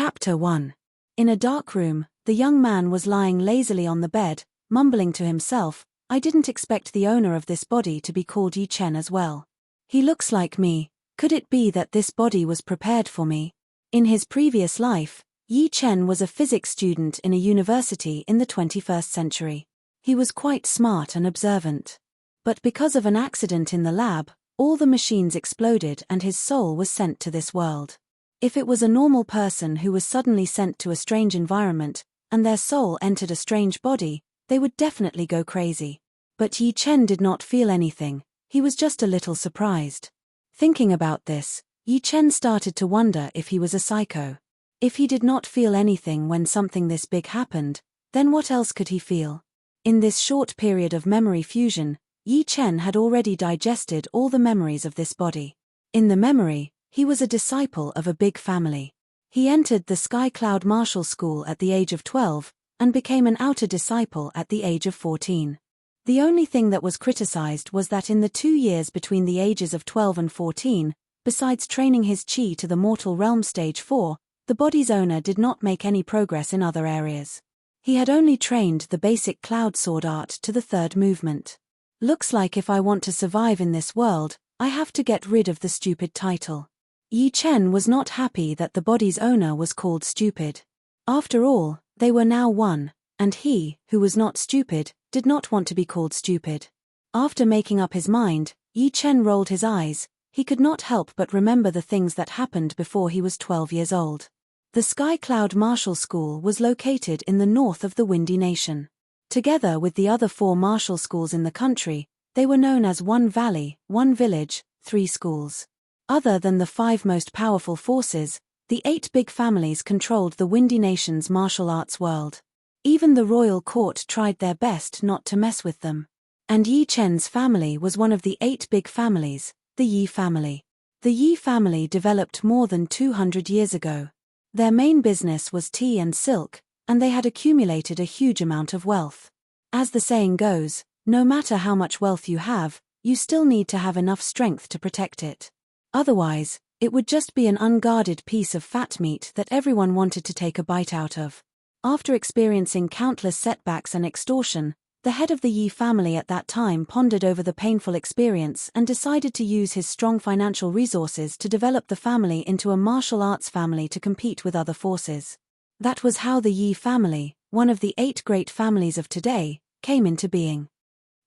Chapter 1. In a dark room, the young man was lying lazily on the bed, mumbling to himself, "I didn't expect the owner of this body to be called Yi Chen as well. He looks like me. Could it be that this body was prepared for me?" In his previous life, Yi Chen was a physics student in a university in the 21st century. He was quite smart and observant. But because of an accident in the lab, all the machines exploded and his soul was sent to this world. If it was a normal person who was suddenly sent to a strange environment, and their soul entered a strange body, they would definitely go crazy. But Yi Chen did not feel anything, he was just a little surprised. Thinking about this, Yi Chen started to wonder if he was a psycho. If he did not feel anything when something this big happened, then what else could he feel? In this short period of memory fusion, Yi Chen had already digested all the memories of this body. In the memory, he was a disciple of a big family. He entered the Sky Cloud Martial School at the age of 12, and became an outer disciple at the age of 14. The only thing that was criticized was that in the 2 years between the ages of 12 and 14, besides training his chi to the mortal realm stage 4, the body's owner did not make any progress in other areas. He had only trained the basic cloud sword art to the 3rd movement. Looks like if I want to survive in this world, I have to get rid of the stupid title. Yi Chen was not happy that the body's owner was called stupid. After all, they were now one, and he, who was not stupid, did not want to be called stupid. After making up his mind, Yi Chen rolled his eyes. He could not help but remember the things that happened before he was 12 years old. The Sky Cloud Martial School was located in the north of the Windy Nation. Together with the other 4 martial schools in the country, they were known as one valley, one village, 3 schools. Other than the 5 most powerful forces, the 8 big families controlled the Windy Nation's martial arts world. Even the royal court tried their best not to mess with them. And Yi Chen's family was one of the 8 big families, the Yi family. The Yi family developed more than 200 years ago. Their main business was tea and silk, and they had accumulated a huge amount of wealth. As the saying goes, no matter how much wealth you have, you still need to have enough strength to protect it. Otherwise, it would just be an unguarded piece of fat meat that everyone wanted to take a bite out of. After experiencing countless setbacks and extortion, the head of the Yi family at that time pondered over the painful experience and decided to use his strong financial resources to develop the family into a martial arts family to compete with other forces. That was how the Yi family, one of the 8 great families of today, came into being.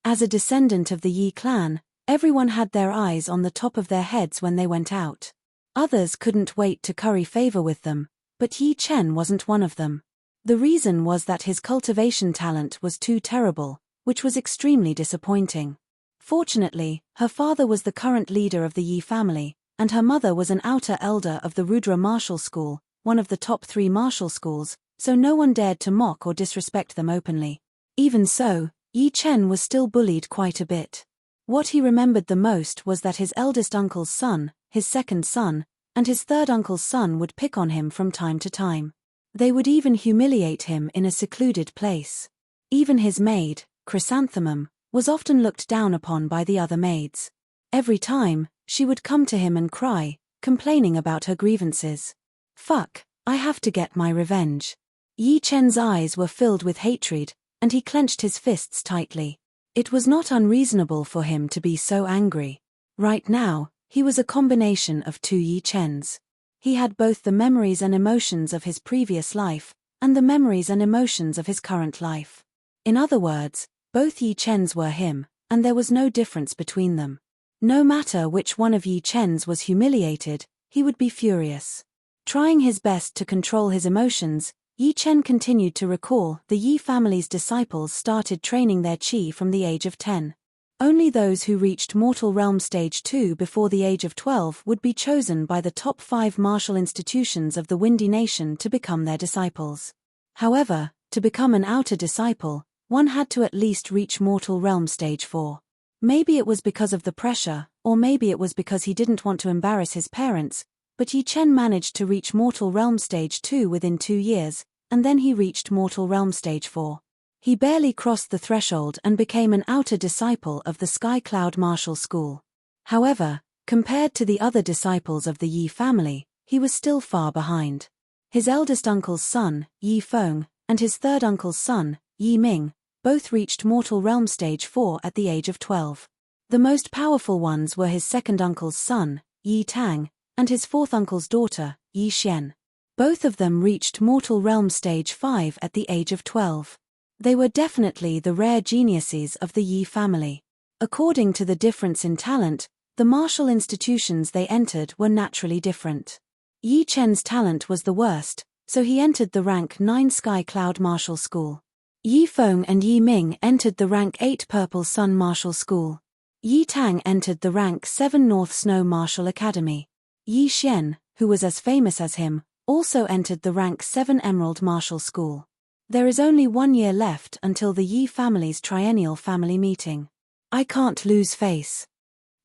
As a descendant of the Yi clan, everyone had their eyes on the top of their heads when they went out. Others couldn't wait to curry favor with them, but Yi Chen wasn't one of them. The reason was that his cultivation talent was too terrible, which was extremely disappointing. Fortunately, her father was the current leader of the Yi family, and her mother was an outer elder of the Rudra Martial School, one of the top 3 martial schools, so no one dared to mock or disrespect them openly. Even so, Yi Chen was still bullied quite a bit. What he remembered the most was that his eldest uncle's son, his second son, and his third uncle's son would pick on him from time to time. They would even humiliate him in a secluded place. Even his maid, Chrysanthemum, was often looked down upon by the other maids. Every time, she would come to him and cry, complaining about her grievances. "Fuck, I have to get my revenge." Yi Chen's eyes were filled with hatred, and he clenched his fists tightly. It was not unreasonable for him to be so angry. Right now, he was a combination of 2 Yi Chens. He had both the memories and emotions of his previous life, and the memories and emotions of his current life. In other words, both Yi Chens were him, and there was no difference between them. No matter which one of Yi Chens was humiliated, he would be furious. Trying his best to control his emotions, Yi Chen continued to recall the Yi family's disciples started training their chi from the age of 10. Only those who reached Mortal Realm Stage 2 before the age of 12 would be chosen by the top 5 martial institutions of the Windy Nation to become their disciples. However, to become an outer disciple, one had to at least reach Mortal Realm Stage 4. Maybe it was because of the pressure, or maybe it was because he didn't want to embarrass his parents, but Yi Chen managed to reach Mortal Realm Stage 2 within 2 years, and then he reached Mortal Realm Stage 4. He barely crossed the threshold and became an outer disciple of the Sky Cloud Martial School. However, compared to the other disciples of the Yi family, he was still far behind. His eldest uncle's son, Yi Feng, and his third uncle's son, Yi Ming, both reached mortal realm stage 4 at the age of 12. The most powerful ones were his second uncle's son, Yi Tang, and his fourth uncle's daughter, Yi Xian. Both of them reached mortal realm stage 5 at the age of 12. They were definitely the rare geniuses of the Yi family. According to the difference in talent, the martial institutions they entered were naturally different. Yi Chen's talent was the worst, so he entered the rank 9 Sky Cloud Martial School. Yi Feng and Yi Ming entered the rank 8 Purple Sun Martial School. Yi Tang entered the rank 7 North Snow Martial Academy. Yi Xian, who was as famous as him, also entered the rank 7 Emerald Martial School. There is only 1 year left until the Yi family's triennial family meeting. I can't lose face.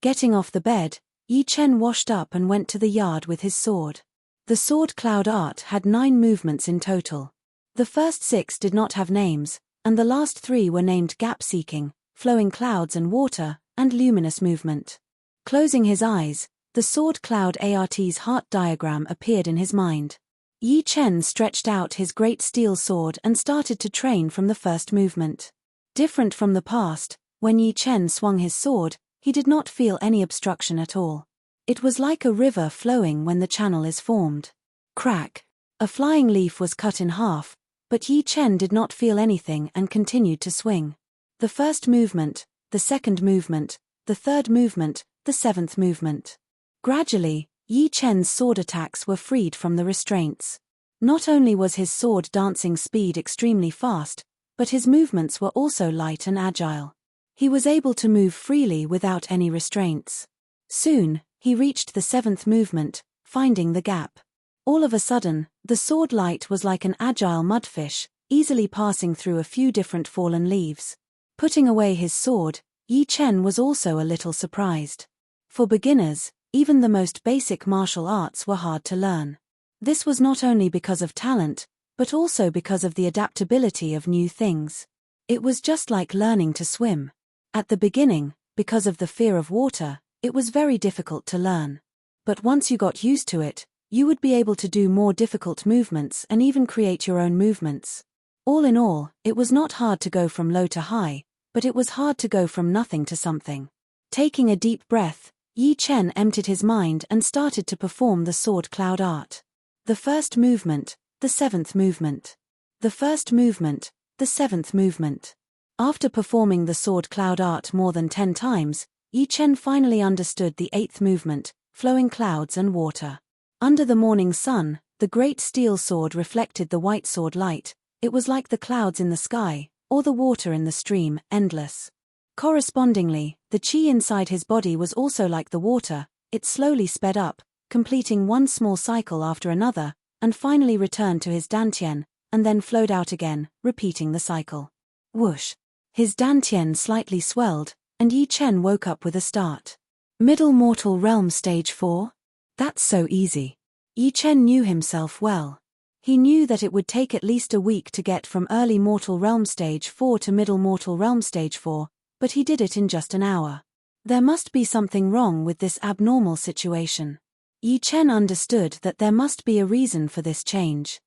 Getting off the bed, Yi Chen washed up and went to the yard with his sword. The sword cloud art had 9 movements in total. The first 6 did not have names, and the last 3 were named gap-seeking, flowing clouds and water, and luminous movement. Closing his eyes, the sword cloud art's heart diagram appeared in his mind. Yi Chen stretched out his great steel sword and started to train from the first movement. Different from the past, when Yi Chen swung his sword, he did not feel any obstruction at all. It was like a river flowing when the channel is formed. Crack! A flying leaf was cut in half, but Yi Chen did not feel anything and continued to swing. The first movement, the second movement, the third movement, the 7th movement. Gradually, Yi Chen's sword attacks were freed from the restraints. Not only was his sword dancing speed extremely fast, but his movements were also light and agile. He was able to move freely without any restraints. Soon, he reached the 7th movement, finding the gap. All of a sudden, the sword light was like an agile mudfish, easily passing through a few different fallen leaves. Putting away his sword, Yi Chen was also a little surprised. For beginners, even the most basic martial arts were hard to learn. This was not only because of talent, but also because of the adaptability of new things. It was just like learning to swim. At the beginning, because of the fear of water, it was very difficult to learn. But once you got used to it, you would be able to do more difficult movements and even create your own movements. All in all, it was not hard to go from low to high, but it was hard to go from nothing to something. Taking a deep breath, Yi Chen emptied his mind and started to perform the sword cloud art. The first movement, the 7th movement. The first movement, the 7th movement. After performing the sword cloud art more than 10 times, Yi Chen finally understood the 8th movement, flowing clouds and water. Under the morning sun, the great steel sword reflected the white sword light. It was like the clouds in the sky, or the water in the stream, endless. Correspondingly, the qi inside his body was also like the water. It slowly sped up, completing one small cycle after another, and finally returned to his dantian, and then flowed out again, repeating the cycle. Whoosh! His dantian slightly swelled, and Yi Chen woke up with a start. Middle mortal realm stage 4? That's so easy. Yi Chen knew himself well. He knew that it would take at least a week to get from early mortal realm stage 4 to middle mortal realm stage 4, but he did it in just an hour. There must be something wrong with this abnormal situation. Yi Chen understood that there must be a reason for this change.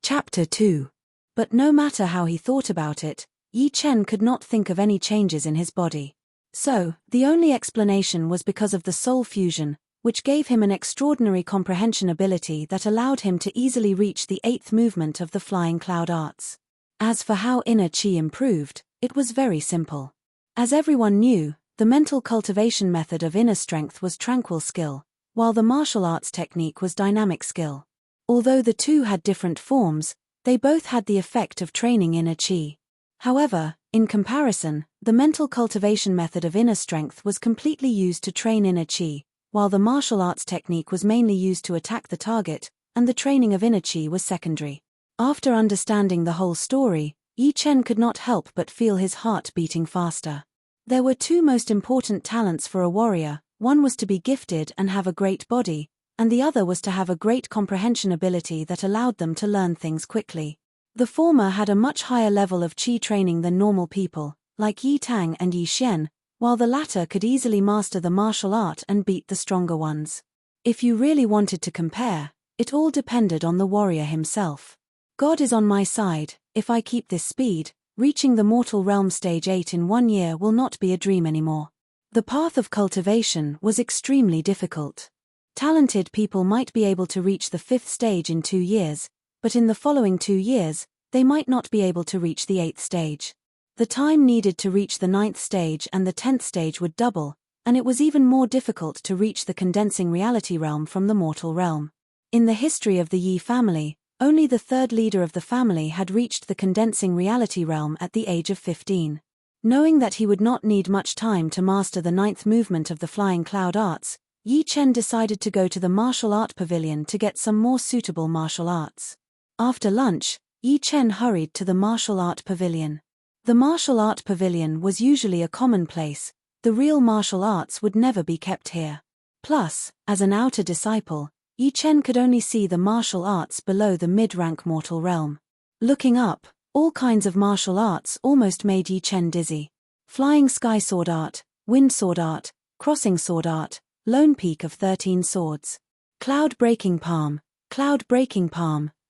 Chapter 2. But no matter how he thought about it, Yi Chen could not think of any changes in his body. So, the only explanation was because of the soul fusion, which gave him an extraordinary comprehension ability that allowed him to easily reach the 8th movement of the flying cloud arts. As for how inner qi improved, it was very simple. As everyone knew, the mental cultivation method of inner strength was tranquil skill, while the martial arts technique was dynamic skill. Although the two had different forms, they both had the effect of training inner qi. However, in comparison, the mental cultivation method of inner strength was completely used to train inner qi, while the martial arts technique was mainly used to attack the target, and the training of inner qi was secondary. After understanding the whole story, Yi Chen could not help but feel his heart beating faster. There were 2 most important talents for a warrior. One was to be gifted and have a great body, and the other was to have a great comprehension ability that allowed them to learn things quickly. The former had a much higher level of qi training than normal people, like Yi Tang and Yi Xian, while the latter could easily master the martial art and beat the stronger ones. If you really wanted to compare, It all depended on the warrior himself. God is on my side. If I keep this speed, reaching the mortal realm stage 8 in 1 year will not be a dream anymore. The path of cultivation was extremely difficult. Talented people might be able to reach the 5th stage in 2 years, but in the following 2 years, they might not be able to reach the 8th stage. The time needed to reach the 9th stage and the 10th stage would double, and it was even more difficult to reach the condensing reality realm from the mortal realm. In the history of the Yi family, only the 3rd leader of the family had reached the condensing reality realm at the age of 15. Knowing that he would not need much time to master the 9th movement of the flying cloud arts, Yi Chen decided to go to the martial art pavilion to get some more suitable martial arts. After lunch, Yi Chen hurried to the martial art pavilion. The martial art pavilion was usually a common place. The real martial arts would never be kept here. Plus, as an outer disciple, Yi Chen could only see the martial arts below the mid-rank mortal realm. Looking up, all kinds of martial arts almost made Yi Chen dizzy. Flying sky sword art, wind sword art, crossing sword art, lone peak of 13 swords. Cloud breaking palm,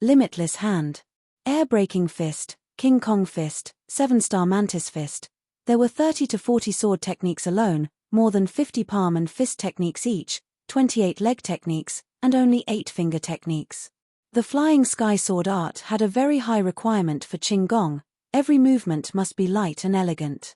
limitless hand. Air breaking fist, King Kong fist, 7-star mantis fist. There were 30 to 40 sword techniques alone, more than 50 palm and fist techniques each, 28 leg techniques, and only 8 finger techniques. The flying sky sword art had a very high requirement for Qinggong. Every movement must be light and elegant.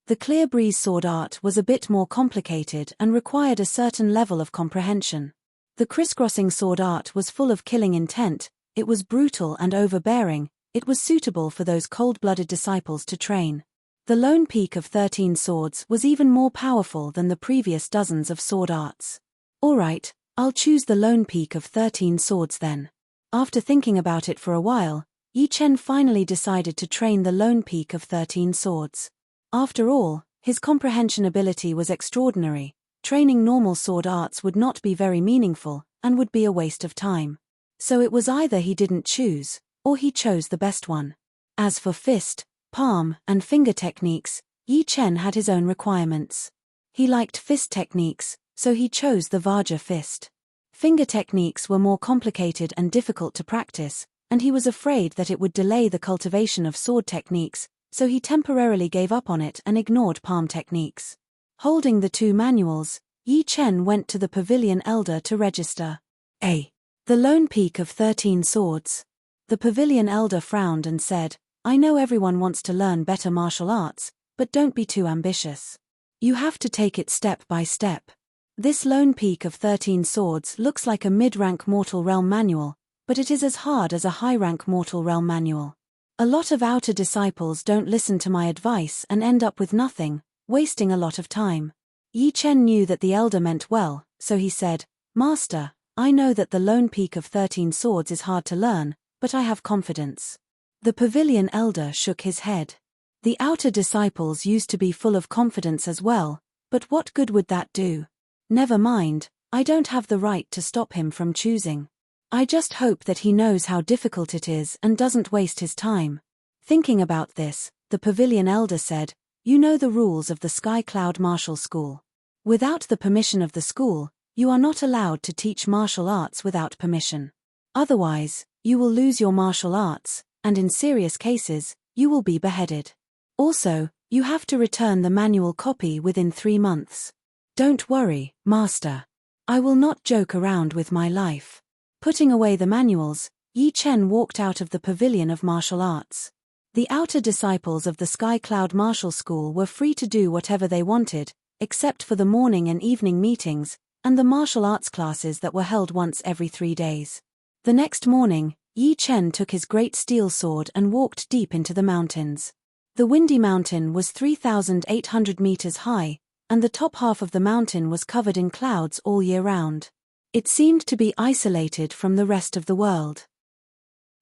The clear breeze sword art was a bit more complicated and required a certain level of comprehension. The crisscrossing sword art was full of killing intent, it was brutal and overbearing, it was suitable for those cold-blooded disciples to train. The lone peak of 13 swords was even more powerful than the previous dozens of sword arts. Alright, I'll choose the lone peak of 13 swords then. After thinking about it for a while, Yi Chen finally decided to train the lone peak of 13 swords. After all, his comprehension ability was extraordinary. Training normal sword arts would not be very meaningful, and would be a waste of time. So it was either he didn't choose, or he chose the best one. As for fist, palm, and finger techniques, Yi Chen had his own requirements. He liked fist techniques, so he chose the Vajra fist. Finger techniques were more complicated and difficult to practice, and he was afraid that it would delay the cultivation of sword techniques, so he temporarily gave up on it and ignored palm techniques. Holding the 2 manuals, Yi Chen went to the pavilion elder to register. The lone peak of 13 swords. The pavilion elder frowned and said, I know everyone wants to learn better martial arts, but don't be too ambitious. You have to take it step by step. This lone peak of 13 swords looks like a mid-rank mortal realm manual, but it is as hard as a high-rank mortal realm manual. A lot of outer disciples don't listen to my advice and end up with nothing, wasting a lot of time. Yi Chen knew that the elder meant well, so he said, Master, I know that the lone peak of 13 swords is hard to learn, but I have confidence. The pavilion elder shook his head. The outer disciples used to be full of confidence as well, but what good would that do? Never mind, I don't have the right to stop him from choosing. I just hope that he knows how difficult it is and doesn't waste his time. Thinking about this, the pavilion elder said, You know the rules of the Sky Cloud Martial School. Without the permission of the school, you are not allowed to teach martial arts without permission. Otherwise, you will lose your martial arts, and in serious cases, you will be beheaded. Also, you have to return the manual copy within 3 months. Don't worry, Master. I will not joke around with my life. Putting away the manuals, Yi Chen walked out of the pavilion of martial arts. The outer disciples of the Sky Cloud Martial School were free to do whatever they wanted, except for the morning and evening meetings, and the martial arts classes that were held once every 3 days. The next morning, Yi Chen took his great steel sword and walked deep into the mountains. The windy mountain was 3,800 meters high, and the top half of the mountain was covered in clouds all year round. It seemed to be isolated from the rest of the world.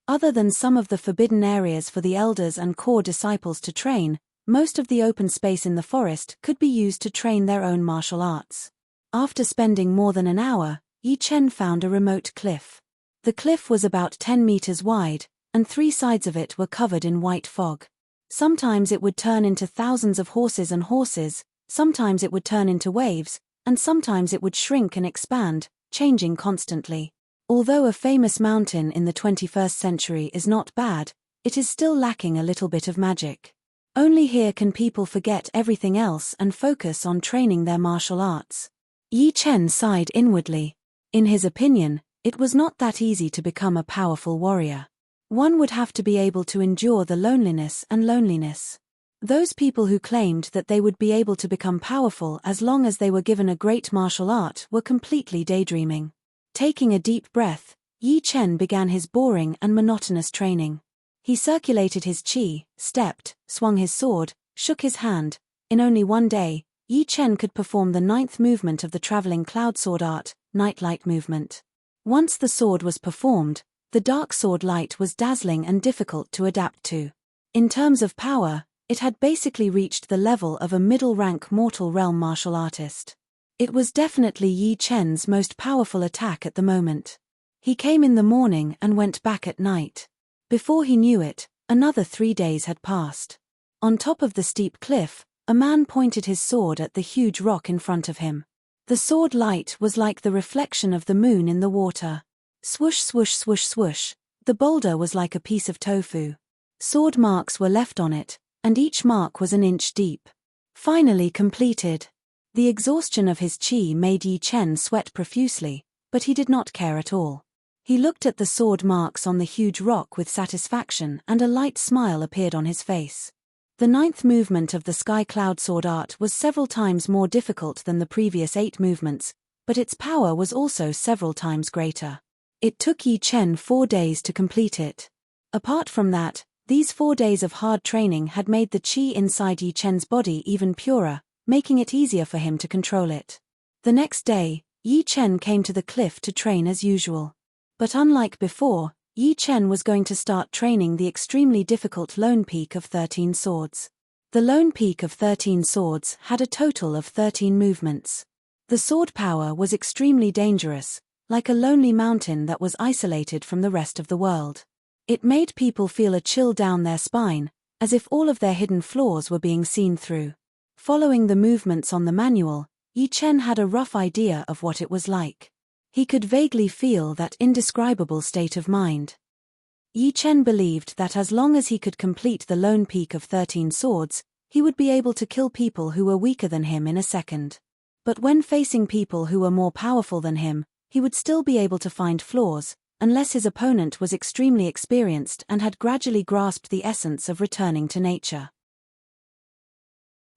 Other than some of the forbidden areas for the elders and core disciples to train, most of the open space in the forest could be used to train their own martial arts. After spending more than an hour, Yi Chen found a remote cliff. The cliff was about 10 meters wide, and 3 sides of it were covered in white fog. Sometimes it would turn into thousands of horses and horses, sometimes it would turn into waves, and sometimes it would shrink and expand, changing constantly. Although a famous mountain in the 21st century is not bad, it is still lacking a little bit of magic. Only here can people forget everything else and focus on training their martial arts. Yi Chen sighed inwardly. In his opinion, it was not that easy to become a powerful warrior. One would have to be able to endure the loneliness. Those people who claimed that they would be able to become powerful as long as they were given a great martial art were completely daydreaming. Taking a deep breath, Yi Chen began his boring and monotonous training. He circulated his qi, stepped, swung his sword, shook his hand. In only one day, Yi Chen could perform the 9th movement of the traveling cloud sword art, nightlight movement. Once the sword was performed, the dark sword light was dazzling and difficult to adapt to. In terms of power, it had basically reached the level of a middle-rank mortal realm martial artist. It was definitely Yi Chen's most powerful attack at the moment. He came in the morning and went back at night. Before he knew it, another 3 days had passed. On top of the steep cliff, a man pointed his sword at the huge rock in front of him. The sword light was like the reflection of the moon in the water. Swoosh swoosh swoosh swoosh, the boulder was like a piece of tofu. Sword marks were left on it, and each mark was an inch deep. Finally completed. The exhaustion of his qi made Yi Chen sweat profusely, but he did not care at all. He looked at the sword marks on the huge rock with satisfaction and a light smile appeared on his face. The 9th movement of the sky cloud sword art was several times more difficult than the previous 8 movements, but its power was also several times greater. It took Yi Chen 4 days to complete it. Apart from that, these 4 days of hard training had made the qi inside Yi Chen's body even purer, making it easier for him to control it. The next day, Yi Chen came to the cliff to train as usual. But unlike before, Yi Chen was going to start training the extremely difficult Lone Peak of 13 Swords. The Lone Peak of 13 Swords had a total of 13 movements. The sword power was extremely dangerous, like a lonely mountain that was isolated from the rest of the world. It made people feel a chill down their spine, as if all of their hidden flaws were being seen through. Following the movements on the manual, Yi Chen had a rough idea of what it was like. He could vaguely feel that indescribable state of mind. Yi Chen believed that as long as he could complete the Lone Peak of 13 Swords, he would be able to kill people who were weaker than him in a second. But when facing people who were more powerful than him, he would still be able to find flaws, unless his opponent was extremely experienced and had gradually grasped the essence of returning to nature.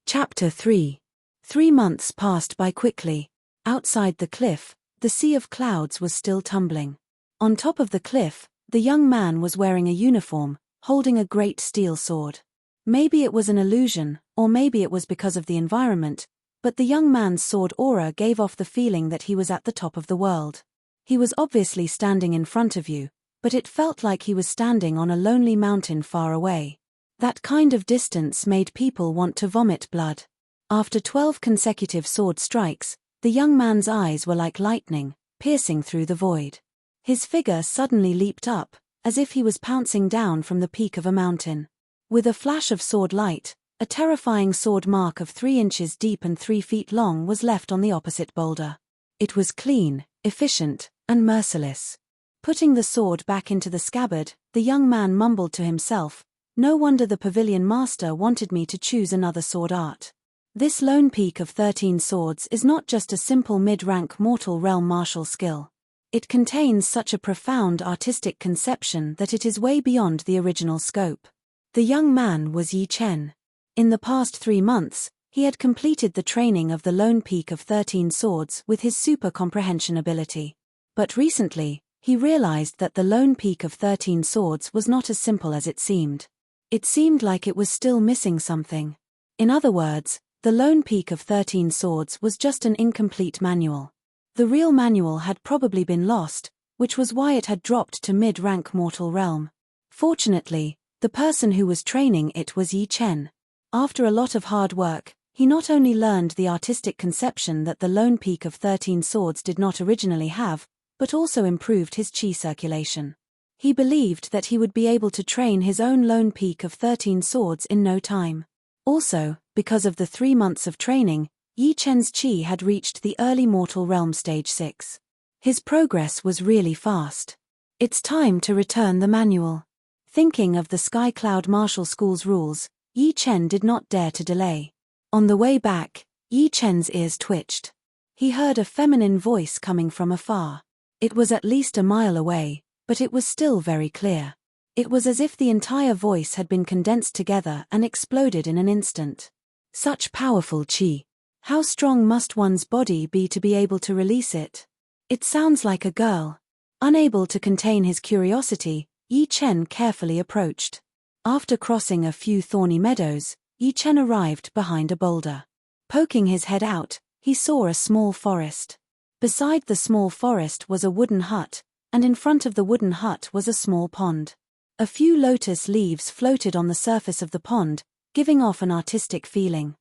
Chapter 3. 3 months passed by quickly. Outside the cliff, the sea of clouds was still tumbling. On top of the cliff, the young man was wearing a uniform, holding a great steel sword. Maybe it was an illusion, or maybe it was because of the environment, but the young man's sword aura gave off the feeling that he was at the top of the world. He was obviously standing in front of you, but it felt like he was standing on a lonely mountain far away. That kind of distance made people want to vomit blood. After 12 consecutive sword strikes, the young man's eyes were like lightning, piercing through the void. His figure suddenly leaped up, as if he was pouncing down from the peak of a mountain. With a flash of sword light, a terrifying sword mark of 3 inches deep and 3 feet long was left on the opposite boulder. It was clean, efficient, and merciless. Putting the sword back into the scabbard, the young man mumbled to himself, "No wonder the pavilion master wanted me to choose another sword art. This Lone Peak of 13 Swords is not just a simple mid-rank mortal realm martial skill. It contains such a profound artistic conception that it is way beyond the original scope." The young man was Yi Chen. In the past 3 months, he had completed the training of the Lone Peak of 13 Swords with his super comprehension ability. But recently, he realized that the Lone Peak of 13 Swords was not as simple as it seemed. It seemed like it was still missing something. In other words, the Lone Peak of 13 Swords was just an incomplete manual. The real manual had probably been lost, which was why it had dropped to mid-rank mortal realm. Fortunately, the person who was training it was Yi Chen. After a lot of hard work, he not only learned the artistic conception that the Lone Peak of 13 Swords did not originally have, but also improved his qi circulation. He believed that he would be able to train his own Lone Peak of 13 Swords in no time. Also, because of the 3 months of training, Yi Chen's qi had reached the early mortal realm stage 6. His progress was really fast. It's time to return the manual. Thinking of the Sky Cloud Martial School's rules, Yi Chen did not dare to delay. On the way back, Yi Chen's ears twitched. He heard a feminine voice coming from afar. It was at least a mile away, but it was still very clear. It was as if the entire voice had been condensed together and exploded in an instant. Such powerful qi. How strong must one's body be to be able to release it? It sounds like a girl. Unable to contain his curiosity, Yi Chen carefully approached. After crossing a few thorny meadows, Yi Chen arrived behind a boulder. Poking his head out, he saw a small forest. Beside the small forest was a wooden hut, and in front of the wooden hut was a small pond. A few lotus leaves floated on the surface of the pond, giving off an artistic feeling.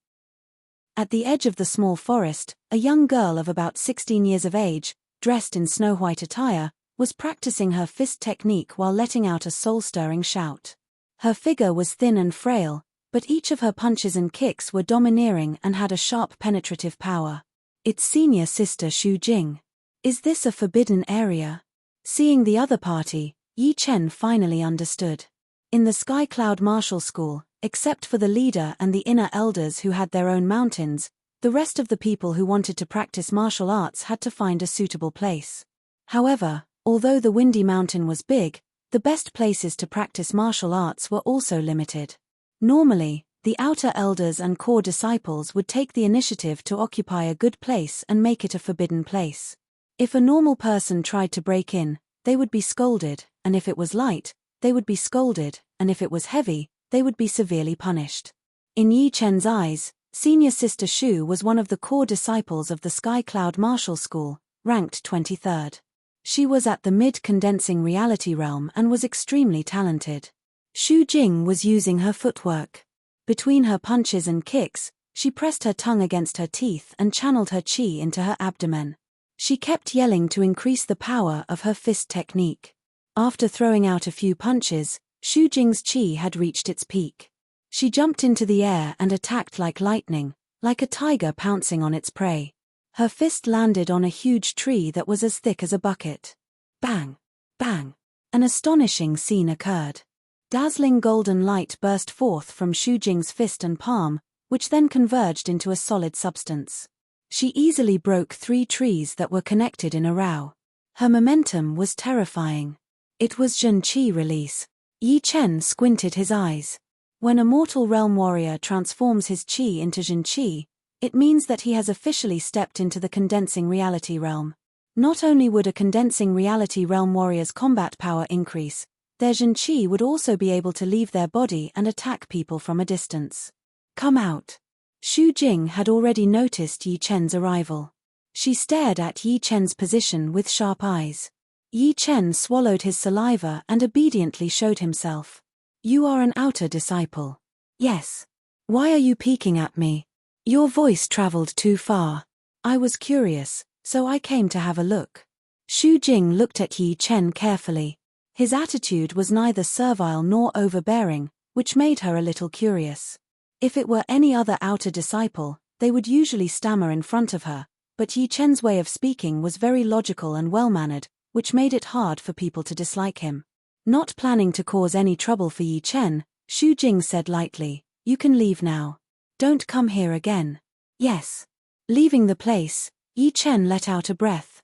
At the edge of the small forest, a young girl of about 16 years of age, dressed in snow-white attire, was practicing her fist technique while letting out a soul-stirring shout. Her figure was thin and frail, but each of her punches and kicks were domineering and had a sharp penetrative power. It's senior sister Xu Jing. Is this a forbidden area? Seeing the other party, Yi Chen finally understood. In the Sky Cloud Martial School, except for the leader and the inner elders who had their own mountains, the rest of the people who wanted to practice martial arts had to find a suitable place. However, although the Windy Mountain was big, the best places to practice martial arts were also limited. Normally, the outer elders and core disciples would take the initiative to occupy a good place and make it a forbidden place. If a normal person tried to break in, they would be scolded, and if it was light, they would be scolded, and if it was heavy, they would be severely punished. In Yi Chen's eyes, senior sister Xu was one of the core disciples of the Sky Cloud Martial School, ranked 23rd. She was at the mid-condensing reality realm and was extremely talented. Xu Jing was using her footwork. Between her punches and kicks, she pressed her tongue against her teeth and channeled her qi into her abdomen. She kept yelling to increase the power of her fist technique. After throwing out a few punches, Xu Jing's qi had reached its peak. She jumped into the air and attacked like lightning, like a tiger pouncing on its prey. Her fist landed on a huge tree that was as thick as a bucket. Bang! Bang! An astonishing scene occurred. Dazzling golden light burst forth from Xu Jing's fist and palm, which then converged into a solid substance. She easily broke 3 trees that were connected in a row. Her momentum was terrifying. It was Zhen Qi release. Yi Chen squinted his eyes. When a mortal realm warrior transforms his qi into Zhen Qi, it means that he has officially stepped into the condensing reality realm. Not only would a condensing reality realm warrior's combat power increase, their Zhen Qi would also be able to leave their body and attack people from a distance. Come out. Xu Jing had already noticed Yi Chen's arrival. She stared at Yi Chen's position with sharp eyes. Yi Chen swallowed his saliva and obediently showed himself. You are an outer disciple. Yes. Why are you peeking at me? Your voice traveled too far. I was curious, so I came to have a look. Xu Jing looked at Yi Chen carefully. His attitude was neither servile nor overbearing, which made her a little curious. If it were any other outer disciple, they would usually stammer in front of her, but Yi Chen's way of speaking was very logical and well-mannered, which made it hard for people to dislike him. Not planning to cause any trouble for Yi Chen, Xu Jing said lightly, "You can leave now. Don't come here again." Yes. Leaving the place, Yi Chen let out a breath.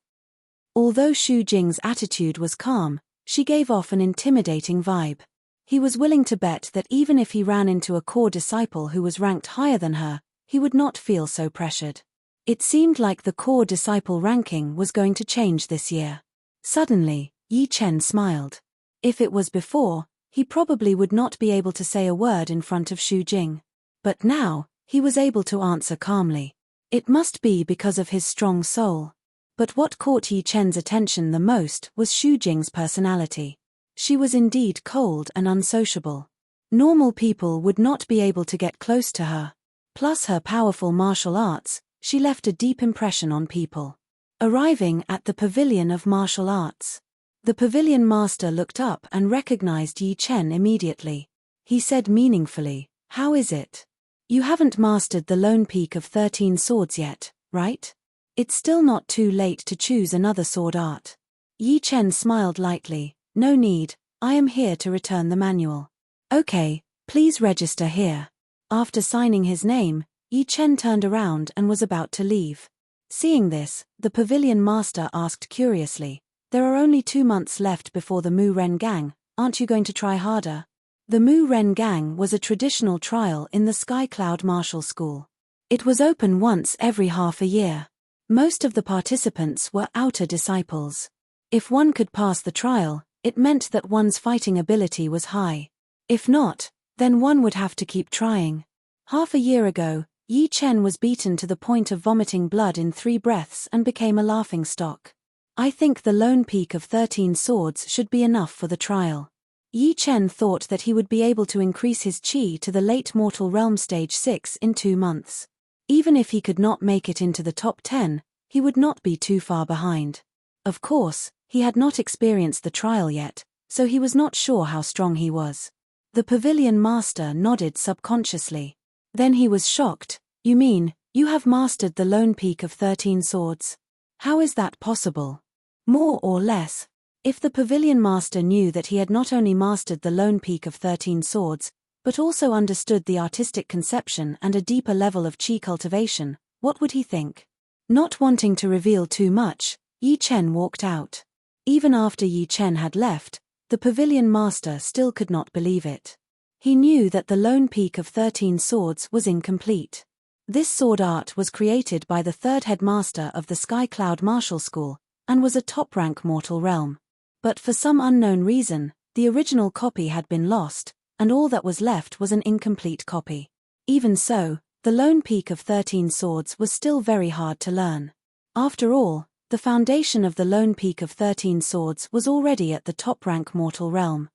Although Xu Jing's attitude was calm, she gave off an intimidating vibe. He was willing to bet that even if he ran into a core disciple who was ranked higher than her, he would not feel so pressured. It seemed like the core disciple ranking was going to change this year. Suddenly, Yi Chen smiled. If it was before, he probably would not be able to say a word in front of Xu Jing. But now, he was able to answer calmly. It must be because of his strong soul. But what caught Yi Chen's attention the most was Xu Jing's personality. She was indeed cold and unsociable. Normal people would not be able to get close to her. Plus her powerful martial arts, she left a deep impression on people. Arriving at the Pavilion of Martial Arts. The pavilion master looked up and recognized Yi Chen immediately. He said meaningfully, "How is it? You haven't mastered the lone peak of 13 swords yet, right? It's still not too late to choose another sword art. Yi Chen smiled lightly. No need, I am here to return the manual. Okay, please register here. After signing his name, Yi Chen turned around and was about to leave. Seeing this, the pavilion master asked curiously, there are only 2 months left before the Mu Ren Gang, aren't you going to try harder? The Mu Ren Gang was a traditional trial in the Sky Cloud Martial School. It was open once every half a year. Most of the participants were outer disciples. If one could pass the trial, it meant that one's fighting ability was high. If not, then one would have to keep trying. Half a year ago, Yi Chen was beaten to the point of vomiting blood in 3 breaths and became a laughingstock. I think the lone peak of 13 swords should be enough for the trial. Yi Chen thought that he would be able to increase his qi to the late mortal realm stage 6 in 2 months. Even if he could not make it into the top 10, he would not be too far behind. Of course, he had not experienced the trial yet, so he was not sure how strong he was. The pavilion master nodded subconsciously. Then he was shocked. You mean, you have mastered the lone peak of 13 swords? How is that possible? More or less. If the pavilion master knew that he had not only mastered the lone peak of 13 swords, but also understood the artistic conception and a deeper level of qi cultivation, what would he think? Not wanting to reveal too much, Yi Chen walked out. Even after Yi Chen had left, the pavilion master still could not believe it. He knew that the lone peak of 13 swords was incomplete. This sword art was created by the 3rd headmaster of the Sky Cloud Martial School, and was a top-rank mortal realm. But for some unknown reason, the original copy had been lost, and all that was left was an incomplete copy. Even so, the lone peak of 13 swords was still very hard to learn. After all, the foundation of the lone peak of 13 swords was already at the top-rank mortal realm.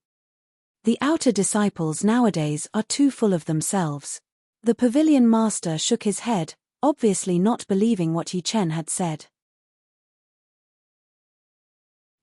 The outer disciples nowadays are too full of themselves. The pavilion master shook his head, obviously not believing what Yi Chen had said.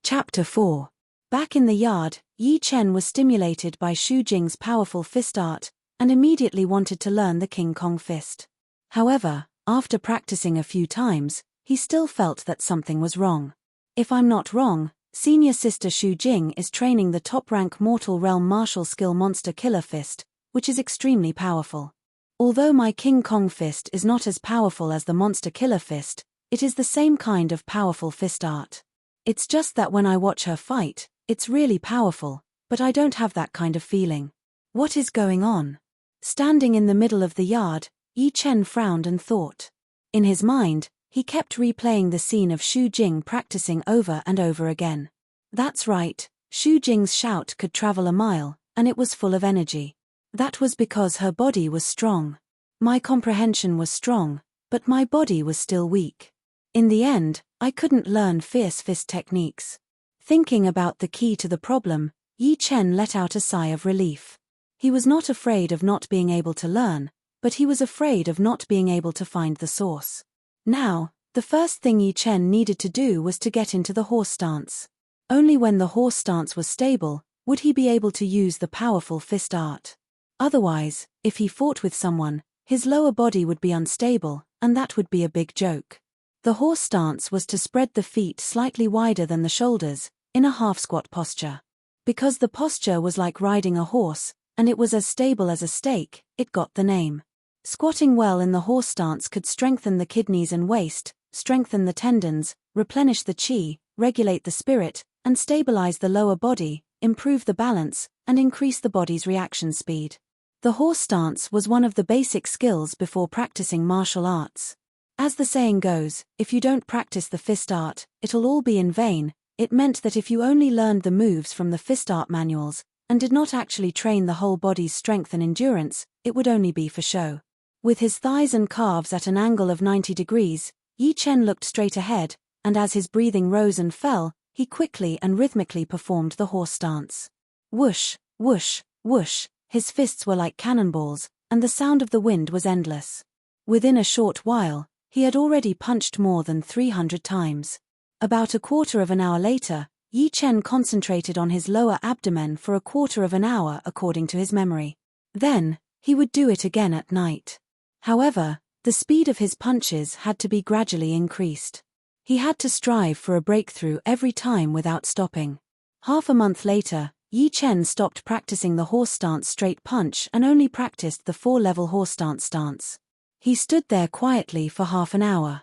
Chapter 4. Back in the yard, Yi Chen was stimulated by Xu Jing's powerful fist art, and immediately wanted to learn the King Kong fist. However, after practicing a few times, he still felt that something was wrong. If I'm not wrong, senior sister Xu Jing is training the top-rank mortal realm martial skill Monster Killer Fist, which is extremely powerful. Although my King Kong fist is not as powerful as the Monster Killer Fist, it is the same kind of powerful fist art. It's just that when I watch her fight, it's really powerful, but I don't have that kind of feeling. What is going on? Standing in the middle of the yard, Yi Chen frowned and thought. In his mind, he kept replaying the scene of Xu Jing practicing over and over again. That's right, Xu Jing's shout could travel a mile, and it was full of energy. That was because her body was strong. My comprehension was strong, but my body was still weak. In the end, I couldn't learn fierce fist techniques. Thinking about the key to the problem, Yi Chen let out a sigh of relief. He was not afraid of not being able to learn, but he was afraid of not being able to find the source. Now, the first thing Yi Chen needed to do was to get into the horse stance. Only when the horse stance was stable, would he be able to use the powerful fist art. Otherwise, if he fought with someone, his lower body would be unstable, and that would be a big joke. The horse stance was to spread the feet slightly wider than the shoulders, in a half-squat posture. Because the posture was like riding a horse, and it was as stable as a stake, it got the name. Squatting well in the horse stance could strengthen the kidneys and waist, strengthen the tendons, replenish the qi, regulate the spirit, and stabilize the lower body, improve the balance, and increase the body's reaction speed. The horse stance was one of the basic skills before practicing martial arts. As the saying goes, if you don't practice the fist art, it'll all be in vain. It meant that if you only learned the moves from the fist art manuals, and did not actually train the whole body's strength and endurance, it would only be for show. With his thighs and calves at an angle of 90 degrees, Yi Chen looked straight ahead, and as his breathing rose and fell, he quickly and rhythmically performed the horse stance. Whoosh, whoosh, whoosh, his fists were like cannonballs, and the sound of the wind was endless. Within a short while, he had already punched more than 300 times. About a quarter of an hour later, Yi Chen concentrated on his lower abdomen for a quarter of an hour according to his memory. Then, he would do it again at night. However, The speed of his punches had to be gradually increased. He had to strive for a breakthrough every time without stopping. Half a month later, Yi Chen stopped practicing the horse stance straight punch and only practiced the 4-level horse stance. He stood there quietly for half an hour.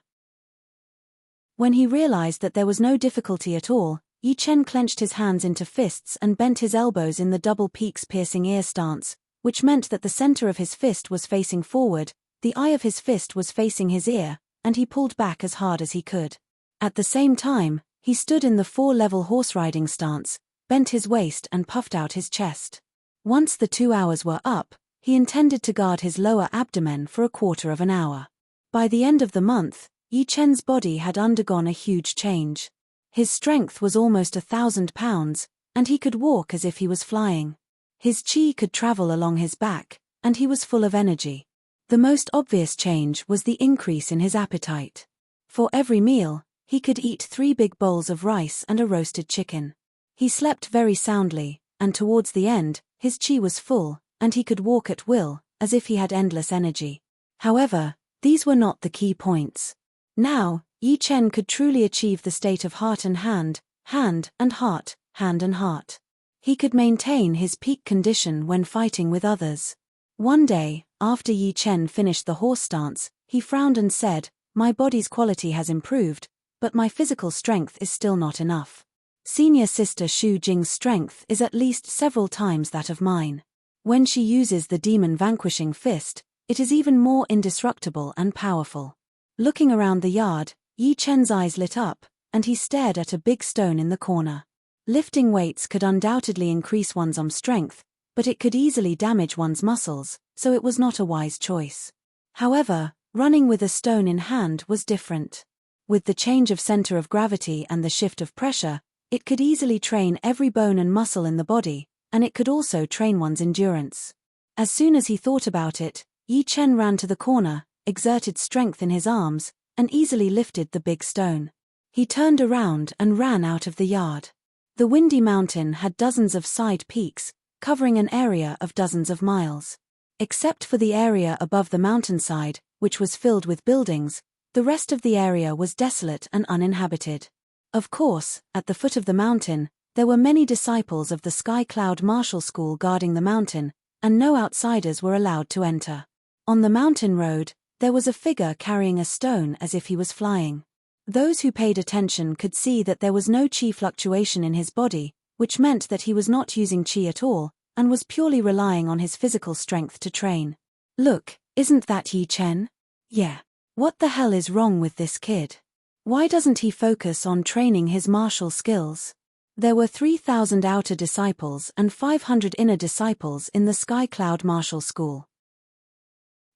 When he realized that there was no difficulty at all, Yi Chen clenched his hands into fists and bent his elbows in the double peaks piercing ear stance, which meant that the center of his fist was facing forward, the eye of his fist was facing his ear, and he pulled back as hard as he could. At the same time, he stood in the 4-level horse riding stance, bent his waist and puffed out his chest. Once the 2 hours were up, he intended to guard his lower abdomen for a quarter of an hour. By the end of the month, Yi Chen's body had undergone a huge change. His strength was almost 1,000 pounds, and he could walk as if he was flying. His qi could travel along his back, and he was full of energy. The most obvious change was the increase in his appetite. For every meal, he could eat 3 big bowls of rice and a roasted chicken. He slept very soundly, and towards the end, his qi was full, and he could walk at will, as if he had endless energy. However, these were not the key points. Now, Yi Chen could truly achieve the state of heart and hand, hand and heart, hand and heart. He could maintain his peak condition when fighting with others. One day, after Yi Chen finished the horse stance, he frowned and said, "My body's quality has improved, but my physical strength is still not enough. Senior sister Xu Jing's strength is at least several times that of mine. When she uses the demon vanquishing fist, it is even more indestructible and powerful." Looking around the yard, Yi Chen's eyes lit up, and he stared at a big stone in the corner. Lifting weights could undoubtedly increase one's arm strength, but it could easily damage one's muscles, so it was not a wise choice. However, running with a stone in hand was different. With the change of center of gravity and the shift of pressure, it could easily train every bone and muscle in the body, and it could also train one's endurance. As soon as he thought about it, Yi Chen ran to the corner, exerted strength in his arms, and easily lifted the big stone. He turned around and ran out of the yard. The windy mountain had dozens of side peaks, covering an area of dozens of miles. Except for the area above the mountainside, which was filled with buildings, the rest of the area was desolate and uninhabited. Of course, at the foot of the mountain, there were many disciples of the Sky Cloud Martial School guarding the mountain, and no outsiders were allowed to enter. On the mountain road, there was a figure carrying a stone as if he was flying. Those who paid attention could see that there was no qi fluctuation in his body, which meant that he was not using qi at all, and was purely relying on his physical strength to train. "Look, isn't that Yi Chen? Yeah. What the hell is wrong with this kid? Why doesn't he focus on training his martial skills?" There were 3,000 outer disciples and 500 inner disciples in the Sky Cloud Martial School.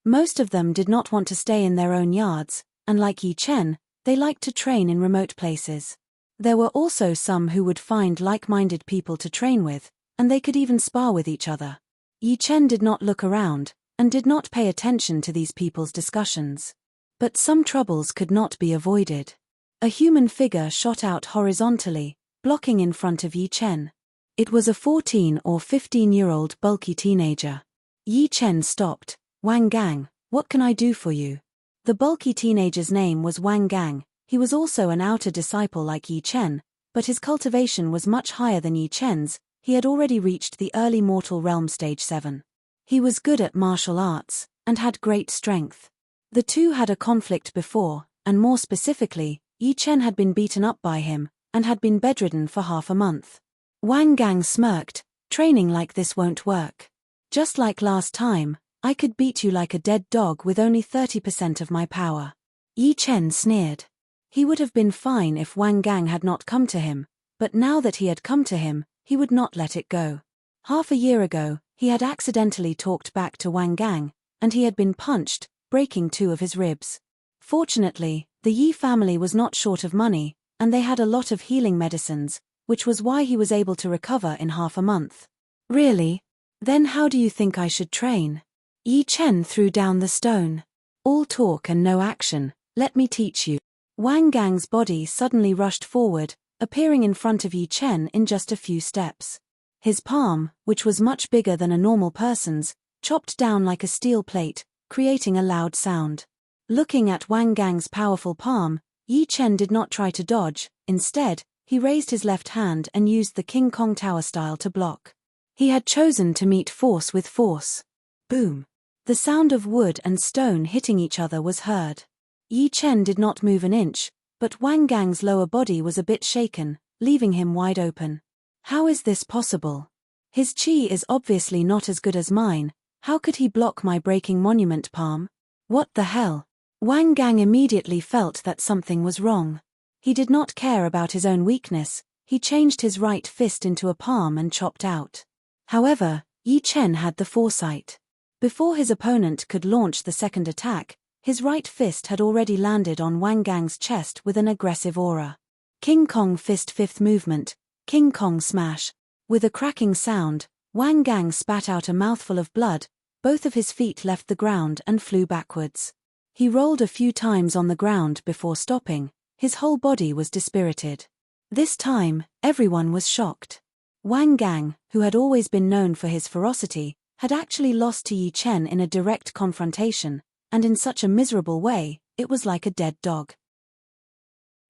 Most of them did not want to stay in their own yards, and like Yi Chen, they liked to train in remote places. There were also some who would find like-minded people to train with, and they could even spar with each other. Yi Chen did not look around, and did not pay attention to these people's discussions. But some troubles could not be avoided. A human figure shot out horizontally, blocking in front of Yi Chen. It was a 14 or 15-year-old bulky teenager. Yi Chen stopped. "Wang Gang, what can I do for you?" The bulky teenager's name was Wang Gang. He was also an outer disciple like Yi Chen, but his cultivation was much higher than Yi Chen's. He had already reached the early mortal realm stage 7. He was good at martial arts, and had great strength. The two had a conflict before, and more specifically, Yi Chen had been beaten up by him, and had been bedridden for half a month. Wang Gang smirked. "Training like this won't work. Just like last time, I could beat you like a dead dog with only 30% of my power." Yi Chen sneered. He would have been fine if Wang Gang had not come to him, but now that he had come to him, he would not let it go. Half a year ago, he had accidentally talked back to Wang Gang, and he had been punched, breaking 2 of his ribs. Fortunately, the Yi family was not short of money, and they had a lot of healing medicines, which was why he was able to recover in half a month. "Really? Then how do you think I should train?" Yi Chen threw down the stone. "All talk and no action, let me teach you." Wang Gang's body suddenly rushed forward, appearing in front of Yi Chen in just a few steps. His palm, which was much bigger than a normal person's, chopped down like a steel plate, creating a loud sound. Looking at Wang Gang's powerful palm, Yi Chen did not try to dodge. Instead, he raised his left hand and used the King Kong Tower style to block. He had chosen to meet force with force. Boom! The sound of wood and stone hitting each other was heard. Yi Chen did not move an inch, but Wang Gang's lower body was a bit shaken, leaving him wide open. How is this possible? His chi is obviously not as good as mine. How could he block my breaking monument palm? What the hell? Wang Gang immediately felt that something was wrong. He did not care about his own weakness. He changed his right fist into a palm and chopped out. However, Yi Chen had the foresight. Before his opponent could launch the second attack, his right fist had already landed on Wang Gang's chest with an aggressive aura. King Kong fist fifth movement, King Kong smash. With a cracking sound, Wang Gang spat out a mouthful of blood. Both of his feet left the ground and flew backwards. He rolled a few times on the ground before stopping. His whole body was dispirited. This time, everyone was shocked. Wang Gang, who had always been known for his ferocity, had actually lost to Yi Chen in a direct confrontation, and in such a miserable way, it was like a dead dog.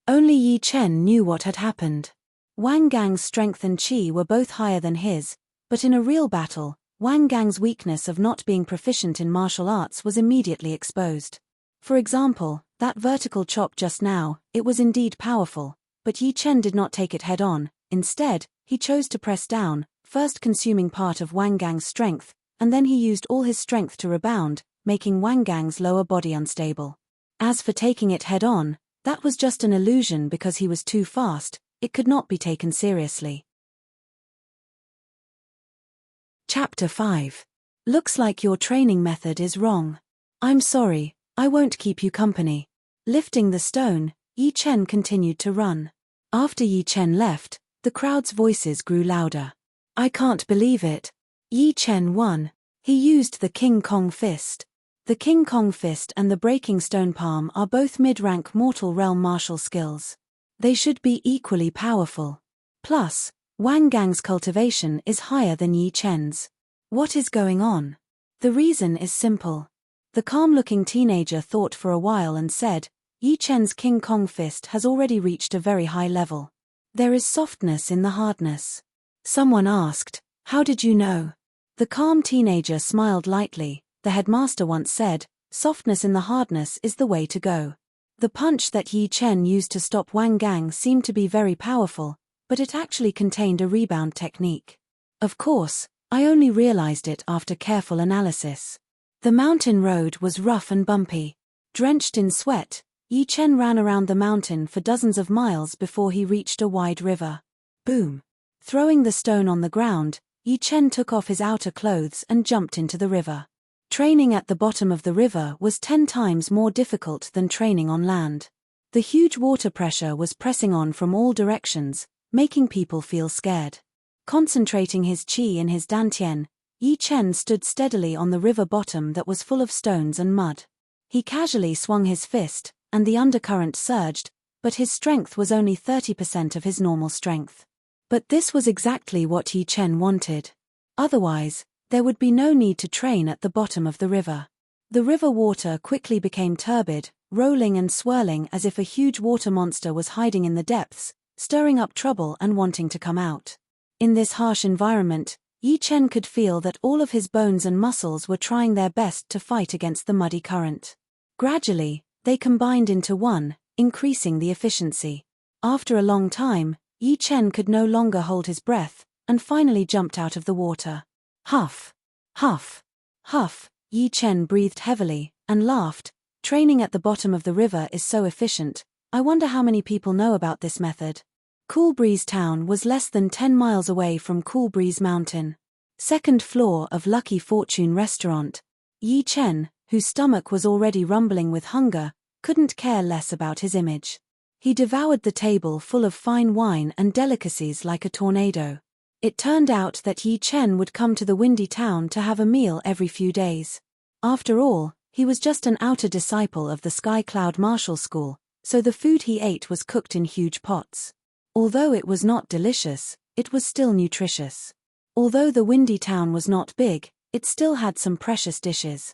Only Yi Chen knew what had happened. Wang Gang's strength and chi were both higher than his, but in a real battle, Wang Gang's weakness of not being proficient in martial arts was immediately exposed. For example, that vertical chop just now, it was indeed powerful, but Yi Chen did not take it head-on. Instead, he chose to press down, first consuming part of Wang Gang's strength, and then he used all his strength to rebound, making Wang Gang's lower body unstable. As for taking it head-on, that was just an illusion because he was too fast. It could not be taken seriously. Chapter 5. Looks like your training method is wrong. I'm sorry, I won't keep you company. Lifting the stone, Yi Chen continued to run. After Yi Chen left, the crowd's voices grew louder. I can't believe it. Yi Chen won. He used the King Kong fist. The King Kong fist and the breaking stone palm are both mid-rank mortal realm martial skills. They should be equally powerful. Plus, Wang Gang's cultivation is higher than Yi Chen's. What is going on? The reason is simple. The calm-looking teenager thought for a while and said, Yi Chen's King Kong fist has already reached a very high level. There is softness in the hardness. Someone asked, how did you know? The calm teenager smiled lightly. The headmaster once said, softness in the hardness is the way to go. The punch that Yi Chen used to stop Wang Gang seemed to be very powerful, but it actually contained a rebound technique. Of course, I only realized it after careful analysis. The mountain road was rough and bumpy. Drenched in sweat, Yi Chen ran around the mountain for dozens of miles before he reached a wide river. Boom! Throwing the stone on the ground, Yi Chen took off his outer clothes and jumped into the river. Training at the bottom of the river was 10 times more difficult than training on land. The huge water pressure was pressing on from all directions, making people feel scared. Concentrating his chi in his dantian, Yi Chen stood steadily on the river bottom that was full of stones and mud. He casually swung his fist, and the undercurrent surged, but his strength was only 30% of his normal strength. But this was exactly what Yi Chen wanted. Otherwise, there would be no need to train at the bottom of the river. The river water quickly became turbid, rolling and swirling as if a huge water monster was hiding in the depths, stirring up trouble and wanting to come out. In this harsh environment, Yi Chen could feel that all of his bones and muscles were trying their best to fight against the muddy current. Gradually, they combined into one, increasing the efficiency. After a long time, Yi Chen could no longer hold his breath, and finally jumped out of the water. Huff! Huff! Huff! Yi Chen breathed heavily, and laughed. Training at the bottom of the river is so efficient. I wonder how many people know about this method. Cool Breeze Town was less than 10 miles away from Cool Breeze Mountain. Second floor of Lucky Fortune Restaurant. Yi Chen, whose stomach was already rumbling with hunger, couldn't care less about his image. He devoured the table full of fine wine and delicacies like a tornado. It turned out that Yi Chen would come to the windy town to have a meal every few days. After all, he was just an outer disciple of the Sky Cloud Martial School, so the food he ate was cooked in huge pots. Although it was not delicious, it was still nutritious. Although the windy town was not big, it still had some precious dishes.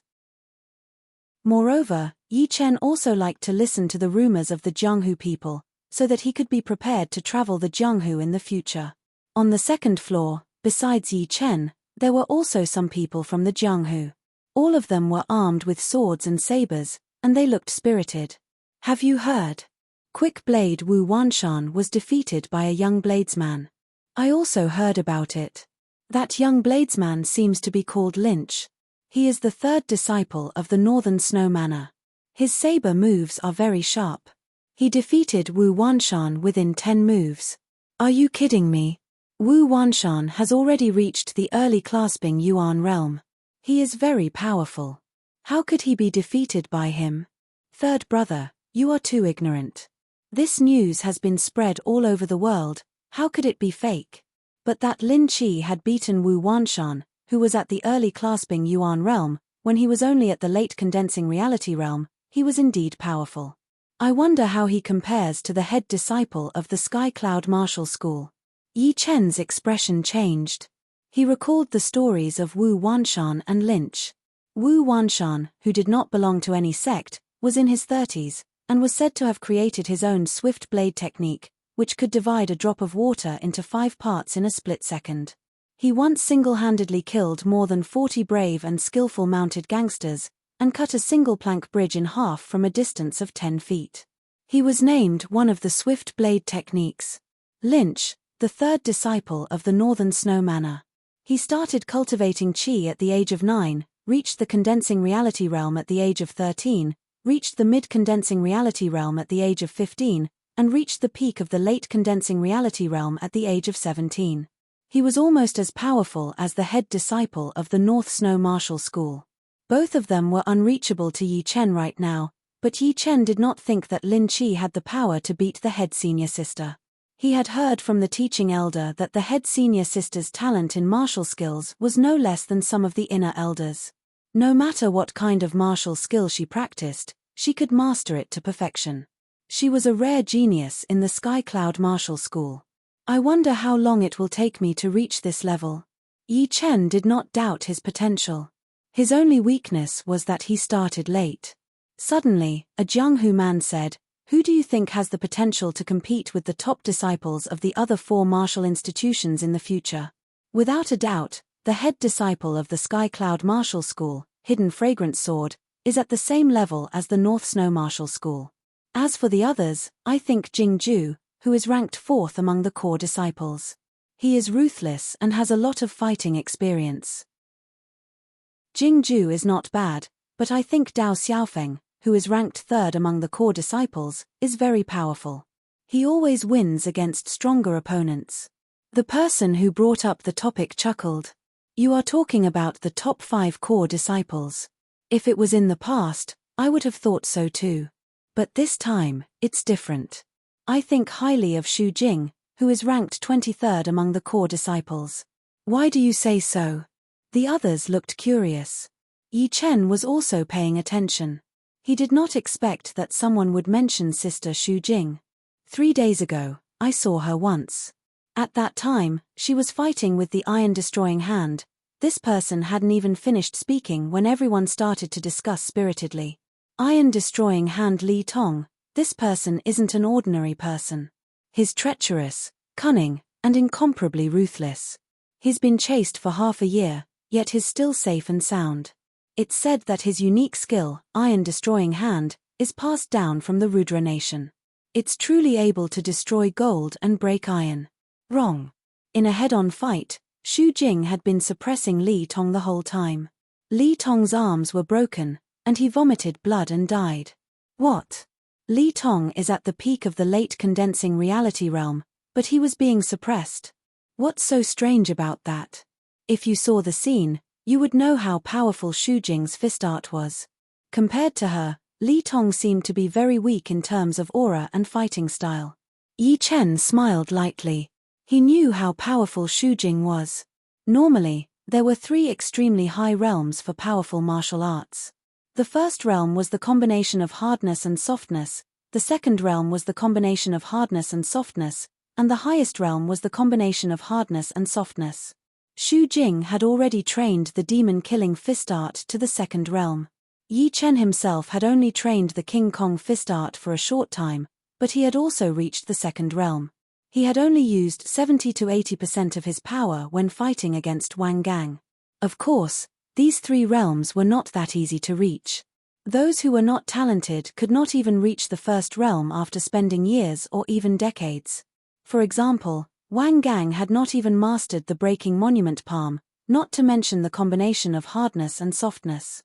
Moreover, Yi Chen also liked to listen to the rumors of the Jianghu people, so that he could be prepared to travel the Jianghu in the future. On the second floor, besides Yi Chen, there were also some people from the Jianghu. All of them were armed with swords and sabers, and they looked spirited. Have you heard? Quick Blade Wu Wanshan was defeated by a young bladesman. I also heard about it. That young bladesman seems to be called Lynch. He is the third disciple of the Northern Snow Manor. His saber moves are very sharp. He defeated Wu Wanshan within 10 moves. Are you kidding me? Wu Wanshan has already reached the early clasping Yuan realm. He is very powerful. How could he be defeated by him? Third brother, you are too ignorant. This news has been spread all over the world, how could it be fake? But that Lin Qi had beaten Wu Wanshan, who was at the early clasping Yuan realm, when he was only at the late condensing reality realm, he was indeed powerful. I wonder how he compares to the head disciple of the Sky Cloud Martial School. Yi Chen's expression changed. He recalled the stories of Wu Wanshan and Lynch. Wu Wanshan, who did not belong to any sect, was in his 30s, and was said to have created his own swift blade technique, which could divide a drop of water into 5 parts in a split second. He once single-handedly killed more than 40 brave and skillful mounted gangsters, and cut a single-plank bridge in half from a distance of 10 feet. He was named one of the swift blade techniques. Lynch, the third disciple of the Northern Snow Manor. He started cultivating Qi at the age of 9, reached the condensing reality realm at the age of 13, reached the mid-condensing reality realm at the age of 15, and reached the peak of the late condensing reality realm at the age of 17. He was almost as powerful as the head disciple of the North Snow Martial School. Both of them were unreachable to Yi Chen right now, but Yi Chen did not think that Lin Qi had the power to beat the head senior sister. He had heard from the teaching elder that the head senior sister's talent in martial skills was no less than some of the inner elders. No matter what kind of martial skill she practiced, she could master it to perfection. She was a rare genius in the Sky Cloud Martial School. I wonder how long it will take me to reach this level. Yi Chen did not doubt his potential. His only weakness was that he started late. Suddenly, a Jianghu man said, "Who do you think has the potential to compete with the top disciples of the other 4 martial institutions in the future?" Without a doubt, the head disciple of the Sky Cloud Martial School, Hidden Fragrance Sword, is at the same level as the North Snow Martial School. As for the others, I think Jing Ju, who is ranked 4th among the core disciples. He is ruthless and has a lot of fighting experience. Jing Ju is not bad, but I think Dao Xiaofeng, who is ranked 3rd among the core disciples, is very powerful. He always wins against stronger opponents. The person who brought up the topic chuckled. You are talking about the top 5 core disciples. If it was in the past, I would have thought so too. But this time, it's different. I think highly of Xu Jing, who is ranked 23rd among the core disciples. Why do you say so? The others looked curious. Yi Chen was also paying attention. He did not expect that someone would mention Sister Xu Jing. 3 days ago, I saw her once. At that time, she was fighting with the iron-destroying hand. This person hadn't even finished speaking when everyone started to discuss spiritedly. Iron-destroying hand Li Tong, this person isn't an ordinary person. He's treacherous, cunning, and incomparably ruthless. He's been chased for half a year, yet he's still safe and sound. It's said that his unique skill, Iron-Destroying Hand, is passed down from the Rudra nation. It's truly able to destroy gold and break iron. Wrong. In a head-on fight, Xu Jing had been suppressing Li Tong the whole time. Li Tong's arms were broken, and he vomited blood and died. What? Li Tong is at the peak of the late condensing reality realm, but he was being suppressed. What's so strange about that? If you saw the scene, you would know how powerful Xu Jing's fist art was. Compared to her, Li Tong seemed to be very weak in terms of aura and fighting style. Yi Chen smiled lightly. He knew how powerful Xu Jing was. Normally, there were 3 extremely high realms for powerful martial arts. The first realm was the combination of hardness and softness, the second realm was the combination of hardness and softness, and the highest realm was the combination of hardness and softness. Xu Jing had already trained the demon-killing fist art to the second realm. Yi Chen himself had only trained the King Kong fist art for a short time, but he had also reached the second realm. He had only used 70 to 80% of his power when fighting against Wang Gang. Of course, these three realms were not that easy to reach. Those who were not talented could not even reach the first realm after spending years or even decades. For example, Wang Gang had not even mastered the breaking monument palm, not to mention the combination of hardness and softness.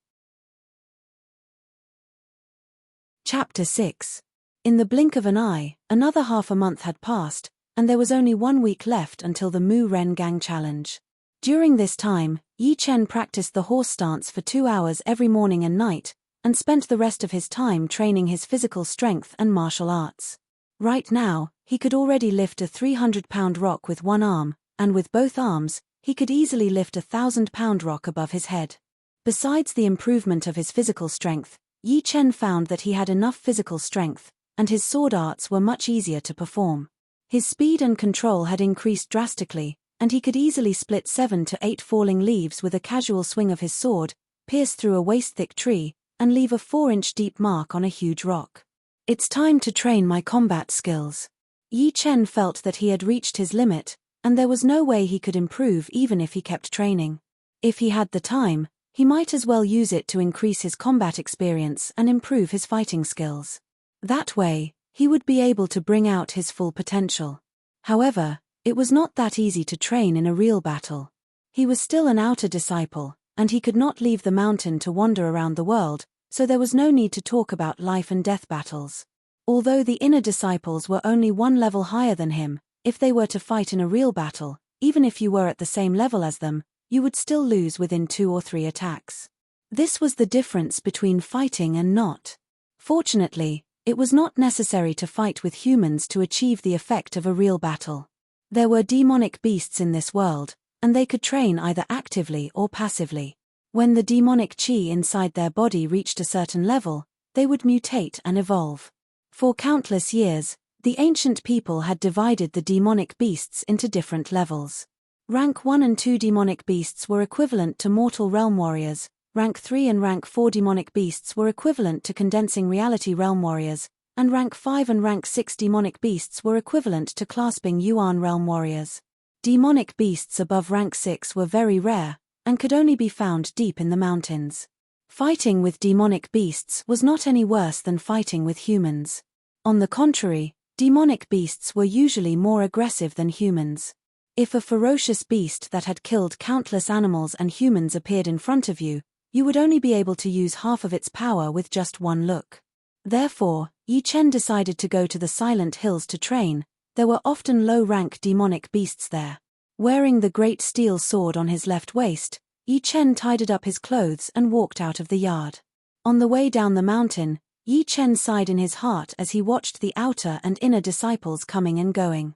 Chapter 6. In the blink of an eye, another half a month had passed, and there was only 1 week left until the Mu Ren Gang Challenge. During this time, Yi Chen practiced the horse stance for 2 hours every morning and night, and spent the rest of his time training his physical strength and martial arts. Right now, he could already lift a 300-pound rock with one arm, and with both arms, he could easily lift a 1,000-pound rock above his head. Besides the improvement of his physical strength, Yi Chen found that he had enough physical strength, and his sword arts were much easier to perform. His speed and control had increased drastically, and he could easily split 7 to 8 falling leaves with a casual swing of his sword, pierce through a waist-thick tree, and leave a 4-inch deep mark on a huge rock. It's time to train my combat skills. Yi Chen felt that he had reached his limit, and there was no way he could improve even if he kept training. If he had the time, he might as well use it to increase his combat experience and improve his fighting skills. That way, he would be able to bring out his full potential. However, it was not that easy to train in a real battle. He was still an outer disciple, and he could not leave the mountain to wander around the world, so there was no need to talk about life and death battles. Although the inner disciples were only 1 level higher than him, if they were to fight in a real battle, even if you were at the same level as them, you would still lose within 2 or 3 attacks. This was the difference between fighting and not. Fortunately, it was not necessary to fight with humans to achieve the effect of a real battle. There were demonic beasts in this world, and they could train either actively or passively. When the demonic chi inside their body reached a certain level, they would mutate and evolve. For countless years, the ancient people had divided the demonic beasts into different levels. Rank 1 and 2 demonic beasts were equivalent to mortal realm warriors, rank 3 and rank 4 demonic beasts were equivalent to condensing reality realm warriors, and rank 5 and rank 6 demonic beasts were equivalent to clasping Yuan realm warriors. Demonic beasts above rank 6 were very rare, and could only be found deep in the mountains. Fighting with demonic beasts was not any worse than fighting with humans. On the contrary, demonic beasts were usually more aggressive than humans. If a ferocious beast that had killed countless animals and humans appeared in front of you, you would only be able to use half of its power with just one look. Therefore, Yi Chen decided to go to the Silent Hills to train. There were often low-rank demonic beasts there. Wearing the great steel sword on his left waist, Yi Chen tidied up his clothes and walked out of the yard. On the way down the mountain, Yi Chen sighed in his heart as he watched the outer and inner disciples coming and going.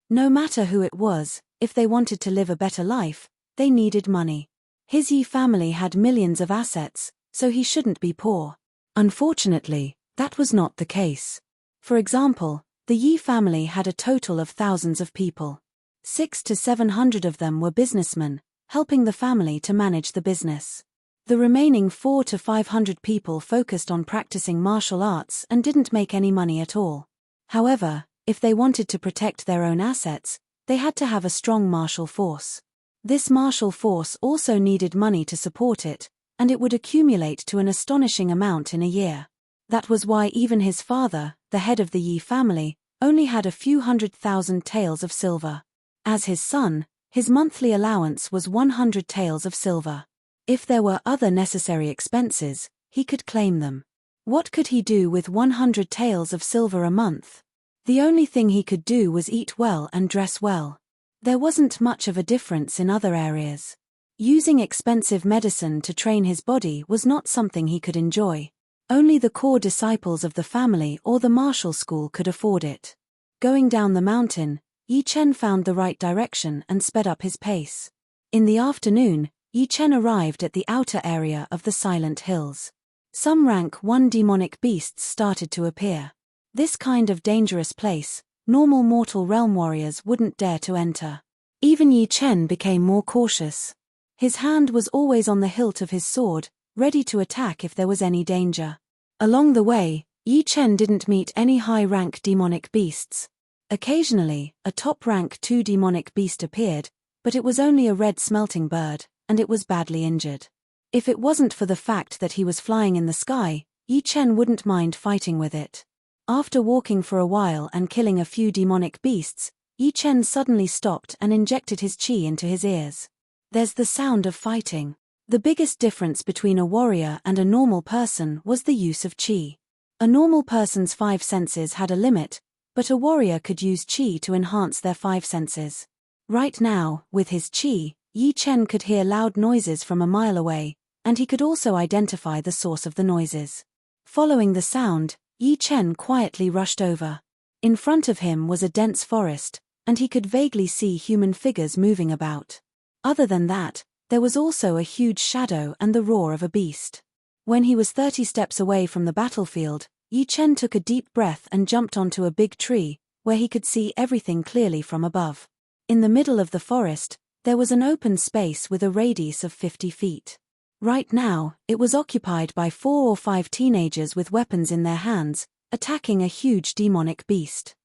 No matter who it was, if they wanted to live a better life, they needed money. His Yi family had millions of assets, so he shouldn't be poor. Unfortunately, that was not the case. For example, the Yi family had a total of thousands of people. 600 to 700 of them were businessmen, helping the family to manage the business. The remaining 400 to 500 people focused on practicing martial arts and didn't make any money at all. However, if they wanted to protect their own assets, they had to have a strong martial force. This martial force also needed money to support it, and it would accumulate to an astonishing amount in a year. That was why even his father, the head of the Yi family, only had a few 100,000 taels of silver. As his son, his monthly allowance was 100 taels of silver. If there were other necessary expenses, he could claim them. What could he do with 100 taels of silver a month? The only thing he could do was eat well and dress well. There wasn't much of a difference in other areas. Using expensive medicine to train his body was not something he could enjoy. Only the core disciples of the family or the martial school could afford it. Going down the mountain, Yi Chen found the right direction and sped up his pace. In the afternoon, Yi Chen arrived at the outer area of the Silent Hills. Some rank 1 demonic beasts started to appear. This kind of dangerous place, normal mortal realm warriors wouldn't dare to enter. Even Yi Chen became more cautious. His hand was always on the hilt of his sword, ready to attack if there was any danger. Along the way, Yi Chen didn't meet any high-rank demonic beasts. Occasionally, a top-rank 2 demonic beast appeared, but it was only a red smelting bird, and it was badly injured. If it wasn't for the fact that he was flying in the sky, Yi Chen wouldn't mind fighting with it. After walking for a while and killing a few demonic beasts, Yi Chen suddenly stopped and injected his qi into his ears. There's the sound of fighting. The biggest difference between a warrior and a normal person was the use of qi. A normal person's 5 senses had a limit, but a warrior could use qi to enhance their 5 senses. Right now, with his qi, Yi Chen could hear loud noises from a mile away, and he could also identify the source of the noises. Following the sound, Yi Chen quietly rushed over. In front of him was a dense forest, and he could vaguely see human figures moving about. Other than that, there was also a huge shadow and the roar of a beast. When he was 30 steps away from the battlefield, Yi Chen took a deep breath and jumped onto a big tree, where he could see everything clearly from above. In the middle of the forest, there was an open space with a radius of 50 feet. Right now, it was occupied by 4 or 5 teenagers with weapons in their hands, attacking a huge demonic beast.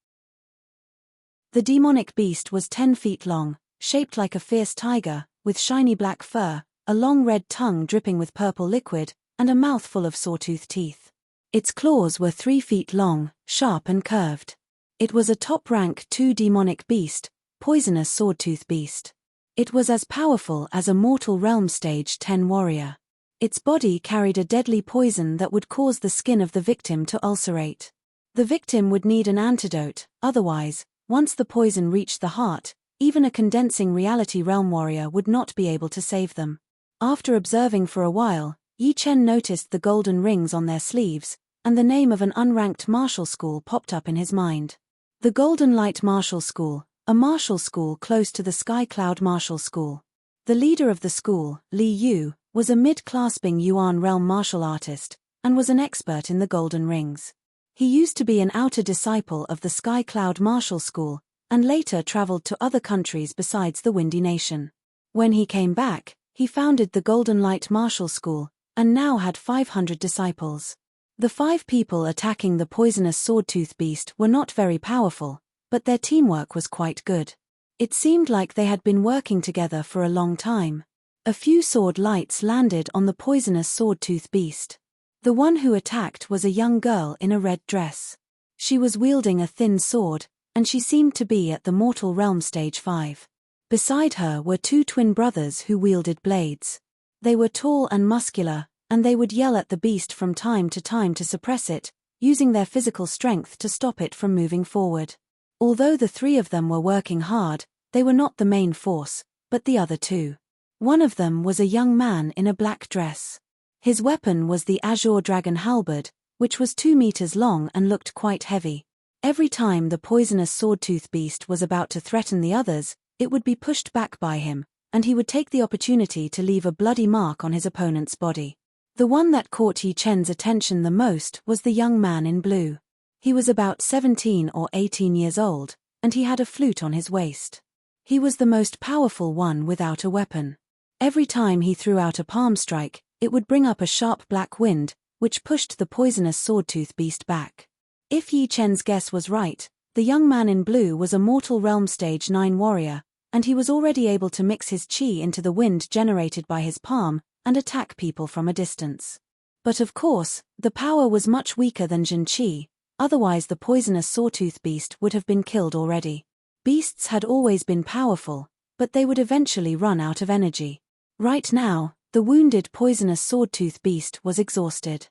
The demonic beast was 10 feet long, shaped like a fierce tiger, with shiny black fur, a long red tongue dripping with purple liquid, and a mouth full of sawtooth teeth. Its claws were 3 feet long, sharp and curved. It was a top-rank 2 demonic beast, poisonous swordtooth beast. It was as powerful as a mortal realm stage 10 warrior. Its body carried a deadly poison that would cause the skin of the victim to ulcerate. The victim would need an antidote, otherwise, once the poison reached the heart, even a condensing reality realm warrior would not be able to save them. After observing for a while, Yi Chen noticed the golden rings on their sleeves, and the name of an unranked martial school popped up in his mind. The Golden Light Martial School, a martial school close to the Sky Cloud Martial School. The leader of the school, Li Yu, was a mid-clasping Yuan realm martial artist, and was an expert in the golden rings. He used to be an outer disciple of the Sky Cloud Martial School, and later traveled to other countries besides the Windy Nation. When he came back, he founded the Golden Light Martial School, and now had 500 disciples. The 5 people attacking the poisonous swordtooth beast were not very powerful, but their teamwork was quite good. It seemed like they had been working together for a long time. A few sword lights landed on the poisonous swordtooth beast. The one who attacked was a young girl in a red dress. She was wielding a thin sword, and she seemed to be at the mortal realm stage 5. Beside her were 2 twin brothers who wielded blades. They were tall and muscular, and they would yell at the beast from time to suppress it, using their physical strength to stop it from moving forward. Although the 3 of them were working hard, they were not the main force, but the other 2. One of them was a young man in a black dress. His weapon was the Azure Dragon Halberd, which was 2 meters long and looked quite heavy. Every time the poisonous swordtooth beast was about to threaten the others, it would be pushed back by him, and he would take the opportunity to leave a bloody mark on his opponent's body. The one that caught Yi Chen's attention the most was the young man in blue. He was about 17 or 18 years old, and he had a flute on his waist. He was the most powerful one without a weapon. Every time he threw out a palm strike, it would bring up a sharp black wind, which pushed the poisonous swordtooth beast back. If Yi Chen's guess was right, the young man in blue was a mortal realm stage 9 warrior, and he was already able to mix his qi into the wind generated by his palm, and attack people from a distance. But of course, the power was much weaker than Jin qi, otherwise the poisonous sawtooth beast would have been killed already. Beasts had always been powerful, but they would eventually run out of energy. Right now, the wounded poisonous swordtooth beast was exhausted.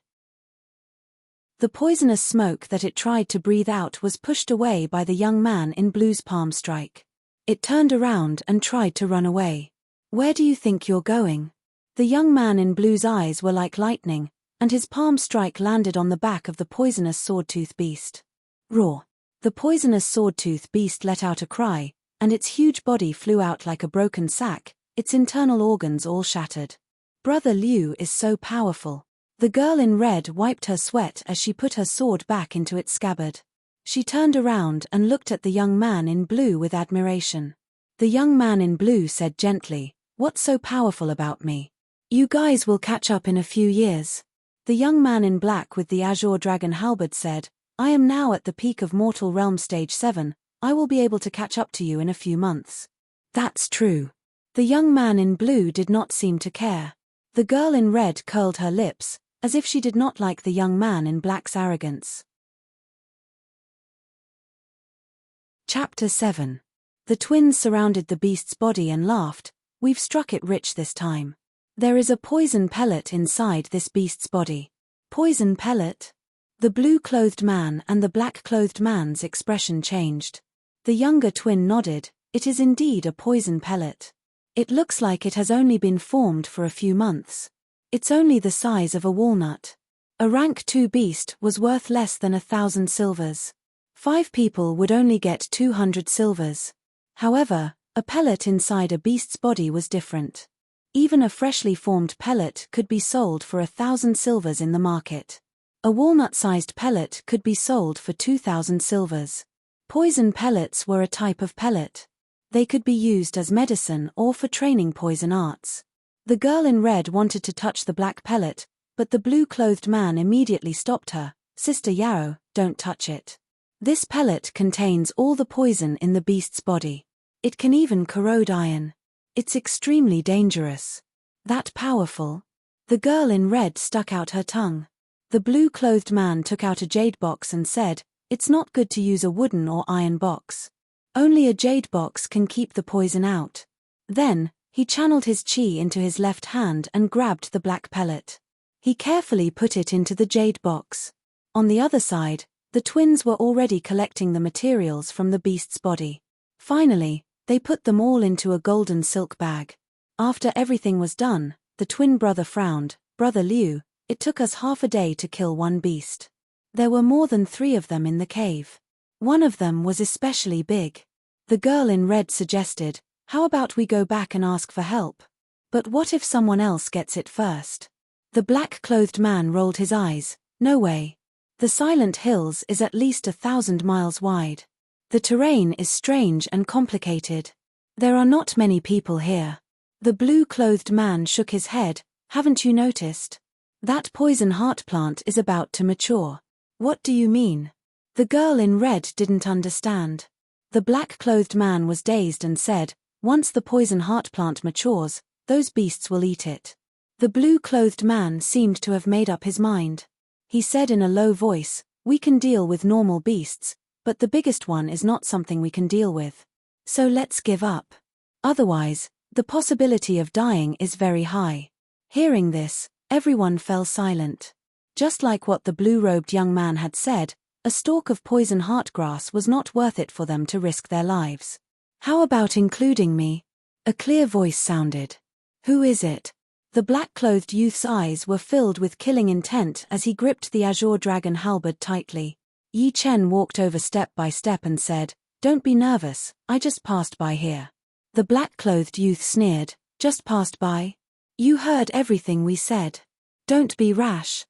The poisonous smoke that it tried to breathe out was pushed away by the young man in blue's palm strike. It turned around and tried to run away. "Where do you think you're going?" The young man in blue's eyes were like lightning, and his palm strike landed on the back of the poisonous swordtooth beast. Roar! The poisonous swordtooth beast let out a cry, and its huge body flew out like a broken sack, its internal organs all shattered. "Brother Liu is so powerful." The girl in red wiped her sweat as she put her sword back into its scabbard. She turned around and looked at the young man in blue with admiration. The young man in blue said gently, "What's so powerful about me?" You guys will catch up in a few years. The young man in black with the azure dragon halberd said, I am now at the peak of mortal realm stage 7, I will be able to catch up to you in a few months. That's true. The young man in blue did not seem to care. The girl in red curled her lips, as if she did not like the young man in black's arrogance. Chapter 7. The twins surrounded the beast's body and laughed, we've struck it rich this time. There is a poison pellet inside this beast's body. Poison pellet? The blue-clothed man and the black-clothed man's expression changed. The younger twin nodded, it is indeed a poison pellet. It looks like it has only been formed for a few months. It's only the size of a walnut. A rank 2 beast was worth less than 1,000 silvers. 5 people would only get 200 silvers. However, a pellet inside a beast's body was different. Even a freshly formed pellet could be sold for 1,000 silvers in the market. A walnut-sized pellet could be sold for 2,000 silvers. Poison pellets were a type of pellet. They could be used as medicine or for training poison arts. The girl in red wanted to touch the black pellet, but the blue-clothed man immediately stopped her. Sister Yarrow, don't touch it. This pellet contains all the poison in the beast's body. It can even corrode iron. It's extremely dangerous. That powerful? The girl in red stuck out her tongue. The blue-clothed man took out a jade box and said, it's not good to use a wooden or iron box. Only a jade box can keep the poison out. Then, he channeled his chi into his left hand and grabbed the black pellet. He carefully put it into the jade box. On the other side, the twins were already collecting the materials from the beast's body. Finally, they put them all into a golden silk bag. After everything was done, the twin brother frowned, Brother Liu, it took us half a day to kill one beast. There were more than 3 of them in the cave. One of them was especially big. The girl in red suggested, how about we go back and ask for help? But what if someone else gets it first? The black-clothed man rolled his eyes, no way. The Silent Hills is at least 1,000 miles wide. The terrain is strange and complicated. There are not many people here. The blue-clothed man shook his head, haven't you noticed? That poison heart plant is about to mature. What do you mean? The girl in red didn't understand. The black-clothed man was dazed and said, once the poison heart plant matures, those beasts will eat it. The blue-clothed man seemed to have made up his mind. He said in a low voice, we can deal with normal beasts, but the biggest one is not something we can deal with. So let's give up. Otherwise, the possibility of dying is very high. Hearing this, everyone fell silent. Just like what the blue-robed young man had said, a stalk of poison heartgrass was not worth it for them to risk their lives. How about including me? A clear voice sounded. Who is it? The black-clothed youth's eyes were filled with killing intent as he gripped the azure dragon halberd tightly. Yi Chen walked over step by step and said, don't be nervous, I just passed by here. The black-clothed youth sneered, just passed by? You heard everything we said. Don't be rash.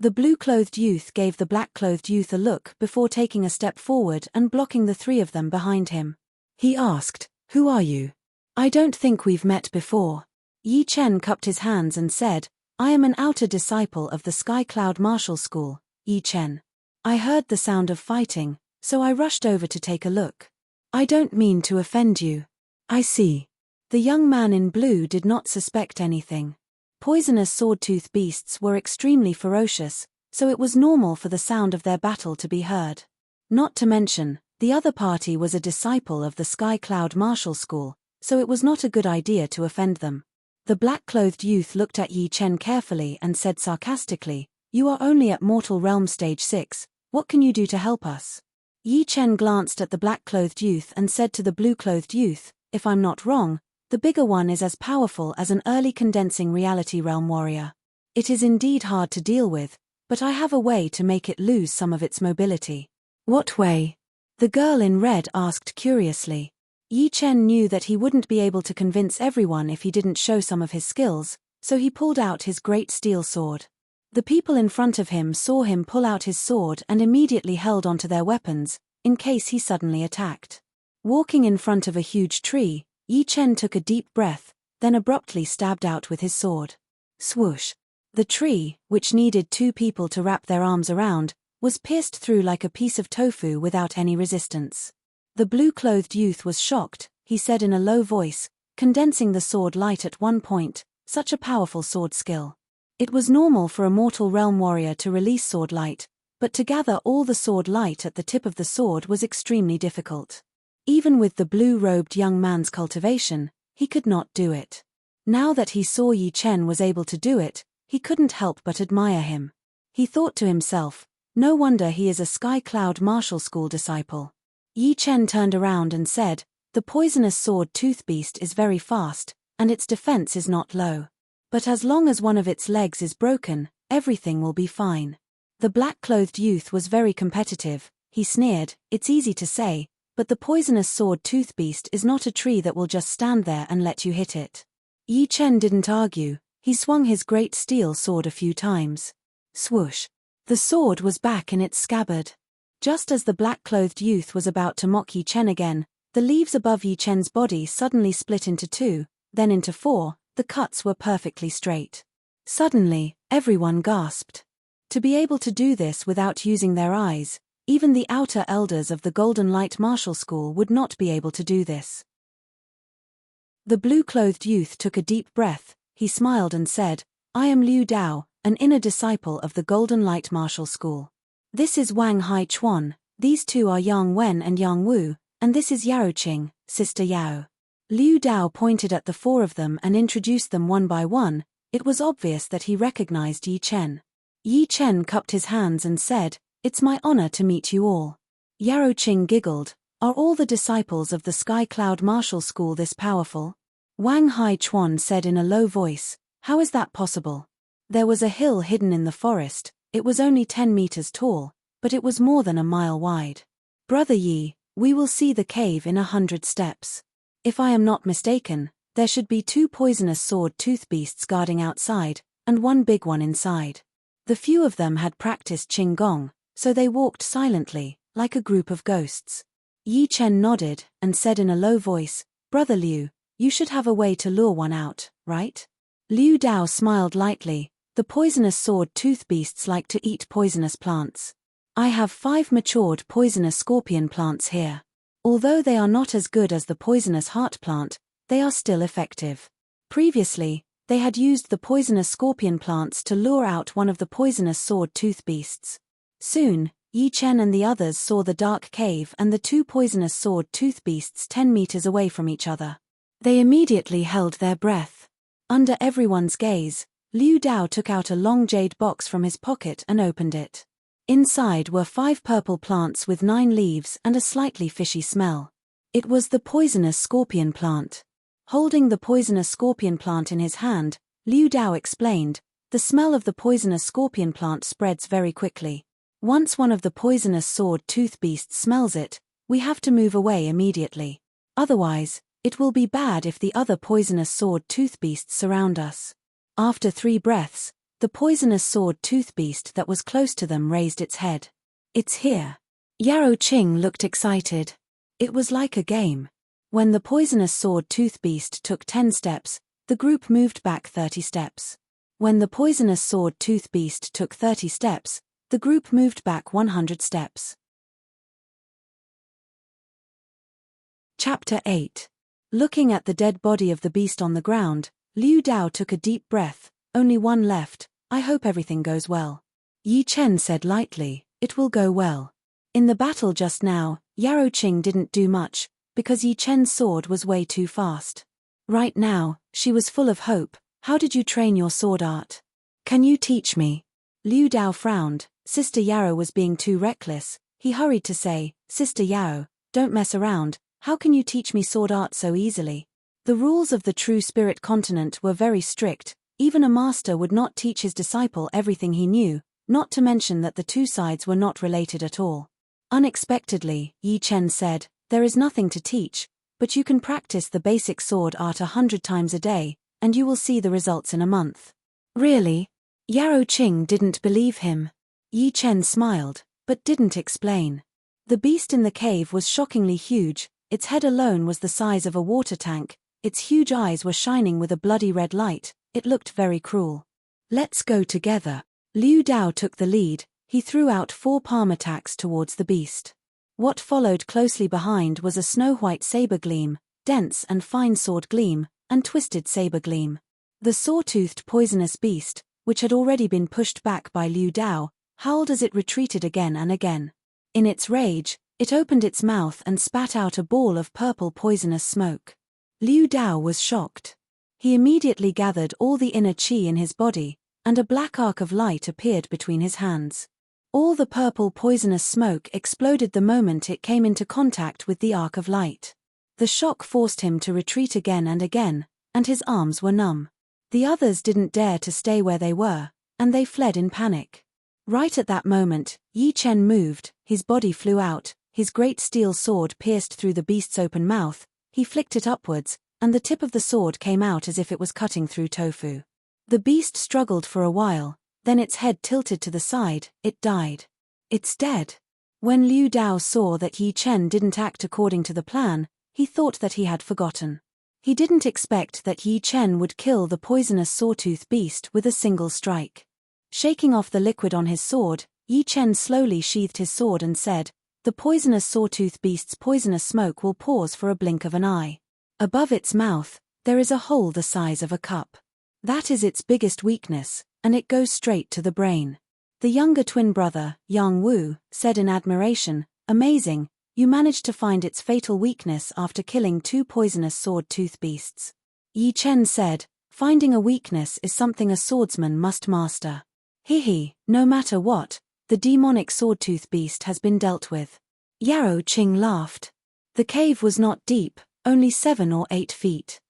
The blue-clothed youth gave the black-clothed youth a look before taking a step forward and blocking the 3 of them behind him. He asked, who are you? I don't think we've met before. Yi Chen cupped his hands and said, I am an outer disciple of the Sky Cloud Martial School, Yi Chen. I heard the sound of fighting, so I rushed over to take a look. I don't mean to offend you. I see. The young man in blue did not suspect anything. Poisonous sword-tooth beasts were extremely ferocious, so it was normal for the sound of their battle to be heard. Not to mention, the other party was a disciple of the Sky Cloud Martial School, so it was not a good idea to offend them. The black-clothed youth looked at Yi Chen carefully and said sarcastically, you are only at Mortal Realm Stage 6, what can you do to help us? Yi Chen glanced at the black-clothed youth and said to the blue-clothed youth, if I'm not wrong, the bigger one is as powerful as an early condensing reality realm warrior. It is indeed hard to deal with, but I have a way to make it lose some of its mobility. What way? The girl in red asked curiously. Yi Chen knew that he wouldn't be able to convince everyone if he didn't show some of his skills, so he pulled out his great steel sword. The people in front of him saw him pull out his sword and immediately held onto their weapons, in case he suddenly attacked. Walking in front of a huge tree, Yi Chen took a deep breath, then abruptly stabbed out with his sword. Swoosh! The tree, which needed 2 people to wrap their arms around, was pierced through like a piece of tofu without any resistance. The blue-clothed youth was shocked, he said in a low voice, condensing the sword light at one point, such a powerful sword skill. It was normal for a mortal realm warrior to release sword light, but to gather all the sword light at the tip of the sword was extremely difficult. Even with the blue-robed young man's cultivation, he could not do it. Now that he saw Yi Chen was able to do it, he couldn't help but admire him. He thought to himself, no wonder he is a Sky Cloud Martial School disciple. Yi Chen turned around and said, the poisonous sword tooth beast is very fast, and its defense is not low. But as long as one of its legs is broken, everything will be fine. The black-clothed youth was very competitive, he sneered, it's easy to say, but the poisonous sword tooth beast is not a tree that will just stand there and let you hit it. Yi Chen didn't argue, he swung his great steel sword a few times. Swoosh! The sword was back in its scabbard. Just as the black-clothed youth was about to mock Yi Chen again, the leaves above Yi Chen's body suddenly split into 2, then into 4, the cuts were perfectly straight. Suddenly, everyone gasped. To be able to do this without using their eyes, even the outer elders of the Golden Light Martial School would not be able to do this. The blue-clothed youth took a deep breath, he smiled and said, I am Liu Dao, an inner disciple of the Golden Light Martial School. This is Wang Hai Chuan, these 2 are Yang Wen and Yang Wu, and this is Yao Qing, Sister Yao. Liu Dao pointed at the 4 of them and introduced them one by one. It was obvious that he recognized Yi Chen. Yi Chen cupped his hands and said, it's my honor to meet you all. Yao Qing giggled, are all the disciples of the Sky Cloud Martial School this powerful? Wang Hai Chuan said in a low voice, how is that possible? There was a hill hidden in the forest. It was only 10 meters tall, but it was more than a mile wide. Brother Yi, we will see the cave in 100 steps. If I am not mistaken, there should be 2 poisonous sword tooth beasts guarding outside, and 1 big one inside. The few of them had practiced Qinggong, so they walked silently, like a group of ghosts. Yi Chen nodded, and said in a low voice, Brother Liu, you should have a way to lure one out, right? Liu Dao smiled lightly. The poisonous sword tooth beasts like to eat poisonous plants. I have 5 matured poisonous scorpion plants here. Although they are not as good as the poisonous heart plant, they are still effective. Previously, they had used the poisonous scorpion plants to lure out one of the poisonous sword tooth beasts. Soon, Yi Chen and the others saw the dark cave and the 2 poisonous sword tooth beasts 10 meters away from each other. They immediately held their breath. Under everyone's gaze, Liu Dao took out a long jade box from his pocket and opened it. Inside were 5 purple plants with 9 leaves and a slightly fishy smell. It was the poisonous scorpion plant. Holding the poisonous scorpion plant in his hand, Liu Dao explained, the smell of the poisonous scorpion plant spreads very quickly. Once one of the poisonous sword tooth beasts smells it, we have to move away immediately. Otherwise, it will be bad if the other poisonous sword tooth beasts surround us. After 3 breaths, the poisonous sword tooth beast that was close to them raised its head. It's here. Yao Qing looked excited. It was like a game. When the poisonous sword tooth beast took 10 steps, the group moved back 30 steps. When the poisonous sword tooth beast took 30 steps, the group moved back 100 steps. Chapter 8. Looking at the dead body of the beast on the ground, Liu Dao took a deep breath. Only one left, I hope everything goes well. Yi Chen said lightly, it will go well. In the battle just now, Yao Qing didn't do much, because Yi Chen's sword was way too fast. Right now, she was full of hope. How did you train your sword art? Can you teach me? Liu Dao frowned. Sister Yao was being too reckless. He hurried to say, Sister Yao, don't mess around. How can you teach me sword art so easily? The rules of the True Spirit Continent were very strict. Even a master would not teach his disciple everything he knew, not to mention that the 2 sides were not related at all. Unexpectedly, Yi Chen said, there is nothing to teach, but you can practice the basic sword art 100 times a day, and you will see the results in a month. Really? Yao Qing didn't believe him. Yi Chen smiled, but didn't explain. The beast in the cave was shockingly huge. Its head alone was the size of a water tank. Its huge eyes were shining with a bloody red light. It looked very cruel. "Let's go together." Liu Dao took the lead. He threw out 4 palm attacks towards the beast. What followed closely behind was a snow-white saber gleam, dense and fine sword gleam, and twisted saber gleam. The saw-toothed poisonous beast, which had already been pushed back by Liu Dao, howled as it retreated again and again. In its rage, it opened its mouth and spat out a ball of purple poisonous smoke. Liu Dao was shocked. He immediately gathered all the inner qi in his body, and a black arc of light appeared between his hands. All the purple poisonous smoke exploded the moment it came into contact with the arc of light. The shock forced him to retreat again and again, and his arms were numb. The others didn't dare to stay where they were, and they fled in panic. Right at that moment, Yi Chen moved, his body flew out, his great steel sword pierced through the beast's open mouth, he flicked it upwards, and the tip of the sword came out as if it was cutting through tofu. The beast struggled for a while, then its head tilted to the side. It died. "It's dead." When Liu Dao saw that Yi Chen didn't act according to the plan, he thought that he had forgotten. He didn't expect that Yi Chen would kill the poisonous sawtooth beast with a single strike. Shaking off the liquid on his sword, Yi Chen slowly sheathed his sword and said, "The poisonous sawtooth beast's poisonous smoke will pause for a blink of an eye. Above its mouth, there is a hole the size of a cup. That is its biggest weakness, and it goes straight to the brain." The younger twin brother, Yang Wu, said in admiration, "Amazing, you managed to find its fatal weakness after killing 2 poisonous sword-tooth beasts." Yi Chen said, "Finding a weakness is something a swordsman must master. Hehe, no matter what, the demonic sword-tooth beast has been dealt with." Yarrow Qing laughed. The cave was not deep, only 7 or 8 feet.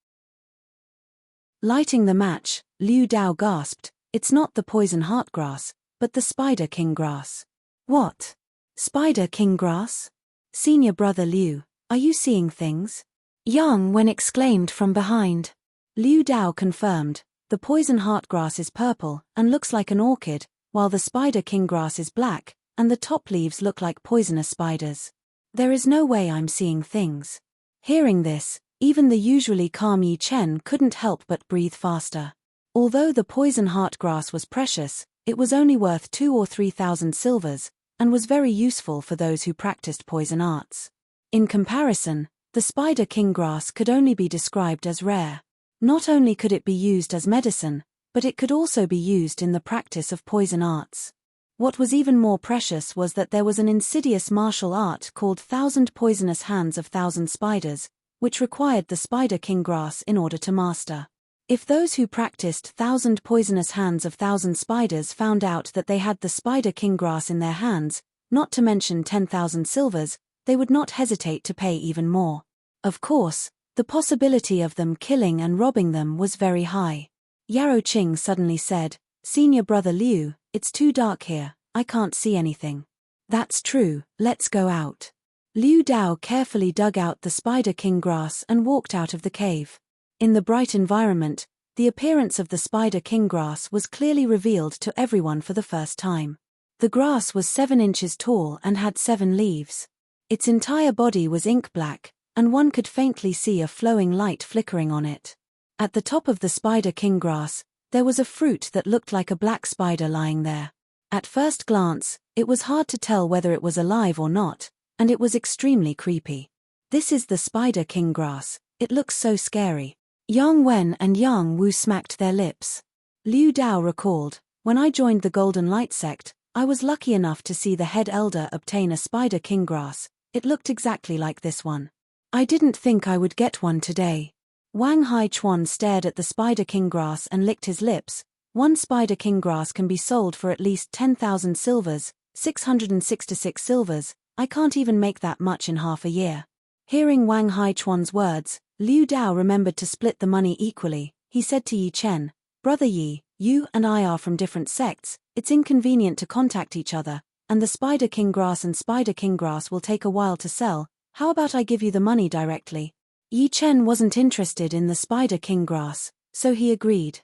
Lighting the match, Liu Dao gasped, "It's not the poison heartgrass, but the spider king grass." "What? Spider king grass? Senior brother Liu, are you seeing things?" Yang Wen exclaimed from behind. Liu Dao confirmed, "The poison heartgrass is purple and looks like an orchid, while the spider king grass is black, and the top leaves look like poisonous spiders. There is no way I'm seeing things." Hearing this, even the usually calm Yi Chen couldn't help but breathe faster. Although the poison heartgrass was precious, it was only worth 2,000 or 3,000 silvers, and was very useful for those who practiced poison arts. In comparison, the spider king grass could only be described as rare. Not only could it be used as medicine, but it could also be used in the practice of poison arts. What was even more precious was that there was an insidious martial art called Thousand Poisonous Hands of Thousand Spiders, which required the spider king grass in order to master. If those who practiced Thousand Poisonous Hands of Thousand Spiders found out that they had the spider king grass in their hands, not to mention 10,000 silvers, they would not hesitate to pay even more. Of course, the possibility of them killing and robbing them was very high. Yarrow Qing suddenly said, "Senior brother Liu, it's too dark here, I can't see anything." "That's true, let's go out." Liu Dao carefully dug out the spider king grass and walked out of the cave. In the bright environment, the appearance of the spider king grass was clearly revealed to everyone for the first time. The grass was 7 inches tall and had 7 leaves. Its entire body was ink black, and one could faintly see a flowing light flickering on it. At the top of the spider king grass, there was a fruit that looked like a black spider lying there. At first glance, it was hard to tell whether it was alive or not, and it was extremely creepy. "This is the spider king grass, it looks so scary." Yang Wen and Yang Wu smacked their lips. Liu Dao recalled, "When I joined the Golden Light sect, I was lucky enough to see the head elder obtain a spider king grass. It looked exactly like this one. I didn't think I would get one today." Wang Haichuan stared at the spider king grass and licked his lips. "One spider king grass can be sold for at least 10,000 silvers, 666 silvers, I can't even make that much in half a year." Hearing Wang Haichuan's words, Liu Dao remembered to split the money equally. He said to Yi Chen, "Brother Yi, you and I are from different sects, it's inconvenient to contact each other, and the spider king grass and spider king grass will take a while to sell. How about I give you the money directly?" Yi Chen wasn't interested in the spider king grass, so he agreed.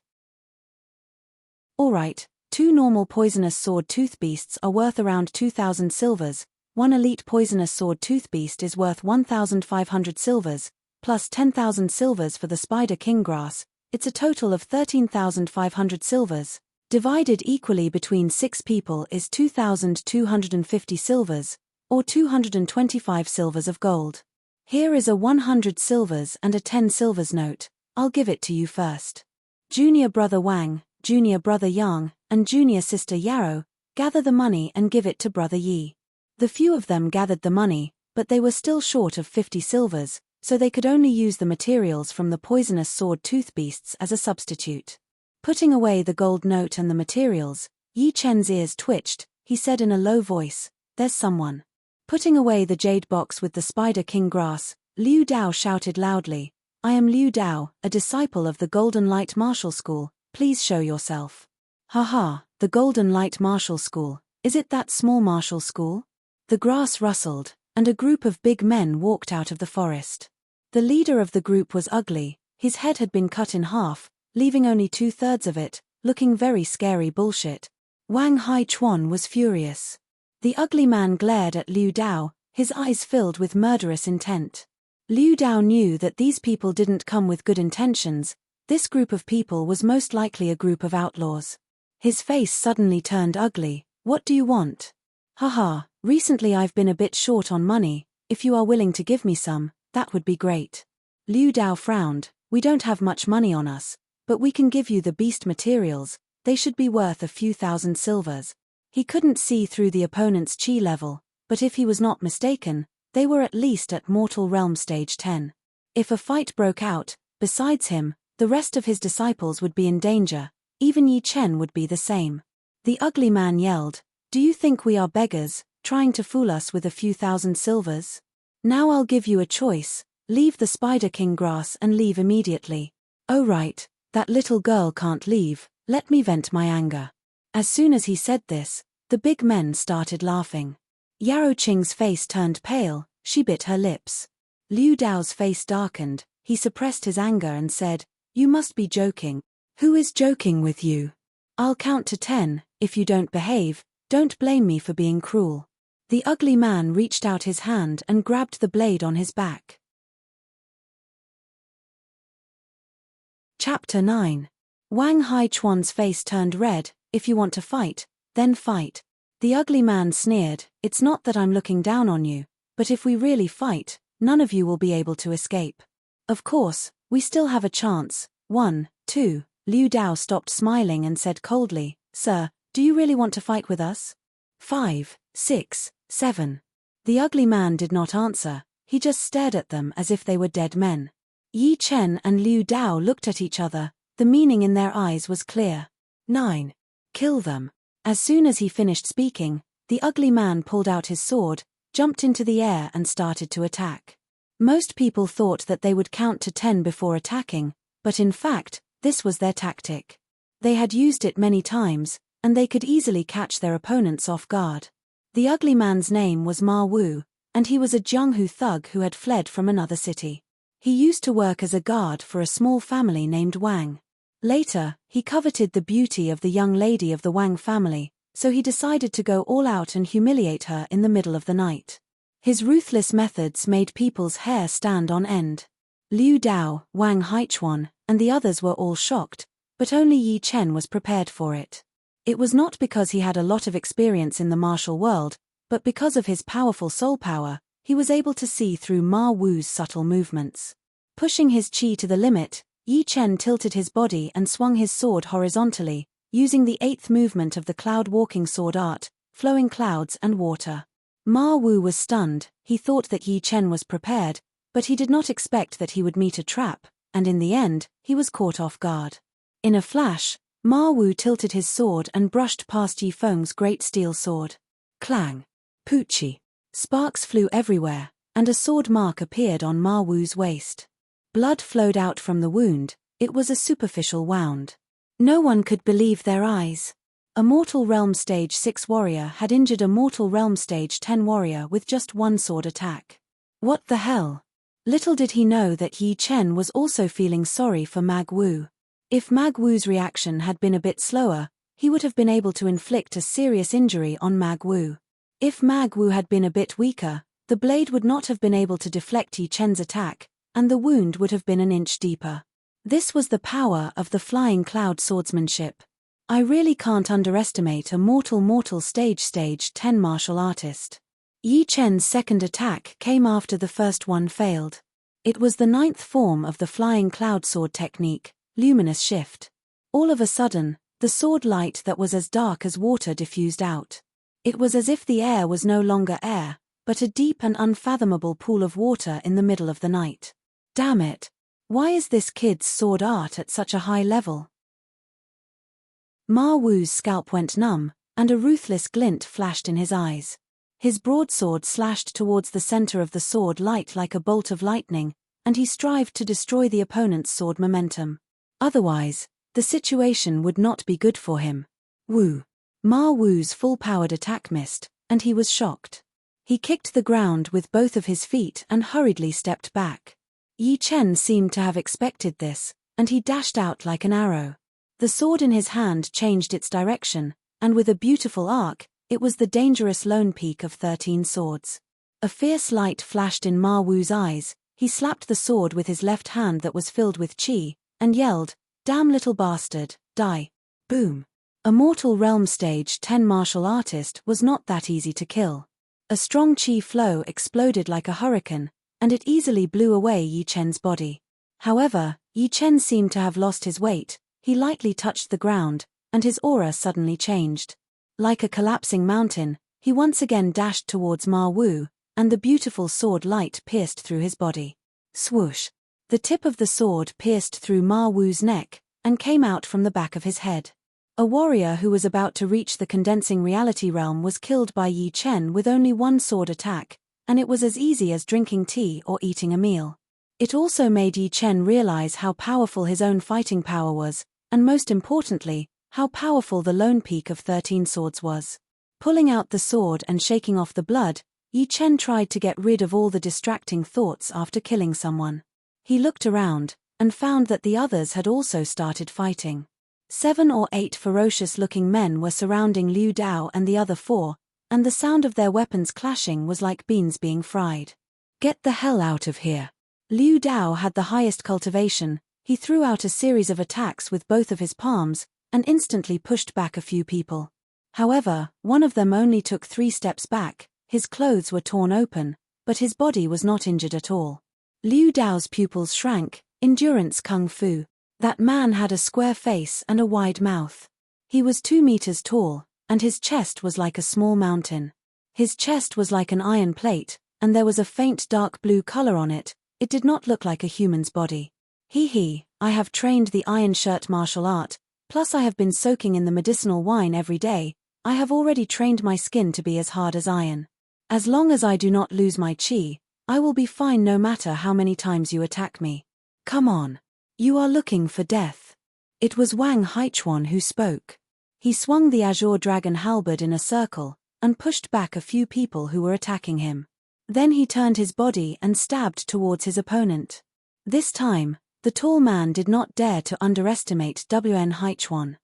"Alright, 2 normal poisonous sword-tooth beasts are worth around 2,000 silvers, 1 elite poisonous sword-tooth beast is worth 1,500 silvers, plus 10,000 silvers for the spider king grass, it's a total of 13,500 silvers. Divided equally between 6 people is 2,250 silvers, or 225 silvers of gold. Here is a 100 silvers and a 10 silvers note. I'll give it to you first. Junior brother Wang, junior brother Yang, and junior sister Yarrow, gather the money and give it to brother Yi. The few of them gathered the money, but they were still short of 50 silvers, so they could only use the materials from the poisonous sword-tooth beasts as a substitute. Putting away the gold note and the materials, Yi Chen's ears twitched. He said in a low voice, "There's someone." Putting away the jade box with the spider king grass, Liu Dao shouted loudly, "I am Liu Dao, a disciple of the Golden Light Martial School, please show yourself." "Haha, the Golden Light Martial School, is it that small martial school?" The grass rustled, and a group of big men walked out of the forest. The leader of the group was ugly. His head had been cut in half, leaving only 2/3 of it, looking very scary bullshit. Wang Haichuan was furious. The ugly man glared at Liu Dao, his eyes filled with murderous intent. Liu Dao knew that these people didn't come with good intentions. This group of people was most likely a group of outlaws. His face suddenly turned ugly. "What do you want?" "Haha, recently I've been a bit short on money. If you are willing to give me some, that would be great." Liu Dao frowned. "We don't have much money on us, but we can give you the beast materials. They should be worth a few thousand silvers." He couldn't see through the opponent's chi level, but if he was not mistaken, they were at least at Mortal Realm Stage 10. If a fight broke out, besides him, the rest of his disciples would be in danger. Even Yi Chen would be the same. The ugly man yelled, "Do you think we are beggars, trying to fool us with a few thousand silvers? Now I'll give you a choice, leave the Spider King grass and leave immediately." "Oh right, that little girl can't leave, let me vent my anger." As soon as he said this, the big men started laughing. Yarrow Qing's face turned pale, she bit her lips. Liu Dao's face darkened, he suppressed his anger and said, "You must be joking." "Who is joking with you? I'll count to 10, if you don't behave, don't blame me for being cruel." The ugly man reached out his hand and grabbed the blade on his back. Chapter 9. Wang Haichuan's face turned red. "If you want to fight, then fight." The ugly man sneered, "It's not that I'm looking down on you, but if we really fight, none of you will be able to escape. Of course, we still have a chance. 1, 2. Liu Dao stopped smiling and said coldly, "Sir, do you really want to fight with us?" 5, 6, 7. The ugly man did not answer, he just stared at them as if they were dead men. Yi Chen and Liu Dao looked at each other, the meaning in their eyes was clear. 9. Kill them. As soon as he finished speaking, the ugly man pulled out his sword, jumped into the air and started to attack. Most people thought that they would count to 10 before attacking, but in fact, this was their tactic. They had used it many times, and they could easily catch their opponents off guard. The ugly man's name was Ma Wu, and he was a Jianghu thug who had fled from another city. He used to work as a guard for a small family named Wang. Later, he coveted the beauty of the young lady of the Wang family, so he decided to go all out and humiliate her in the middle of the night. His ruthless methods made people's hair stand on end. Liu Dao, Wang Haichuan, and the others were all shocked, but only Yi Chen was prepared for it. It was not because he had a lot of experience in the martial world, but because of his powerful soul power, he was able to see through Ma Wu's subtle movements. Pushing his chi to the limit, Yi Chen tilted his body and swung his sword horizontally, using the 8th movement of the cloud walking sword art, flowing clouds and water. Ma Wu was stunned. He thought that Yi Chen was prepared, but he did not expect that he would meet a trap, and in the end, he was caught off guard. In a flash, Ma Wu tilted his sword and brushed past Yi Feng's great steel sword. Clang! Poochie! Sparks flew everywhere, and a sword mark appeared on Ma Wu's waist. Blood flowed out from the wound. It was a superficial wound. No one could believe their eyes. A Mortal Realm Stage 6 warrior had injured a Mortal Realm Stage 10 warrior with just one sword attack. What the hell? Little did he know that Yi Chen was also feeling sorry for Mag Wu. If Mag Wu's reaction had been a bit slower, he would have been able to inflict a serious injury on Mag Wu. If Mag Wu had been a bit weaker, the blade would not have been able to deflect Yi Chen's attack, and the wound would have been an inch deeper. This was the power of the flying cloud swordsmanship. I really can't underestimate a mortal stage 10 martial artist. Yi Chen's second attack came after the first one failed. It was the 9th form of the flying cloud sword technique, luminous shift. All of a sudden, the sword light that was as dark as water diffused out. It was as if the air was no longer air, but a deep and unfathomable pool of water in the middle of the night. Damn it! Why is this kid's sword art at such a high level? Ma Wu's scalp went numb, and a ruthless glint flashed in his eyes. His broadsword slashed towards the center of the sword light like a bolt of lightning, and he strived to destroy the opponent's sword momentum. Otherwise, the situation would not be good for him. Ma Wu's full-powered attack missed, and he was shocked. He kicked the ground with both of his feet and hurriedly stepped back. Yi Chen seemed to have expected this, and he dashed out like an arrow. The sword in his hand changed its direction, and with a beautiful arc, it was the dangerous lone peak of 13 swords. A fierce light flashed in Ma Wu's eyes. He slapped the sword with his left hand that was filled with qi, and yelled, "Damn little bastard, die." Boom. A mortal realm stage 10 martial artist was not that easy to kill. A strong qi flow exploded like a hurricane, and it easily blew away Yi Chen's body. However, Yi Chen seemed to have lost his weight. He lightly touched the ground, and his aura suddenly changed. Like a collapsing mountain, he once again dashed towards Ma Wu, and the beautiful sword light pierced through his body. Swoosh! The tip of the sword pierced through Ma Wu's neck, and came out from the back of his head. A warrior who was about to reach the condensing reality realm was killed by Yi Chen with only one sword attack, and it was as easy as drinking tea or eating a meal. It also made Yi Chen realize how powerful his own fighting power was, and most importantly, how powerful the lone peak of 13 swords was. Pulling out the sword and shaking off the blood, Yi Chen tried to get rid of all the distracting thoughts after killing someone. He looked around, and found that the others had also started fighting. 7 or 8 ferocious-looking men were surrounding Liu Dao and the other 4, and the sound of their weapons clashing was like beans being fried. "Get the hell out of here." Liu Dao had the highest cultivation. He threw out a series of attacks with both of his palms, and instantly pushed back a few people. However, one of them only took 3 steps back. His clothes were torn open, but his body was not injured at all. Liu Dao's pupils shrank. Endurance kung fu. That man had a square face and a wide mouth. He was 2 meters tall, and his chest was like a small mountain. His chest was like an iron plate, and there was a faint dark blue color on it. It did not look like a human's body. I have trained the iron shirt martial art, plus I have been soaking in the medicinal wine every day. I have already trained my skin to be as hard as iron. As long as I do not lose my qi, I will be fine no matter how many times you attack me. Come on. You are looking for death. It was Wang Haichuan who spoke. He swung the azure dragon halberd in a circle, and pushed back a few people who were attacking him. Then he turned his body and stabbed towards his opponent. This time, the tall man did not dare to underestimate Wen Haichuan.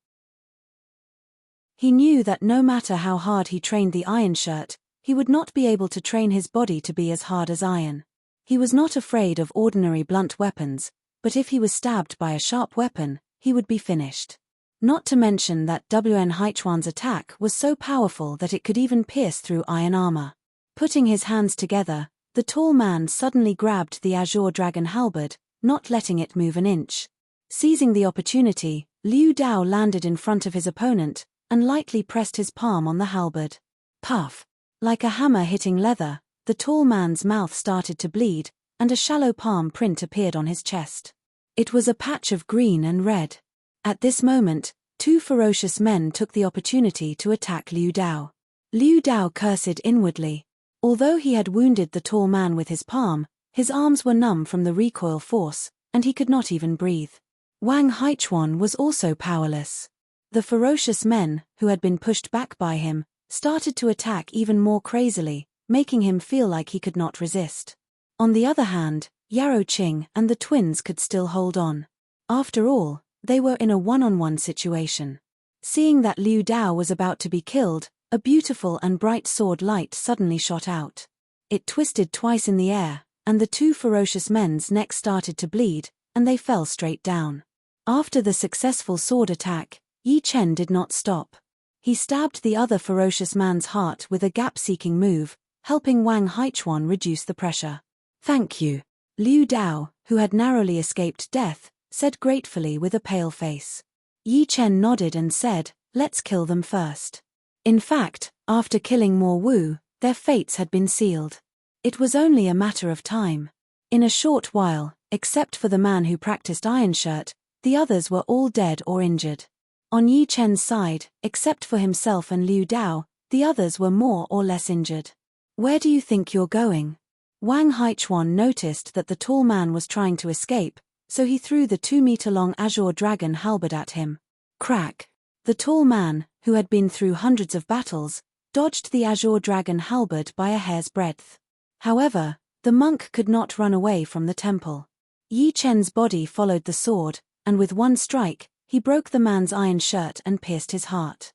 He knew that no matter how hard he trained the iron shirt, he would not be able to train his body to be as hard as iron. He was not afraid of ordinary blunt weapons, but if he was stabbed by a sharp weapon, he would be finished. Not to mention that Wen Haichuan's attack was so powerful that it could even pierce through iron armor. Putting his hands together, the tall man suddenly grabbed the azure dragon halberd, not letting it move an inch. Seizing the opportunity, Liu Dao landed in front of his opponent, and lightly pressed his palm on the halberd. Puff! Like a hammer hitting leather, the tall man's mouth started to bleed, and a shallow palm print appeared on his chest. It was a patch of green and red. At this moment, 2 ferocious men took the opportunity to attack Liu Dao. Liu Dao cursed inwardly. Although he had wounded the tall man with his palm, his arms were numb from the recoil force, and he could not even breathe. Wang Haichuan was also powerless. The ferocious men, who had been pushed back by him, started to attack even more crazily, making him feel like he could not resist. On the other hand, Yarrow Qing and the twins could still hold on. After all, they were in a one-on-one situation. Seeing that Liu Dao was about to be killed, a beautiful and bright sword light suddenly shot out. It twisted twice in the air, and the two ferocious men's necks started to bleed, and they fell straight down. After the successful sword attack, Yi Chen did not stop. He stabbed the other ferocious man's heart with a gap-seeking move, helping Wang Haichuan reduce the pressure. "Thank you." Liu Dao, who had narrowly escaped death, said gratefully with a pale face. Yi Chen nodded and said, "Let's kill them first." In fact, after killing Mo Wu, their fates had been sealed. It was only a matter of time. In a short while, except for the man who practiced Iron Shirt, the others were all dead or injured. On Yi Chen's side, except for himself and Liu Dao, the others were more or less injured. "Where do you think you're going?" Wang Haichuan noticed that the tall man was trying to escape, so he threw the 2-meter-long azure dragon halberd at him. Crack! The tall man, who had been through hundreds of battles, dodged the azure dragon halberd by a hair's breadth. However, the monk could not run away from the temple. Yi Chen's body followed the sword, and with one strike, he broke the man's iron shirt and pierced his heart.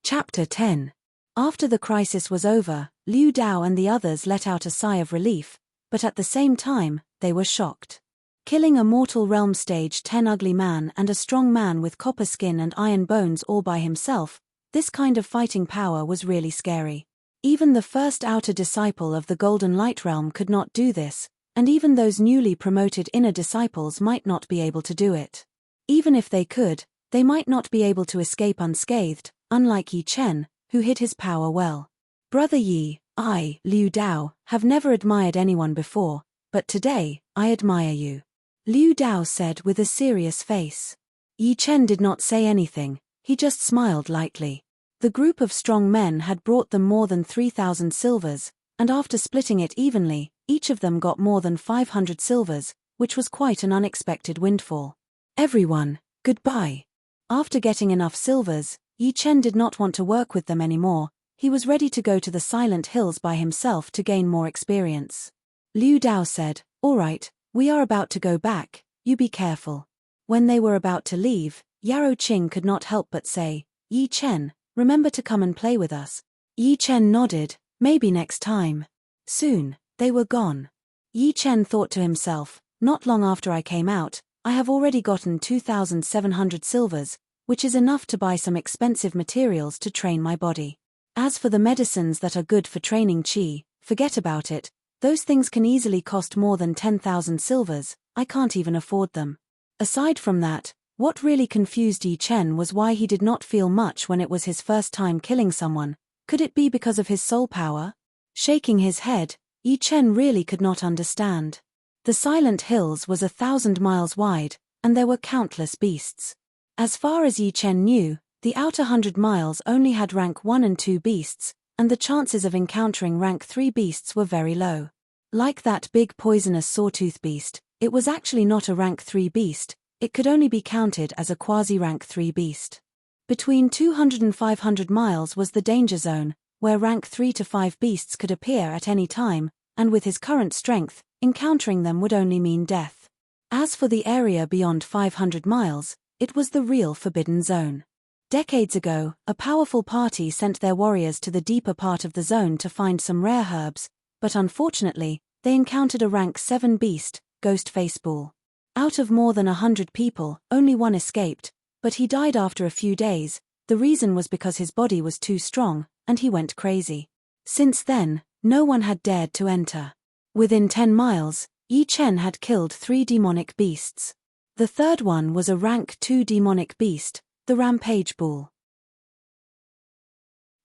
Chapter 10. After the crisis was over, Liu Dao and the others let out a sigh of relief, but at the same time, they were shocked. Killing a mortal realm stage 10 ugly man and a strong man with copper skin and iron bones all by himself, this kind of fighting power was really scary. Even the first outer disciple of the Golden Light Realm could not do this, and even those newly promoted inner disciples might not be able to do it. Even if they could, they might not be able to escape unscathed, unlike Yi Chen, who hid his power well. "Brother Yi, I, Liu Dao, have never admired anyone before, but today, I admire you," Liu Dao said with a serious face. Yi Chen did not say anything, he just smiled lightly. The group of strong men had brought them more than 3,000 silvers, and after splitting it evenly, each of them got more than 500 silvers, which was quite an unexpected windfall. "Everyone, goodbye." After getting enough silvers, Yi Chen did not want to work with them anymore. He was ready to go to the Silent Hills by himself to gain more experience. Liu Dao said, "All right, we are about to go back, you be careful." When they were about to leave, Yarrow Qing could not help but say, "Yi Chen, remember to come and play with us." Yi Chen nodded, "Maybe next time." Soon, they were gone. Yi Chen thought to himself, "Not long after I came out, I have already gotten 2,700 silvers, which is enough to buy some expensive materials to train my body. As for the medicines that are good for training qi, forget about it, those things can easily cost more than 10,000 silvers, I can't even afford them." Aside from that, what really confused Yi Chen was why he did not feel much when it was his first time killing someone. Could it be because of his soul power? Shaking his head, Yi Chen really could not understand. The Silent Hills was 1,000 miles wide, and there were countless beasts. As far as Yi Chen knew, the outer 100 miles only had rank 1 and 2 beasts, and the chances of encountering rank 3 beasts were very low. Like that big poisonous sawtooth beast, it was actually not a rank 3 beast, it could only be counted as a quasi-rank 3 beast. Between 200 and 500 miles was the danger zone, where rank 3 to 5 beasts could appear at any time, and with his current strength, encountering them would only mean death. As for the area beyond 500 miles, it was the real forbidden zone. Decades ago, a powerful party sent their warriors to the deeper part of the zone to find some rare herbs, but unfortunately, they encountered a rank 7 beast, Ghostface Bull. Out of more than 100 people, only one escaped, but he died after a few days. The reason was because his body was too strong, and he went crazy. Since then, no one had dared to enter. Within 10 miles, Yi Chen had killed 3 demonic beasts. The third one was a rank 2 demonic beast, the Rampage Bull.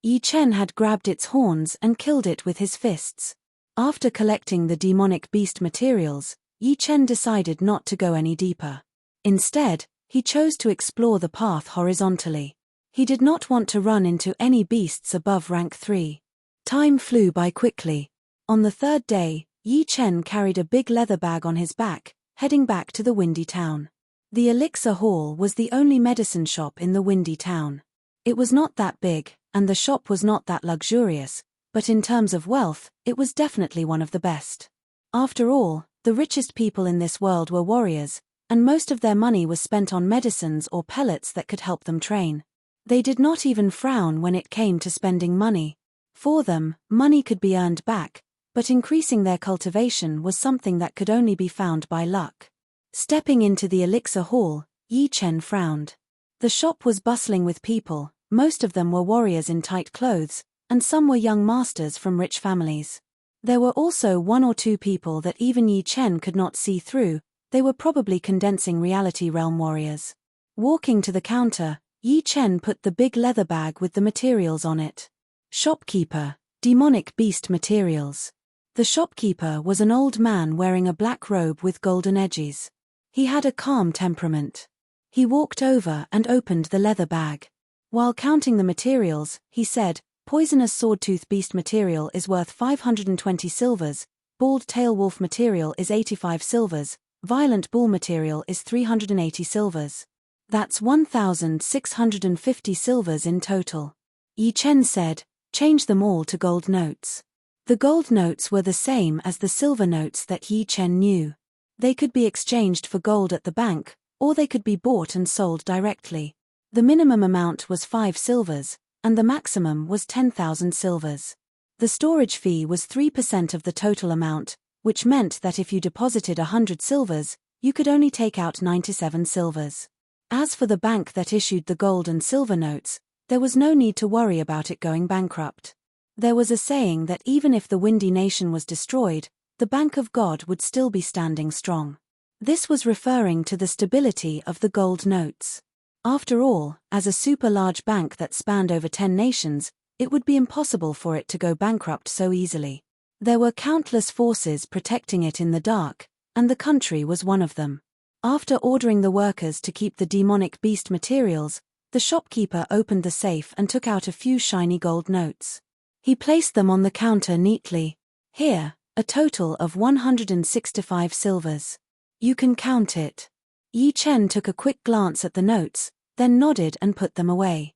Yi Chen had grabbed its horns and killed it with his fists. After collecting the demonic beast materials, Yi Chen decided not to go any deeper. Instead, he chose to explore the path horizontally. He did not want to run into any beasts above rank 3. Time flew by quickly. On the third day, Yi Chen carried a big leather bag on his back, heading back to the Windy Town. The Elixir Hall was the only medicine shop in the Windy Town. It was not that big, and the shop was not that luxurious, but in terms of wealth, it was definitely one of the best. After all, the richest people in this world were warriors, and most of their money was spent on medicines or pellets that could help them train. They did not even frown when it came to spending money. For them, money could be earned back, but increasing their cultivation was something that could only be found by luck. Stepping into the elixir hall, Yi Chen frowned. The shop was bustling with people, most of them were warriors in tight clothes, and some were young masters from rich families. There were also one or two people that even Yi Chen could not see through, they were probably condensing reality realm warriors. Walking to the counter, Yi Chen put the big leather bag with the materials on it. Shopkeeper, demonic beast materials. The shopkeeper was an old man wearing a black robe with golden edges. He had a calm temperament. He walked over and opened the leather bag. While counting the materials, he said, "Poisonous swordtooth beast material is worth 520 silvers, bald tail wolf material is 85 silvers, violent bull material is 380 silvers. That's 1,650 silvers in total." Yi Chen said, "Change them all to gold notes." The gold notes were the same as the silver notes that Yi Chen knew. They could be exchanged for gold at the bank, or they could be bought and sold directly. The minimum amount was 5 silvers, and the maximum was 10,000 silvers. The storage fee was 3% of the total amount, which meant that if you deposited 100 silvers, you could only take out 97 silvers. As for the bank that issued the gold and silver notes, there was no need to worry about it going bankrupt. There was a saying that even if the Windy Nation was destroyed, the Bank of God would still be standing strong. This was referring to the stability of the gold notes. After all, as a super-large bank that spanned over 10 nations, it would be impossible for it to go bankrupt so easily. There were countless forces protecting it in the dark, and the country was one of them. After ordering the workers to keep the demonic beast materials, the shopkeeper opened the safe and took out a few shiny gold notes. He placed them on the counter neatly. "Here, a total of 165 silvers. You can count it." Yi Chen took a quick glance at the notes, then nodded and put them away.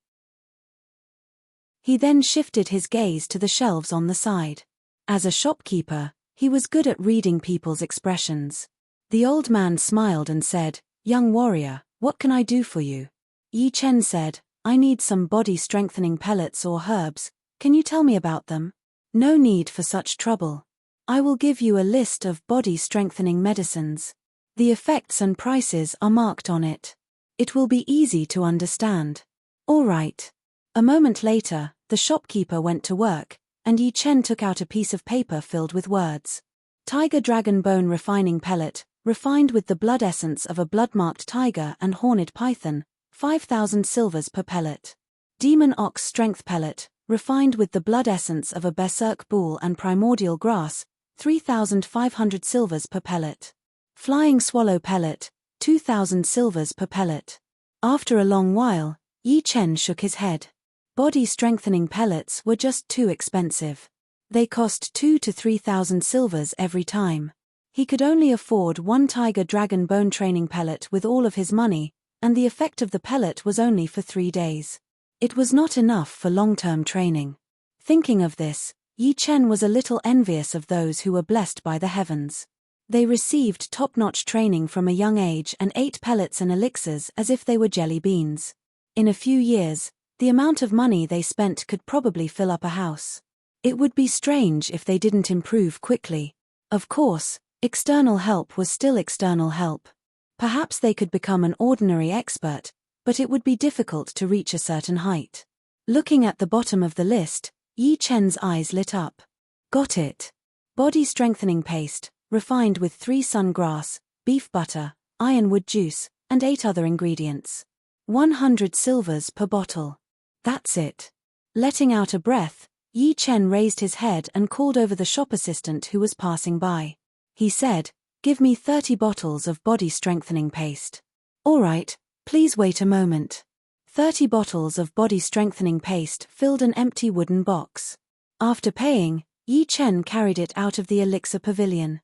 He then shifted his gaze to the shelves on the side. As a shopkeeper, he was good at reading people's expressions. The old man smiled and said, "Young warrior, what can I do for you?" Yi Chen said, "I need some body-strengthening pellets or herbs, can you tell me about them?" "No need for such trouble. I will give you a list of body-strengthening medicines. The effects and prices are marked on it. It will be easy to understand." "All right." A moment later, the shopkeeper went to work, and Yi Chen took out a piece of paper filled with words. Tiger dragon bone refining pellet, refined with the blood essence of a blood-marked tiger and horned python, 5,000 silvers per pellet. Demon ox strength pellet, refined with the blood essence of a berserk bull and primordial grass, 3,500 silvers per pellet. Flying swallow pellet, 2,000 silvers per pellet. After a long while, Yi Chen shook his head. Body-strengthening pellets were just too expensive. They cost 2,000 to 3,000 silvers every time. He could only afford one tiger dragon bone training pellet with all of his money, and the effect of the pellet was only for 3 days. It was not enough for long-term training. Thinking of this, Yi Chen was a little envious of those who were blessed by the heavens. They received top-notch training from a young age and ate pellets and elixirs as if they were jelly beans. In a few years, the amount of money they spent could probably fill up a house. It would be strange if they didn't improve quickly. Of course, external help was still external help. Perhaps they could become an ordinary expert, but it would be difficult to reach a certain height. Looking at the bottom of the list, Yi Chen's eyes lit up. Got it. Body strengthening paste, refined with 3 sun grass, beef butter, ironwood juice, and 8 other ingredients. 100 silvers per bottle. That's it. Letting out a breath, Yi Chen raised his head and called over the shop assistant who was passing by. He said, "Give me 30 bottles of body strengthening paste." "All right, please wait a moment." 30 bottles of body strengthening paste filled an empty wooden box. After paying, Yi Chen carried it out of the elixir pavilion.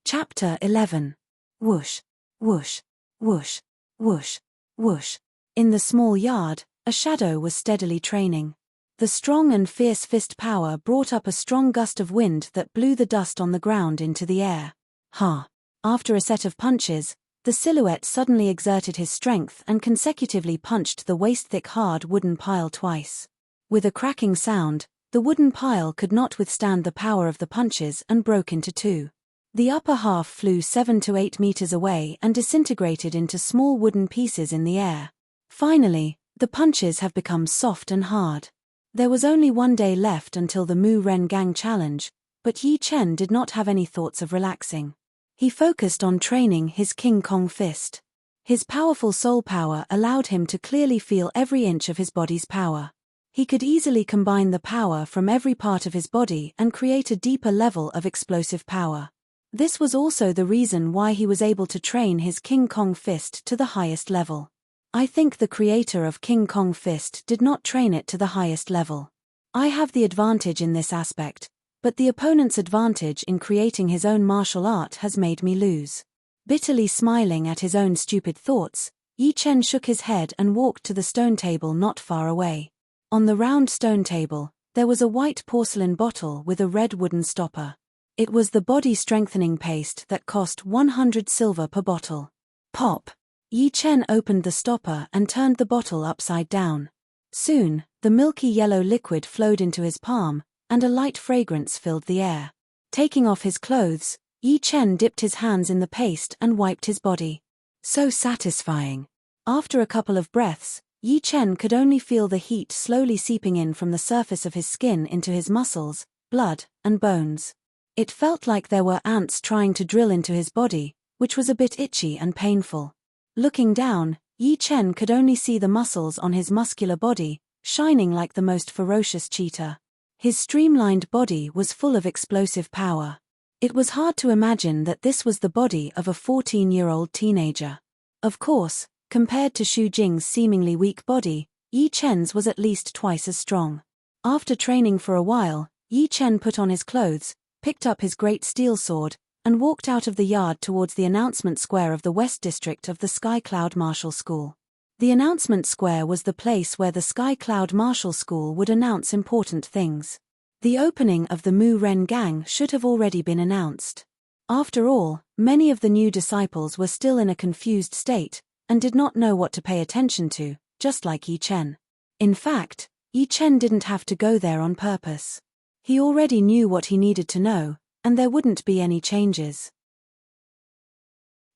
Chapter 11. Whoosh, whoosh, whoosh, whoosh, whoosh. In the small yard, a shadow was steadily training. The strong and fierce fist power brought up a strong gust of wind that blew the dust on the ground into the air. Ha! After a set of punches, The silhouette suddenly exerted his strength and consecutively punched the waist-thick hard wooden pile twice. With a cracking sound, the wooden pile could not withstand the power of the punches and broke into two. The upper half flew 7 to 8 meters away and disintegrated into small wooden pieces in the air. Finally, the punches have become soft and hard. There was only one day left until the Mu Ren Gang Challenge, but Yi Chen did not have any thoughts of relaxing. He focused on training his King Kong fist. His powerful soul power allowed him to clearly feel every inch of his body's power. He could easily combine the power from every part of his body and create a deeper level of explosive power. This was also the reason why he was able to train his King Kong fist to the highest level. I think the creator of King Kong fist did not train it to the highest level. I have the advantage in this aspect, but the opponent's advantage in creating his own martial art has made me lose. Bitterly smiling at his own stupid thoughts, Yi Chen shook his head and walked to the stone table not far away. On the round stone table, there was a white porcelain bottle with a red wooden stopper. It was the body strengthening paste that cost 100 silver per bottle. Pop! Yi Chen opened the stopper and turned the bottle upside down. Soon, the milky yellow liquid flowed into his palm, and a light fragrance filled the air. Taking off his clothes, Yi Chen dipped his hands in the paste and wiped his body. So satisfying. After a couple of breaths, Yi Chen could only feel the heat slowly seeping in from the surface of his skin into his muscles, blood, and bones. It felt like there were ants trying to drill into his body, which was a bit itchy and painful. Looking down, Yi Chen could only see the muscles on his muscular body, shining like the most ferocious cheetah. His streamlined body was full of explosive power. It was hard to imagine that this was the body of a 14-year-old teenager. Of course, compared to Xu Jing's seemingly weak body, Yi Chen's was at least twice as strong. After training for a while, Yi Chen put on his clothes, picked up his great steel sword, and walked out of the yard towards the announcement square of the West District of the Sky Cloud Martial School. The announcement square was the place where the Sky Cloud Martial School would announce important things. The opening of the Mu Ren Gang should have already been announced. After all, many of the new disciples were still in a confused state, and did not know what to pay attention to, just like Yi Chen. In fact, Yi Chen didn't have to go there on purpose. He already knew what he needed to know, and there wouldn't be any changes.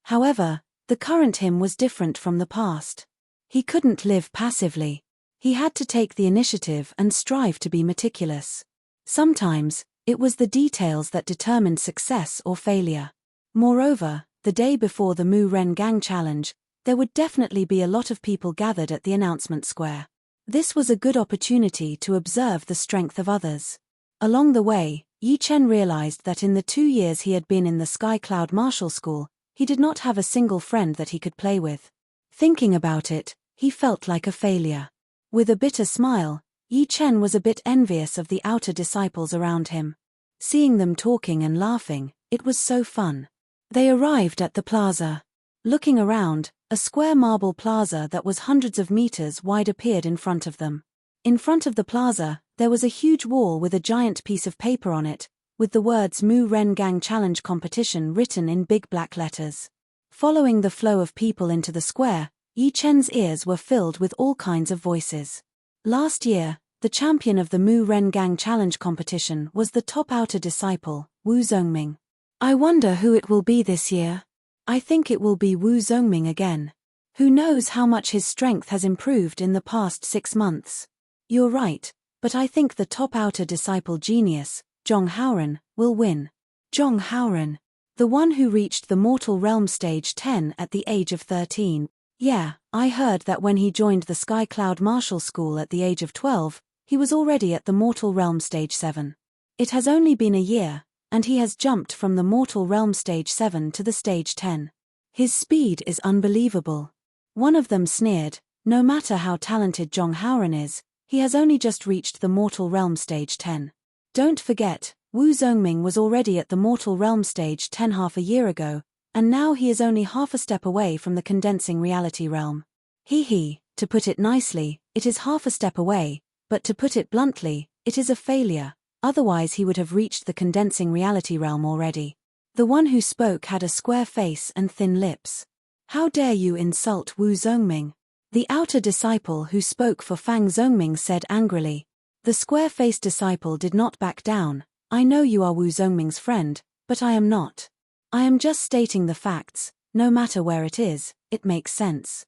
However, the current him was different from the past. He couldn't live passively. He had to take the initiative and strive to be meticulous. Sometimes, it was the details that determined success or failure. Moreover, the day before the Mu Ren Gang Challenge, there would definitely be a lot of people gathered at the announcement square. This was a good opportunity to observe the strength of others. Along the way, Yi Chen realized that in the 2 years he had been in the Sky Cloud Martial School, he did not have a single friend that he could play with. Thinking about it, he felt like a failure. With a bitter smile, Yi Chen was a bit envious of the outer disciples around him. Seeing them talking and laughing, it was so fun. They arrived at the plaza. Looking around, a square marble plaza that was hundreds of meters wide appeared in front of them. In front of the plaza, there was a huge wall with a giant piece of paper on it, with the words Mu Ren Gang Challenge Competition written in big black letters. Following the flow of people into the square, Yi Chen's ears were filled with all kinds of voices. Last year, the champion of the Mu Ren Gang Challenge Competition was the top outer disciple, Wu Zhongming. I wonder who it will be this year. I think it will be Wu Zhongming again. Who knows how much his strength has improved in the past 6 months. You're right, but I think the top outer disciple genius, Zhong Haoren, will win. Zhong Haoren. The one who reached the Mortal Realm Stage 10 at the age of 13. Yeah, I heard that when he joined the Sky Cloud Martial School at the age of 12, he was already at the Mortal Realm Stage 7. It has only been a year, and he has jumped from the Mortal Realm Stage 7 to the Stage 10. His speed is unbelievable. One of them sneered, no matter how talented Zhong Haoren is, he has only just reached the Mortal Realm Stage 10. Don't forget, Wu Zhongming was already at the Mortal Realm Stage 10 half a year ago, and now he is only half a step away from the condensing reality realm. To put it nicely, it is half a step away, but to put it bluntly, it is a failure, otherwise he would have reached the condensing reality realm already. The one who spoke had a square face and thin lips. How dare you insult Wu Zongming? The outer disciple who spoke for Fang Zongming said angrily. The square-faced disciple did not back down. I know you are Wu Zongming's friend, but I am not. I am just stating the facts, no matter where it is, it makes sense.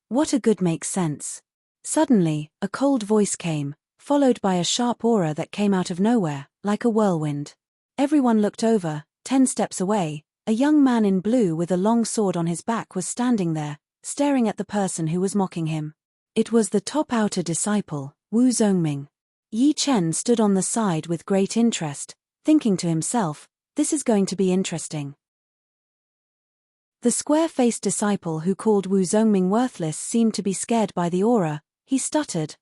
What a good makes sense. Suddenly, a cold voice came, followed by a sharp aura that came out of nowhere, like a whirlwind. Everyone looked over. 10 steps away, a young man in blue with a long sword on his back was standing there, staring at the person who was mocking him. It was the top outer disciple, Wu Zongming. Yi Chen stood on the side with great interest, thinking to himself, this is going to be interesting. The square-faced disciple who called Wu Zongming worthless seemed to be scared by the aura. He stuttered,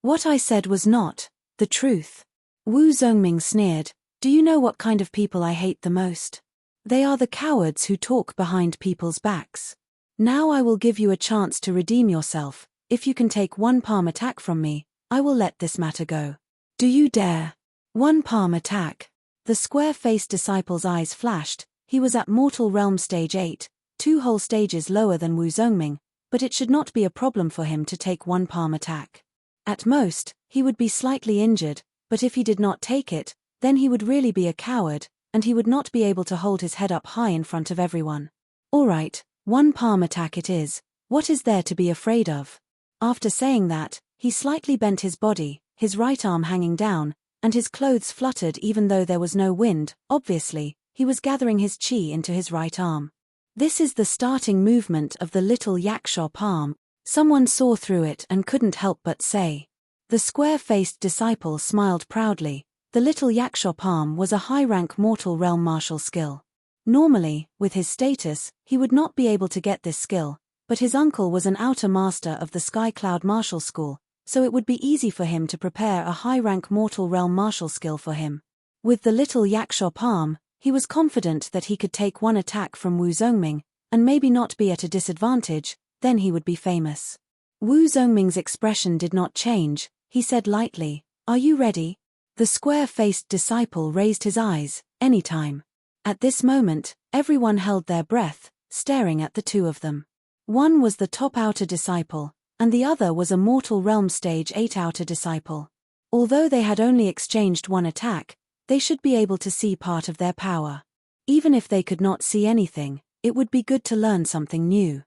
What I said was not the truth. Wu Zongming sneered, do you know what kind of people I hate the most? They are the cowards who talk behind people's backs. Now I will give you a chance to redeem yourself. If you can take one palm attack from me, I will let this matter go. Do you dare? One palm attack. The square-faced disciple's eyes flashed. He was at Mortal Realm Stage 8, 2 whole stages lower than Wu Zongming, but it should not be a problem for him to take one palm attack. At most, he would be slightly injured, but if he did not take it, then he would really be a coward, and he would not be able to hold his head up high in front of everyone. All right, one palm attack it is. What is there to be afraid of? After saying that, he slightly bent his body, his right arm hanging down, and his clothes fluttered even though there was no wind. Obviously, he was gathering his chi into his right arm. This is the starting movement of the little yaksha palm. Someone saw through it and couldn't help but say. The square-faced disciple smiled proudly. The little yaksha palm was a high-rank mortal realm martial skill. Normally, with his status, he would not be able to get this skill, but his uncle was an outer master of the Sky Cloud Martial School, so it would be easy for him to prepare a high-rank mortal realm martial skill for him. With the little yaksha palm, he was confident that he could take one attack from Wu Zongming, and maybe not be at a disadvantage, then he would be famous. Wu Zongming's expression did not change. He said lightly, Are you ready? The square-faced disciple raised his eyes. Anytime. At this moment, everyone held their breath, staring at the two of them. One was the top outer disciple, and the other was a Mortal Realm Stage 8 outer disciple. Although they had only exchanged one attack, they should be able to see part of their power. Even if they could not see anything, it would be good to learn something new.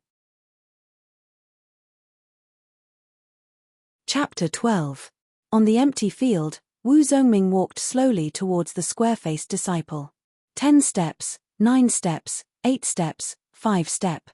Chapter 12. On the empty field, Wu Zongming walked slowly towards the square-faced disciple. 10 steps, 9 steps, 8 steps, 5 step.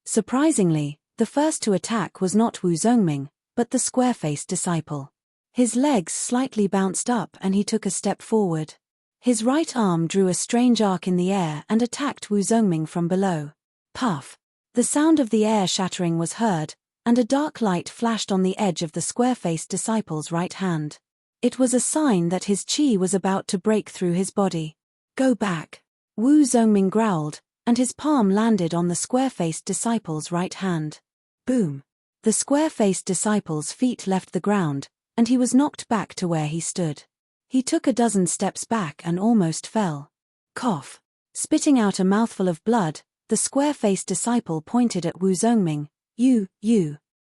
Surprisingly, the first to attack was not Wu Zongming, but the square-faced disciple. His legs slightly bounced up and he took a step forward. His right arm drew a strange arc in the air and attacked Wu Zongming from below. Puff! The sound of the air shattering was heard, and a dark light flashed on the edge of the square-faced disciple's right hand. It was a sign that his chi was about to break through his body. Go back! Wu Zongming growled, and his palm landed on the square-faced disciple's right hand. Boom! The square-faced disciple's feet left the ground, and he was knocked back to where he stood. He took a dozen steps back and almost fell. Cough! Spitting out a mouthful of blood, the square-faced disciple pointed at Wu Zongming. You.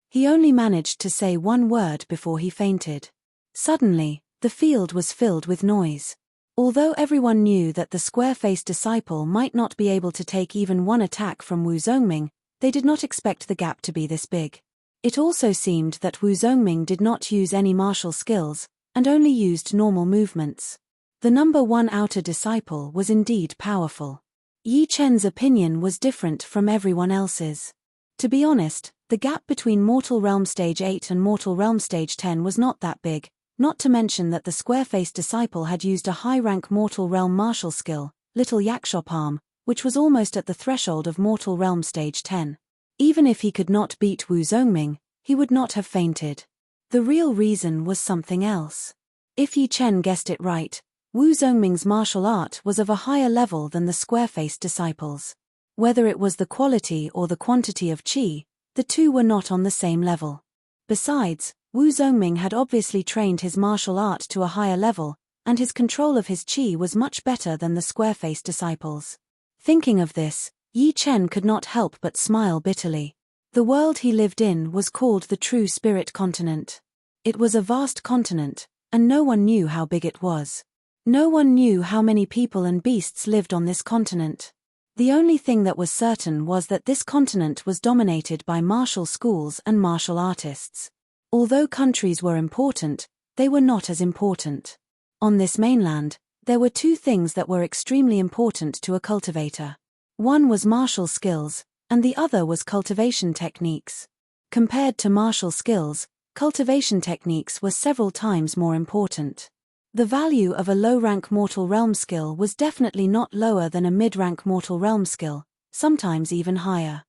He only managed to say one word before he fainted. Suddenly, the field was filled with noise. Although everyone knew that the square-faced disciple might not be able to take even one attack from Wu Zongming, they did not expect the gap to be this big. It also seemed that Wu Zongming did not use any martial skills, and only used normal movements. The number 1 outer disciple was indeed powerful. Yi Chen's opinion was different from everyone else's. To be honest, the gap between Mortal Realm Stage 8 and Mortal Realm Stage 10 was not that big, not to mention that the square-faced disciple had used a high-rank Mortal Realm martial skill, Little Yaksha Palm, which was almost at the threshold of Mortal Realm Stage 10. Even if he could not beat Wu Zongming, he would not have fainted. The real reason was something else. If Yi Chen guessed it right, Wu Zongming's martial art was of a higher level than the square-faced disciples. Whether it was the quality or the quantity of chi, the two were not on the same level. Besides, Wu Zongming had obviously trained his martial art to a higher level, and his control of his chi was much better than the square-faced disciples. Thinking of this, Yi Chen could not help but smile bitterly. The world he lived in was called the True Spirit Continent. It was a vast continent, and no one knew how big it was. No one knew how many people and beasts lived on this continent. The only thing that was certain was that this continent was dominated by martial schools and martial artists. Although countries were important, they were not as important. On this mainland, there were two things that were extremely important to a cultivator. One was martial skills, and the other was cultivation techniques. Compared to martial skills, cultivation techniques were several times more important. The value of a low-rank mortal realm skill was definitely not lower than a mid-rank mortal realm skill, sometimes even higher.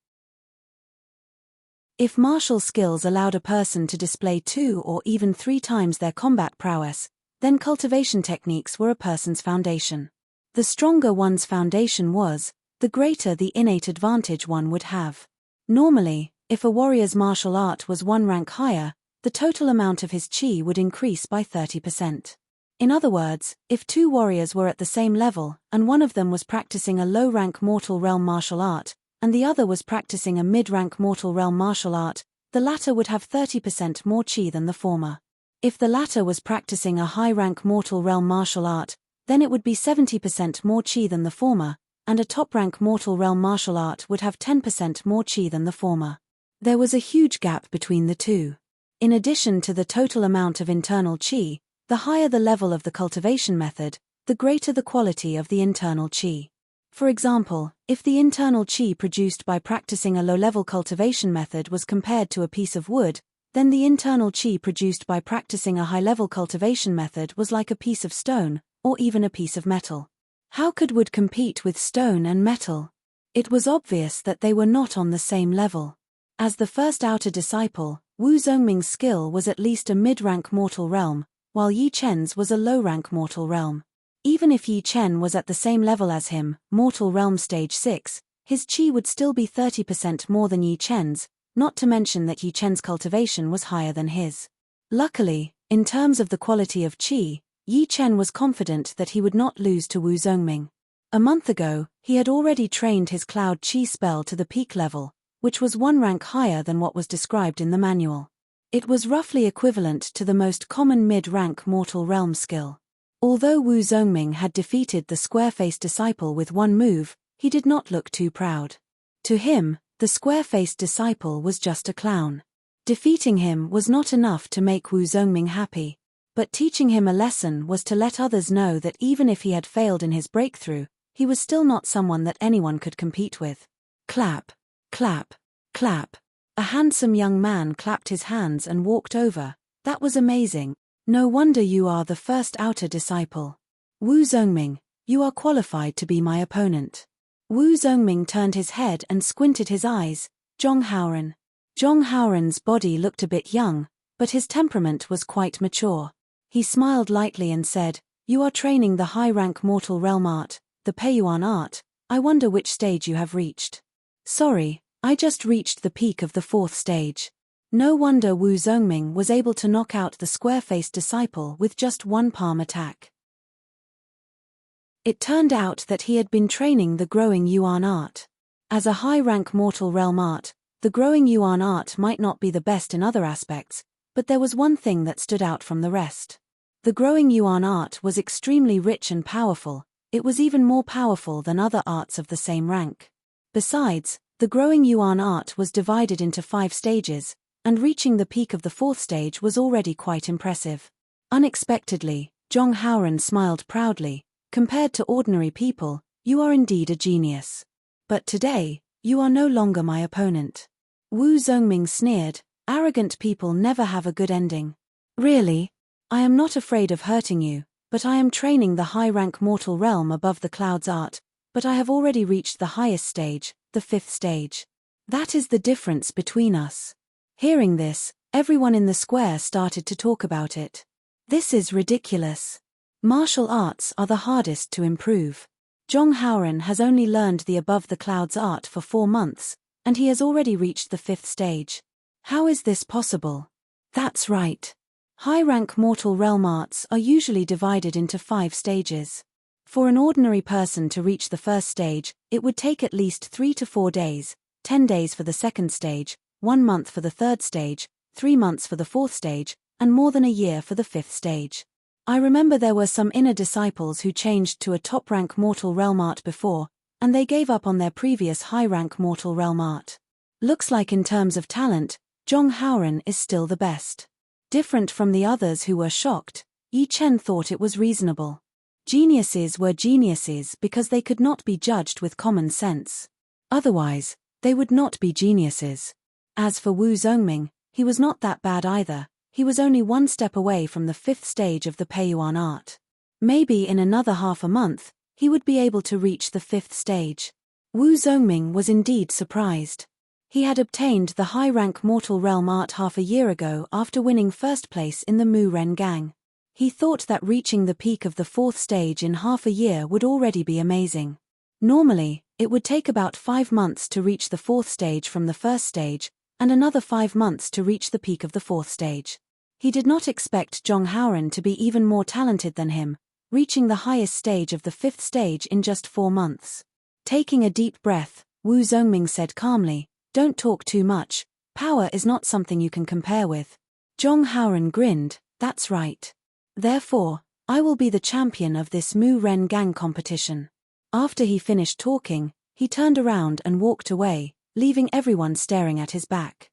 If martial skills allowed a person to display 2 or even 3 times their combat prowess, then cultivation techniques were a person's foundation. The stronger one's foundation was, the greater the innate advantage one would have. Normally, if a warrior's martial art was 1 rank higher, the total amount of his chi would increase by 30%. In other words, if 2 warriors were at the same level, and one of them was practicing a low-rank mortal realm martial art, and the other was practicing a mid-rank mortal realm martial art, the latter would have 30% more chi than the former. If the latter was practicing a high-rank mortal realm martial art, then it would be 70% more chi than the former, and a top-rank mortal realm martial art would have 10% more chi than the former. There was a huge gap between the two. In addition to the total amount of internal chi, the higher the level of the cultivation method, the greater the quality of the internal chi. For example, if the internal chi produced by practicing a low-level cultivation method was compared to a piece of wood, then the internal chi produced by practicing a high-level cultivation method was like a piece of stone, or even a piece of metal. How could wood compete with stone and metal? It was obvious that they were not on the same level. As the first outer disciple, Wu Zongming's skill was at least a mid-rank mortal realm, while Yi Chen's was a low-rank mortal realm. Even if Yi Chen was at the same level as him, mortal realm stage 6, his chi would still be 30% more than Yi Chen's, not to mention that Yi Chen's cultivation was higher than his. Luckily, in terms of the quality of chi, Yi Chen was confident that he would not lose to Wu Zongming. A month ago, he had already trained his Cloud Chi spell to the peak level, which was 1 rank higher than what was described in the manual. It was roughly equivalent to the most common mid-rank mortal realm skill. Although Wu Zongming had defeated the square-faced disciple with 1 move, he did not look too proud. To him, the square-faced disciple was just a clown. Defeating him was not enough to make Wu Zongming happy, but teaching him a lesson was to let others know that even if he had failed in his breakthrough, he was still not someone that anyone could compete with. Clap, clap, clap. A handsome young man clapped his hands and walked over. That was amazing. No wonder you are the first outer disciple. Wu Zongming, you are qualified to be my opponent. Wu Zongming turned his head and squinted his eyes. Zhong Haoren. Zhong Haoren's body looked a bit young, but his temperament was quite mature. He smiled lightly and said, "You are training the high-rank mortal realm art, the Peiyuan art. I wonder which stage you have reached." "Sorry, I just reached the peak of the 4th stage." No wonder Wu Zongming was able to knock out the square-faced disciple with just 1 palm attack. It turned out that he had been training the growing Yuan art. As a high-rank mortal realm art, the growing Yuan art might not be the best in other aspects, but there was one thing that stood out from the rest. The growing Yuan art was extremely rich and powerful. It was even more powerful than other arts of the same rank. Besides, the growing Yuan art was divided into 5 stages, and reaching the peak of the 4th stage was already quite impressive. Unexpectedly, Zhong Haoren smiled proudly. "Compared to ordinary people, you are indeed a genius. But today, you are no longer my opponent." Wu Zongming sneered. "Arrogant people never have a good ending." "Really? I am not afraid of hurting you, but I am training the high-rank mortal realm above the clouds art, but I have already reached the highest stage, the 5th stage. That is the difference between us." Hearing this, everyone in the square started to talk about it. This is ridiculous. Martial arts are the hardest to improve. Zhong Haoren has only learned the above the clouds art for 4 months, and he has already reached the 5th stage. How is this possible? That's right. High-rank mortal realm arts are usually divided into 5 stages. For an ordinary person to reach the first stage, it would take at least 3 to 4 days, 10 days for the second stage, 1 month for the third stage, 3 months for the fourth stage, and more than a year for the fifth stage. I remember there were some inner disciples who changed to a top-rank mortal realm art before, and they gave up on their previous high-rank mortal realm art. Looks like in terms of talent, Zhong Haoren is still the best. Different from the others who were shocked, Yi Chen thought it was reasonable. Geniuses were geniuses because they could not be judged with common sense. Otherwise, they would not be geniuses. As for Wu Zongming, he was not that bad either. He was only 1 step away from the 5th stage of the Peiyuan art. Maybe in another half a month, he would be able to reach the 5th stage. Wu Zongming was indeed surprised. He had obtained the high-rank mortal realm art half a year ago after winning first place in the Mu Ren Gang. He thought that reaching the peak of the 4th stage in half a year would already be amazing. Normally, it would take about 5 months to reach the 4th stage from the 1st stage, and another 5 months to reach the peak of the 4th stage. He did not expect Zhong Haoren to be even more talented than him, reaching the highest stage of the 5th stage in just 4 months. Taking a deep breath, Wu Zongming said calmly, "Don't talk too much, power is not something you can compare with." Zhong Haoren grinned, "That's right. Therefore, I will be the champion of this Mu Ren Gang competition." After he finished talking, he turned around and walked away, leaving everyone staring at his back.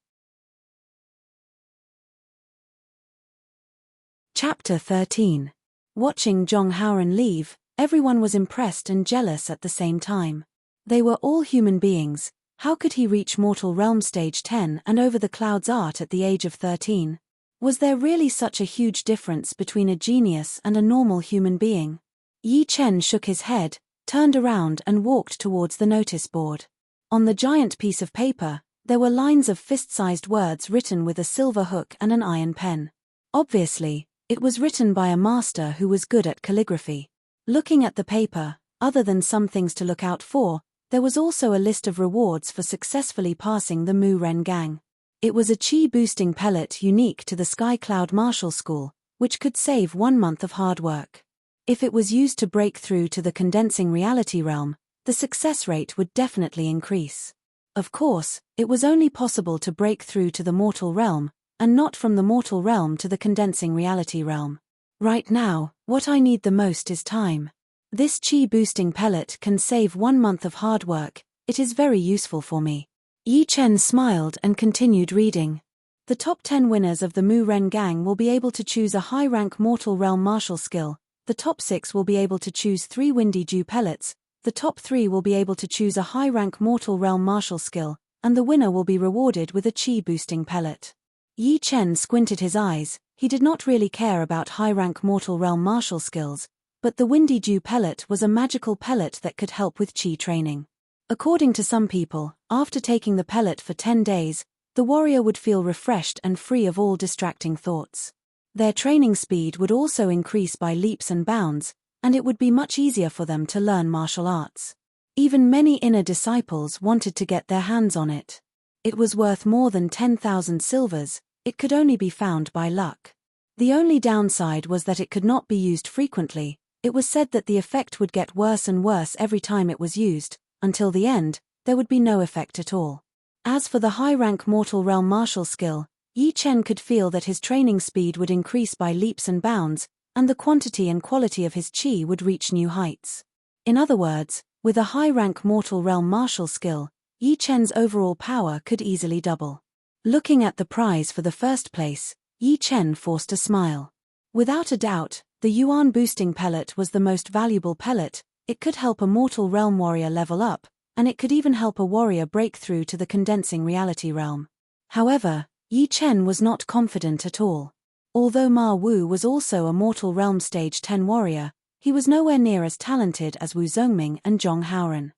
Chapter 13. Watching Zhong Haoren leave, everyone was impressed and jealous at the same time. They were all human beings. How could he reach Mortal Realm Stage 10 and over the clouds art at the age of 13? Was there really such a huge difference between a genius and a normal human being? Yi Chen shook his head, turned around and walked towards the notice board. On the giant piece of paper, there were lines of fist-sized words written with a silver hook and an iron pen. Obviously, it was written by a master who was good at calligraphy. Looking at the paper, other than some things to look out for, there was also a list of rewards for successfully passing the Mu Ren Gang. It was a chi-boosting pellet unique to the Sky Cloud Martial School, which could save 1 month of hard work. If it was used to break through to the condensing reality realm, the success rate would definitely increase. Of course, it was only possible to break through to the mortal realm, and not from the mortal realm to the condensing reality realm. Right now, what I need the most is time. This chi-boosting pellet can save 1 month of hard work. It is very useful for me. Yi Chen smiled and continued reading. The top 10 winners of the Mu Ren Gang will be able to choose a high-rank mortal realm martial skill. The top 6 will be able to choose 3 windy dew pellets. The top 3 will be able to choose a high-rank mortal realm martial skill, and the winner will be rewarded with a chi-boosting pellet. Yi Chen squinted his eyes. He did not really care about high-rank mortal realm martial skills, but the windy dew pellet was a magical pellet that could help with chi training. According to some people, after taking the pellet for 10 days, the warrior would feel refreshed and free of all distracting thoughts. Their training speed would also increase by leaps and bounds, and it would be much easier for them to learn martial arts. Even many inner disciples wanted to get their hands on it. It was worth more than 10,000 silvers. It could only be found by luck. The only downside was that it could not be used frequently. It was said that the effect would get worse and worse every time it was used. Until the end, there would be no effect at all. As for the high-rank mortal realm martial skill, Yi Chen could feel that his training speed would increase by leaps and bounds, and the quantity and quality of his chi would reach new heights. In other words, with a high-rank mortal realm martial skill, Yi Chen's overall power could easily double. Looking at the prize for the first place, Yi Chen forced a smile. Without a doubt, the Yuan boosting pellet was the most valuable pellet. It could help a mortal realm warrior level up, and it could even help a warrior break through to the condensing reality realm. However, Yi Chen was not confident at all. Although Ma Wu was also a mortal realm stage 10 warrior, he was nowhere near as talented as Wu Zongming and Zhong Haoren.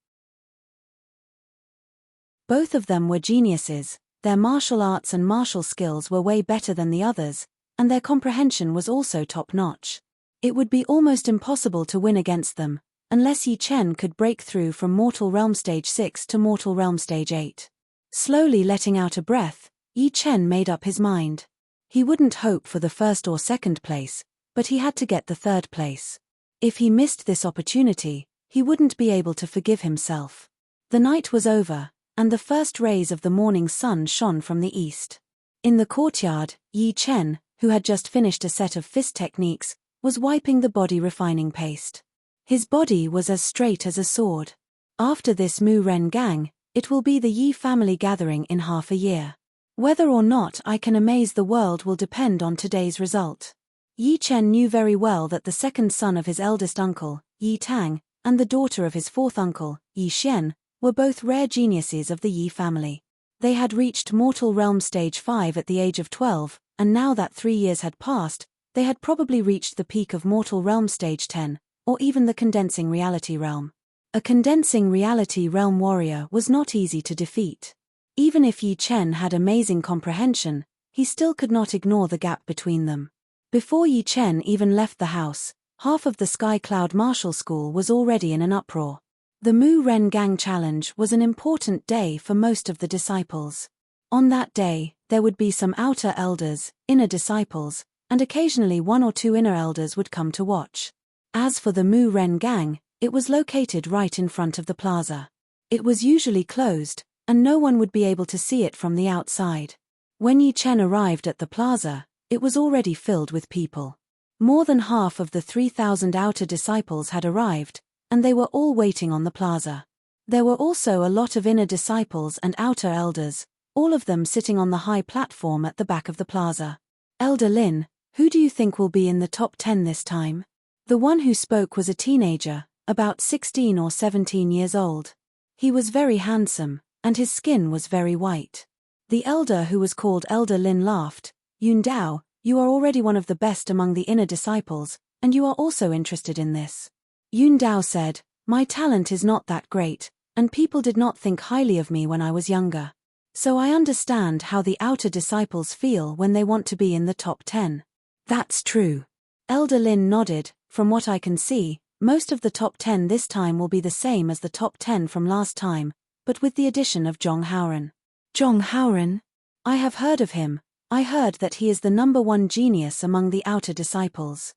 Both of them were geniuses. Their martial arts and martial skills were way better than the others, and their comprehension was also top-notch. It would be almost impossible to win against them, unless Yi Chen could break through from Mortal Realm Stage 6 to Mortal Realm Stage 8. Slowly letting out a breath, Yi Chen made up his mind. He wouldn't hope for the first or second place, but he had to get the third place. If he missed this opportunity, he wouldn't be able to forgive himself. The night was over, and the first rays of the morning sun shone from the east. In the courtyard, Yi Chen, who had just finished a set of fist techniques, was wiping the body refining paste. His body was as straight as a sword. After this Mu Ren Gang, it will be the Yi family gathering in half a year. Whether or not I can amaze the world will depend on today's result. Yi Chen knew very well that the second son of his eldest uncle, Yi Tang, and the daughter of his fourth uncle, Yi Xian, were both rare geniuses of the Yi family. They had reached Mortal Realm Stage 5 at the age of 12, and now that 3 years had passed, they had probably reached the peak of Mortal Realm Stage 10, or even the Condensing Reality Realm. A Condensing Reality Realm warrior was not easy to defeat. Even if Yi Chen had amazing comprehension, he still could not ignore the gap between them. Before Yi Chen even left the house, half of the Sky Cloud Martial School was already in an uproar. The Mu Ren Gang Challenge was an important day for most of the disciples. On that day, there would be some outer elders, inner disciples, and occasionally 1 or 2 inner elders would come to watch. As for the Mu Ren Gang, it was located right in front of the plaza. It was usually closed, and no one would be able to see it from the outside. When Yi Chen arrived at the plaza, it was already filled with people. More than half of the 3,000 outer disciples had arrived, and they were all waiting on the plaza. There were also a lot of inner disciples and outer elders, all of them sitting on the high platform at the back of the plaza. Elder Lin, who do you think will be in the top 10 this time? The one who spoke was a teenager, about 16 or 17 years old. He was very handsome, and his skin was very white. The elder who was called Elder Lin laughed. Yun Dao, you are already one of the best among the inner disciples, and you are also interested in this. Yun Dao said, my talent is not that great, and people did not think highly of me when I was younger. So I understand how the outer disciples feel when they want to be in the top 10. That's true. Elder Lin nodded. From what I can see, most of the top 10 this time will be the same as the top 10 from last time, but with the addition of Zhong Haoren. Zhong Haoren? I have heard of him. I heard that he is the #1 genius among the outer disciples.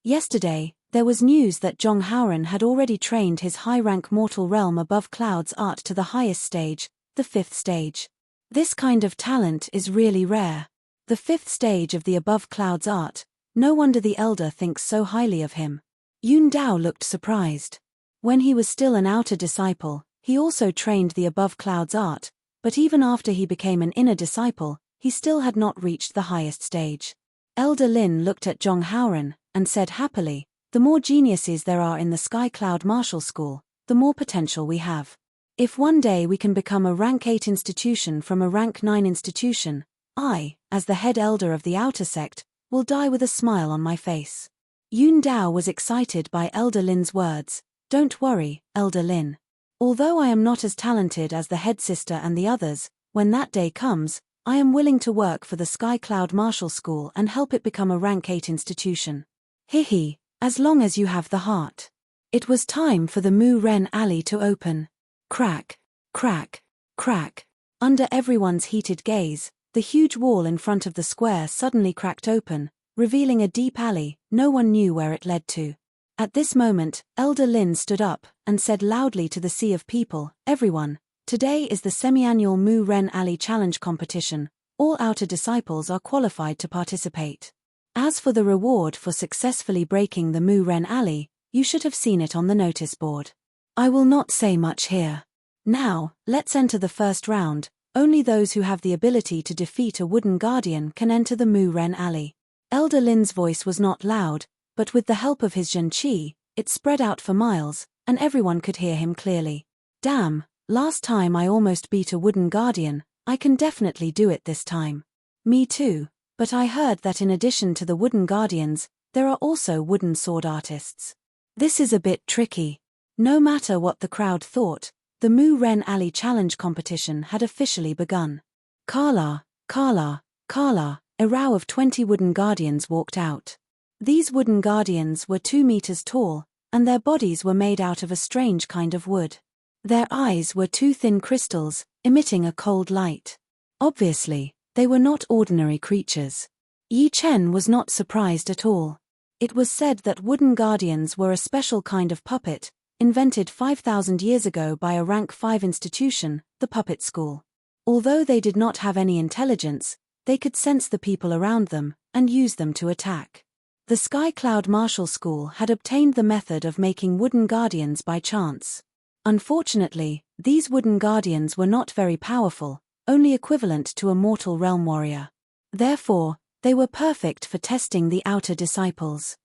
Yesterday, there was news that Zhong Haoren had already trained his high-rank mortal realm above clouds art to the highest stage, the 5th stage. This kind of talent is really rare. The 5th stage of the above clouds art, no wonder the elder thinks so highly of him. Yun Dao looked surprised. When he was still an outer disciple, he also trained the above clouds art, but even after he became an inner disciple, he still had not reached the highest stage. Elder Lin looked at Zhong Haoren, and said happily, the more geniuses there are in the Sky Cloud Martial School, the more potential we have. If one day we can become a rank 8 institution from a rank 9 institution, I, as the head elder of the outer sect, will die with a smile on my face. Yun Dao was excited by Elder Lin's words. Don't worry, Elder Lin. Although I am not as talented as the head sister and the others, when that day comes, I am willing to work for the Sky Cloud Martial School and help it become a rank 8 institution. Hihi, as long as you have the heart. It was time for the Mu Ren alley to open. Crack, crack, crack. Under everyone's heated gaze, the huge wall in front of the square suddenly cracked open, revealing a deep alley. No one knew where it led to. At this moment, Elder Lin stood up and said loudly to the sea of people, everyone, today is the semi-annual Mu Ren Alley Challenge competition. All outer disciples are qualified to participate. As for the reward for successfully breaking the Mu Ren Alley, you should have seen it on the notice board. I will not say much here. Now, let's enter the first round. Only those who have the ability to defeat a wooden guardian can enter the Mu Ren Alley. Elder Lin's voice was not loud, but with the help of his Zhenqi, it spread out for miles, and everyone could hear him clearly. Damn, last time I almost beat a wooden guardian, I can definitely do it this time. Me too, but I heard that in addition to the wooden guardians, there are also wooden sword artists. This is a bit tricky. No matter what the crowd thought, the Mu Ren Alley Challenge competition had officially begun. Kala, Kala, Kala, a row of 20 wooden guardians walked out. These wooden guardians were 2 meters tall, and their bodies were made out of a strange kind of wood. Their eyes were 2 thin crystals, emitting a cold light. Obviously, they were not ordinary creatures. Yi Chen was not surprised at all. It was said that wooden guardians were a special kind of puppet, invented 5,000 years ago by a rank 5 institution, the puppet school. Although they did not have any intelligence, they could sense the people around them, and use them to attack. The Sky Cloud Martial School had obtained the method of making wooden guardians by chance. Unfortunately, these wooden guardians were not very powerful, only equivalent to a mortal realm warrior. Therefore, they were perfect for testing the outer disciples.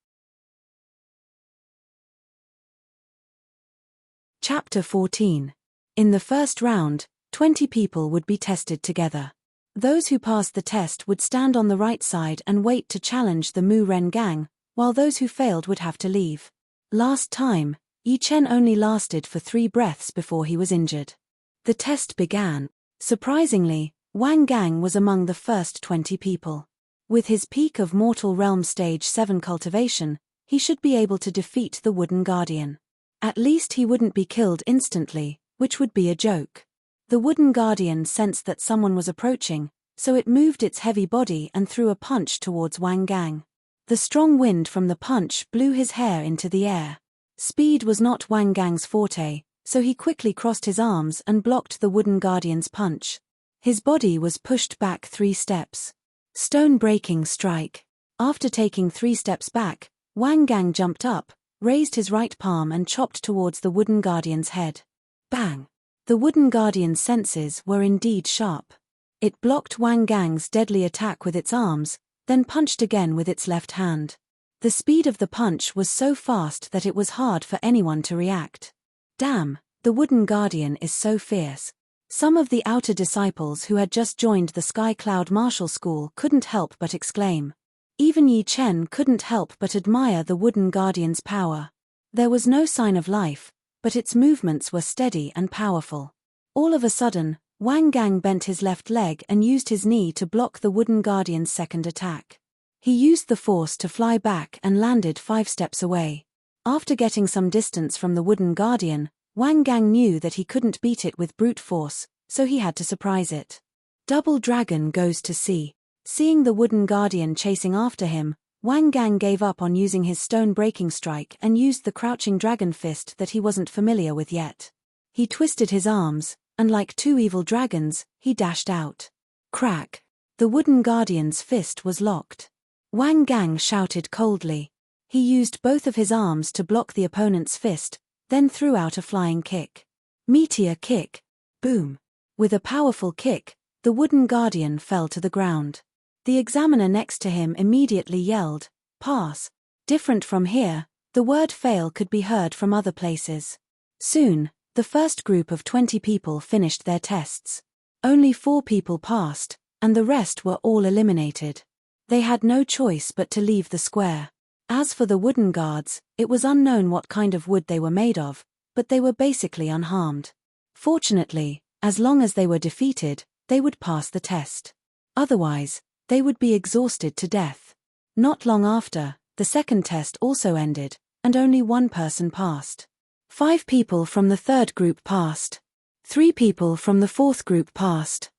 Chapter 14. In the first round, 20 people would be tested together. Those who passed the test would stand on the right side and wait to challenge the Mu Ren gang, while those who failed would have to leave. Last time, Yi Chen only lasted for 3 breaths before he was injured. The test began. Surprisingly, Wang Gang was among the first 20 people. With his peak of Mortal Realm Stage 7 cultivation, he should be able to defeat the Wooden Guardian. At least he wouldn't be killed instantly, which would be a joke. The Wooden Guardian sensed that someone was approaching, so it moved its heavy body and threw a punch towards Wang Gang. The strong wind from the punch blew his hair into the air. Speed was not Wang Gang's forte, so he quickly crossed his arms and blocked the Wooden Guardian's punch. His body was pushed back 3 steps. Stone-breaking strike. After taking 3 steps back, Wang Gang jumped up, raised his right palm and chopped towards the Wooden Guardian's head. Bang! The Wooden Guardian's senses were indeed sharp. It blocked Wang Gang's deadly attack with its arms, then punched again with its left hand. The speed of the punch was so fast that it was hard for anyone to react. Damn, the Wooden Guardian is so fierce. Some of the outer disciples who had just joined the Sky Cloud Martial School couldn't help but exclaim. Even Yi Chen couldn't help but admire the Wooden Guardian's power. There was no sign of life, but its movements were steady and powerful. All of a sudden, Wang Gang bent his left leg and used his knee to block the Wooden Guardian's second attack. He used the force to fly back and landed 5 steps away. After getting some distance from the Wooden Guardian, Wang Gang knew that he couldn't beat it with brute force, so he had to surprise it. Double Dragon goes to sea. Seeing the Wooden Guardian chasing after him, Wang Gang gave up on using his stone-breaking strike and used the crouching dragon fist that he wasn't familiar with yet. He twisted his arms, and like 2 evil dragons, he dashed out. Crack! The Wooden Guardian's fist was locked. Wang Gang shouted coldly. He used both of his arms to block the opponent's fist, then threw out a flying kick. Meteor kick. Boom. With a powerful kick, the Wooden Guardian fell to the ground. The examiner next to him immediately yelled, "Pass." Different from here, the word fail could be heard from other places. Soon, the first group of 20 people finished their tests. Only 4 people passed, and the rest were all eliminated. They had no choice but to leave the square. As for the wooden guards, it was unknown what kind of wood they were made of, but they were basically unharmed. Fortunately, as long as they were defeated, they would pass the test. Otherwise, they would be exhausted to death. Not long after, the second test also ended, and only 1 person passed. 5 people from the third group passed. 3 people from the fourth group passed.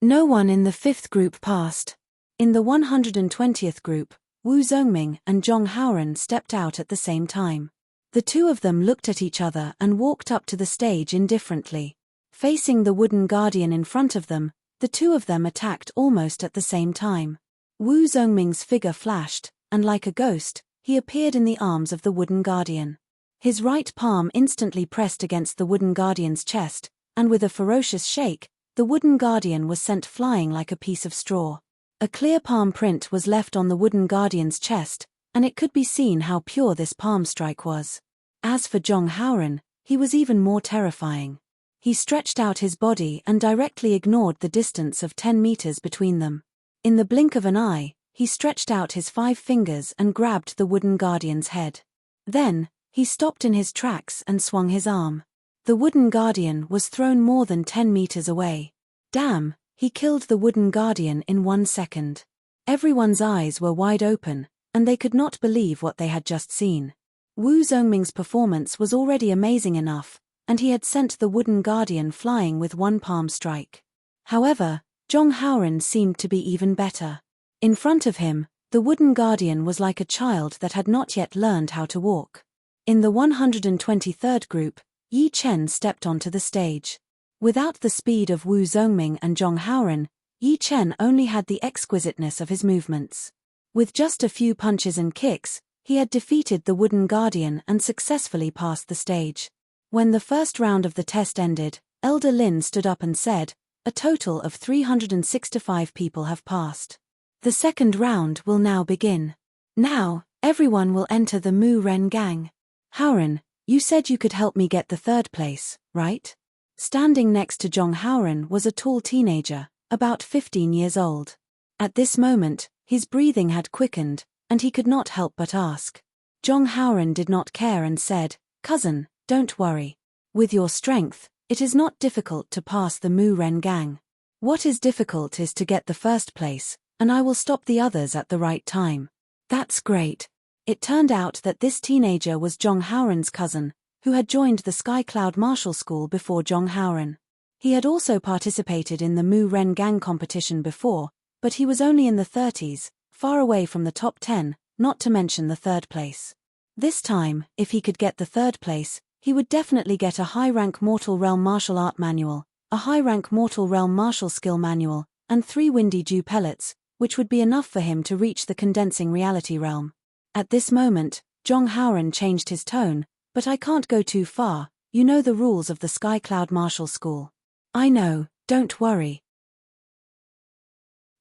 No one in the 5th group passed. In the 120th group, Wu Zongming and Zhong Haoren stepped out at the same time. The 2 of them looked at each other and walked up to the stage indifferently. Facing the wooden guardian in front of them, the 2 of them attacked almost at the same time. Wu Zongming's figure flashed, and like a ghost, he appeared in the arms of the wooden guardian. His right palm instantly pressed against the wooden guardian's chest, and with a ferocious shake, the wooden guardian was sent flying like a piece of straw. A clear palm print was left on the wooden guardian's chest, and it could be seen how pure this palm strike was. As for Zhong Haoren, he was even more terrifying. He stretched out his body and directly ignored the distance of 10 meters between them. In the blink of an eye, he stretched out his 5 fingers and grabbed the wooden guardian's head. Then, he stopped in his tracks and swung his arm. The wooden guardian was thrown more than 10 meters away. Damn, he killed the wooden guardian in 1 second. Everyone's eyes were wide open, and they could not believe what they had just seen. Wu Zongming's performance was already amazing enough, and he had sent the wooden guardian flying with 1 palm strike. However, Zhong Haoren seemed to be even better. In front of him, The wooden guardian was like a child that had not yet learned how to walk. In the 123rd group, Yi Chen stepped onto the stage. Without the speed of Wu Zongming and Zhong Haoren, Yi Chen only had the exquisiteness of his movements. With just a few punches and kicks, he had defeated the wooden guardian and successfully passed the stage. When the first round of the test ended, Elder Lin stood up and said, "A total of 365 people have passed. The second round will now begin. Now, everyone will enter the Mu Ren gang. Haoren, you said you could help me get the third place, right?" Standing next to Zhong Haoren was a tall teenager, about 15 years old. At this moment, his breathing had quickened, and he could not help but ask. Zhong Haoren did not care and said, "Cousin, don't worry. With your strength, it is not difficult to pass the Mu Ren gang. What is difficult is to get the first place, and I will stop the others at the right time." That's great. It turned out that this teenager was Zhong Haoren's cousin, who had joined the Sky Cloud Martial School before Zhong Haoren. He had also participated in the Mu Ren gang competition before, but he was only in the 30s, far away from the top 10, not to mention the third place. This time, if he could get the third place, he would definitely get a high-rank Mortal Realm Martial Art Manual, a high-rank Mortal Realm Martial Skill Manual, and 3 Windy Dew Pellets, which would be enough for him to reach the Condensing Reality Realm. At this moment, Zhong Haoren changed his tone, "But I can't go too far, you know the rules of the Sky Cloud Martial School." "I know, don't worry.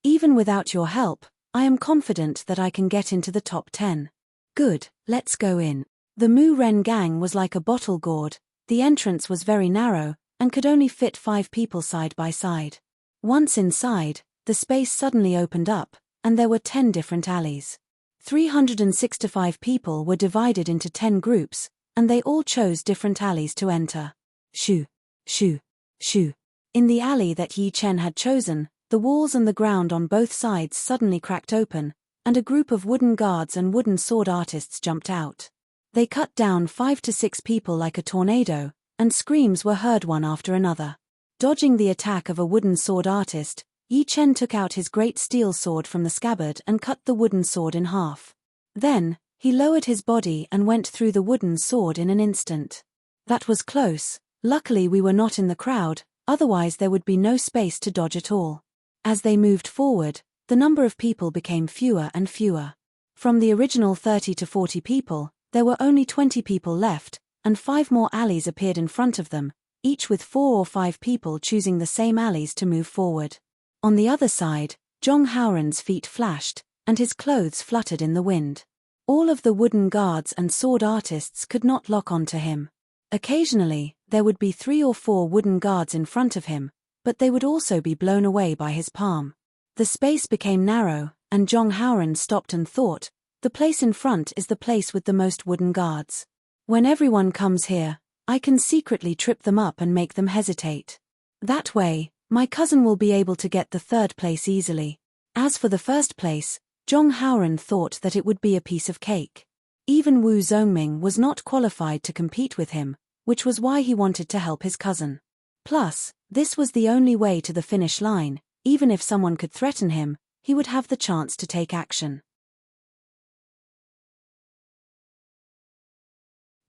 Even without your help, I am confident that I can get into the top 10. Good, let's go in." The Mu Ren gang was like a bottle gourd. The entrance was very narrow, and could only fit 5 people side by side. Once inside, the space suddenly opened up, and there were 10 different alleys. 365 people were divided into 10 groups, and they all chose different alleys to enter. Shoo, shoo, shoo. In the alley that Yi Chen had chosen, the walls and the ground on both sides suddenly cracked open, and a group of wooden guards and wooden sword artists jumped out. They cut down 5 to 6 people like a tornado, and screams were heard one after another. Dodging the attack of a wooden sword artist, Yi Chen took out his great steel sword from the scabbard and cut the wooden sword in half. Then, he lowered his body and went through the wooden sword in an instant. That was close. Luckily we were not in the crowd, otherwise there would be no space to dodge at all. As they moved forward, the number of people became fewer and fewer. From the original 30 to 40 people, there were only 20 people left, and 5 more alleys appeared in front of them, each with 4 or 5 people choosing the same alleys to move forward. On the other side, Zhong Haoren's feet flashed, and his clothes fluttered in the wind. All of the wooden guards and sword artists could not lock onto him. Occasionally, there would be 3 or 4 wooden guards in front of him, but they would also be blown away by his palm. The space became narrow, and Zhong Haoren stopped and thought, "The place in front is the place with the most wooden guards. When everyone comes here, I can secretly trip them up and make them hesitate. That way, my cousin will be able to get the third place easily." As for the first place, Zhong Haoren thought that it would be a piece of cake. Even Wu Zongming was not qualified to compete with him, which was why he wanted to help his cousin. Plus, this was the only way to the finish line. Even if someone could threaten him, he would have the chance to take action.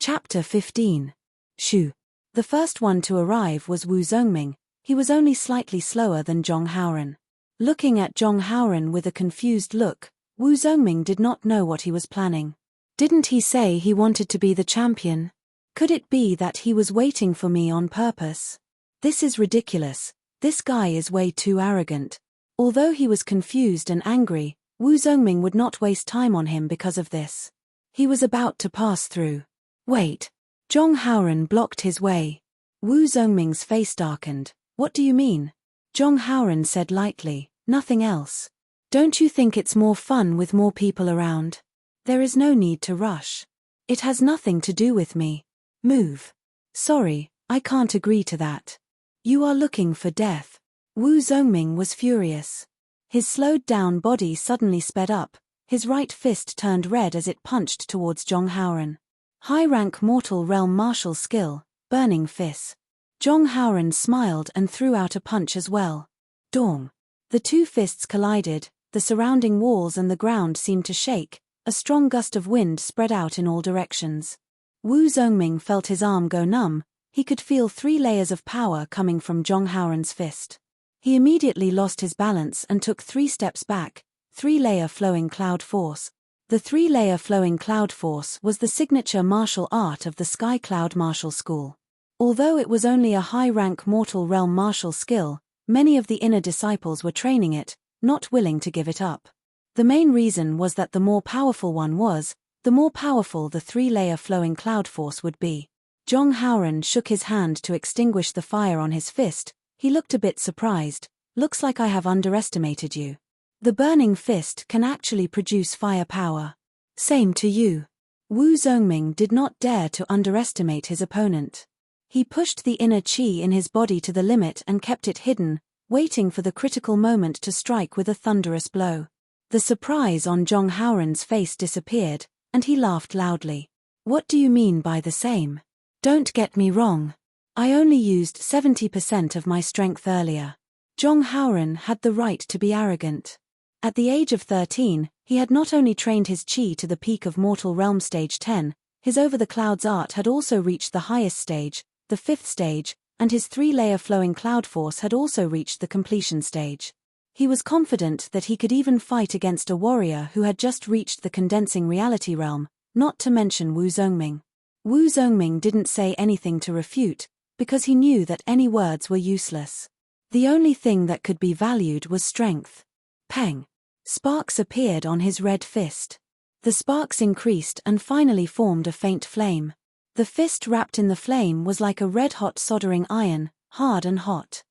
Chapter 15. Shu. The first one to arrive was Wu Zongming. He was only slightly slower than Zhong Haoren. Looking at Zhong Haoren with a confused look, Wu Zongming did not know what he was planning. Didn't he say he wanted to be the champion? Could it be that he was waiting for me on purpose? This is ridiculous. This guy is way too arrogant. Although he was confused and angry, Wu Zongming would not waste time on him because of this. He was about to pass through. Wait. Zhong Haoren blocked his way. Wu Zongming's face darkened. What do you mean? Zhong Haoren said lightly, nothing else. Don't you think it's more fun with more people around? There is no need to rush. It has nothing to do with me. Move. Sorry, I can't agree to that. You are looking for death. Wu Zongming was furious. His slowed-down body suddenly sped up, his right fist turned red as it punched towards Zhong Haoren. High-rank Mortal Realm Martial Skill, Burning Fist. Zhong Haoren smiled and threw out a punch as well. Dong. The 2 fists collided, the surrounding walls and the ground seemed to shake. A strong gust of wind spread out in all directions. Wu Zongming felt his arm go numb. He could feel 3 layers of power coming from Zhong Haoren's fist. He immediately lost his balance and took 3 steps back. 3-layer flowing cloud force. The 3-layer flowing cloud force was the signature martial art of the Sky Cloud Martial School. Although it was only a high-rank mortal realm martial skill, many of the inner disciples were training it, not willing to give it up. The main reason was that the more powerful one was, the more powerful the 3-layer flowing cloud force would be. Zhong Haoren shook his hand to extinguish the fire on his fist. He looked a bit surprised. Looks like I have underestimated you. The burning fist can actually produce fire power. Same to you. Wu Zongming did not dare to underestimate his opponent. He pushed the inner qi in his body to the limit and kept it hidden, waiting for the critical moment to strike with a thunderous blow. The surprise on Zhong Haoren's face disappeared, and he laughed loudly. What do you mean by the same? Don't get me wrong. I only used 70% of my strength earlier. Zhong Haoren had the right to be arrogant. At the age of 13, he had not only trained his qi to the peak of Mortal Realm Stage 10, his Over the Clouds art had also reached the highest stage, the 5th stage, and his 3-layer flowing cloud force had also reached the completion stage. He was confident that he could even fight against a warrior who had just reached the condensing reality realm, not to mention Wu Zongming. Wu Zongming didn't say anything to refute, because he knew that any words were useless. The only thing that could be valued was strength. Peng! Sparks appeared on his red fist. The sparks increased and finally formed a faint flame. The fist wrapped in the flame was like a red-hot soldering iron, hard and hot.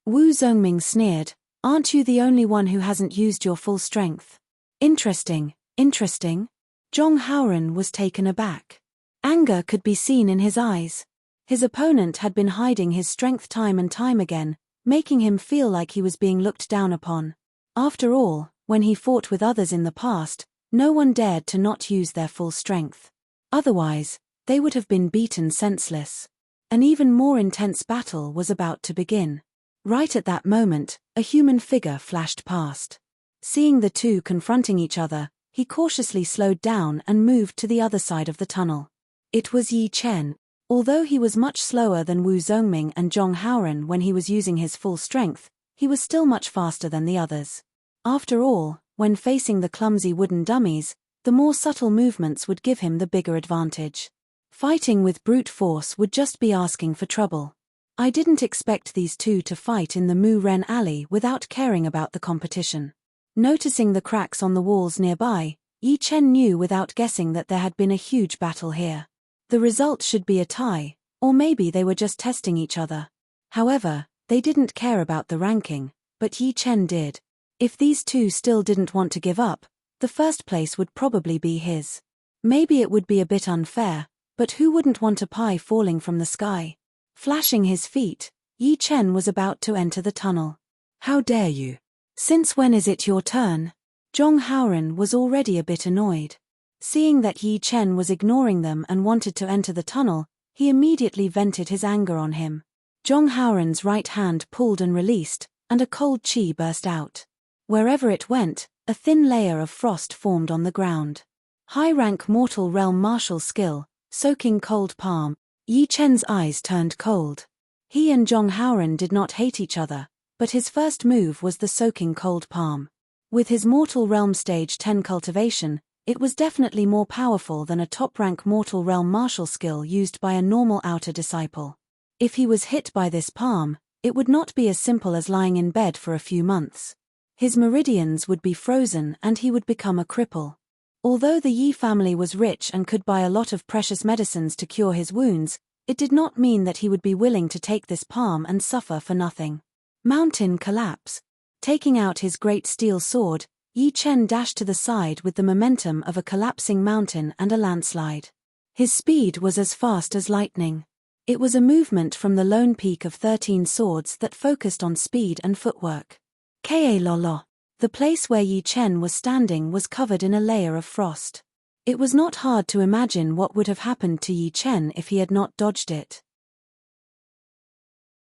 Wu Zongming sneered, "Aren't you the only one who hasn't used your full strength?" Interesting, interesting. Zhong Haoren was taken aback. Anger could be seen in his eyes. His opponent had been hiding his strength time and time again, making him feel like he was being looked down upon. After all, when he fought with others in the past, no one dared to not use their full strength. Otherwise, they would have been beaten senseless. An even more intense battle was about to begin. Right at that moment, a human figure flashed past. Seeing the two confronting each other, he cautiously slowed down and moved to the other side of the tunnel. It was Yi Chen. Although he was much slower than Wu Zongming and Zhong Haoren when he was using his full strength, he was still much faster than the others. After all, when facing the clumsy wooden dummies, the more subtle movements would give him the bigger advantage. Fighting with brute force would just be asking for trouble. I didn't expect these two to fight in the Mu Ren Alley without caring about the competition. Noticing the cracks on the walls nearby, Yi Chen knew without guessing that there had been a huge battle here. The result should be a tie, or maybe they were just testing each other. However, they didn't care about the ranking, but Yi Chen did. If these two still didn't want to give up, the first place would probably be his. Maybe it would be a bit unfair, but who wouldn't want a pie falling from the sky? Flashing his feet, Yi Chen was about to enter the tunnel. How dare you? Since when is it your turn? Zhong Haoren was already a bit annoyed. Seeing that Yi Chen was ignoring them and wanted to enter the tunnel, he immediately vented his anger on him. Zhong Haoren's right hand pulled and released, and a cold qi burst out. Wherever it went, a thin layer of frost formed on the ground. High-rank mortal realm martial skill, soaking cold palm. Yi Chen's eyes turned cold. He and Zhong Haoren did not hate each other, but his first move was the soaking cold palm. With his Mortal Realm Stage 10 cultivation, it was definitely more powerful than a top-rank Mortal Realm martial skill used by a normal outer disciple. If he was hit by this palm, it would not be as simple as lying in bed for a few months. His meridians would be frozen and he would become a cripple. Although the Yi family was rich and could buy a lot of precious medicines to cure his wounds, it did not mean that he would be willing to take this palm and suffer for nothing. Mountain collapse. Taking out his great steel sword, Yi Chen dashed to the side with the momentum of a collapsing mountain and a landslide. His speed was as fast as lightning. It was a movement from the lone peak of 13 swords that focused on speed and footwork. Ka Lolo. The place where Yi Chen was standing was covered in a layer of frost. It was not hard to imagine what would have happened to Yi Chen if he had not dodged it.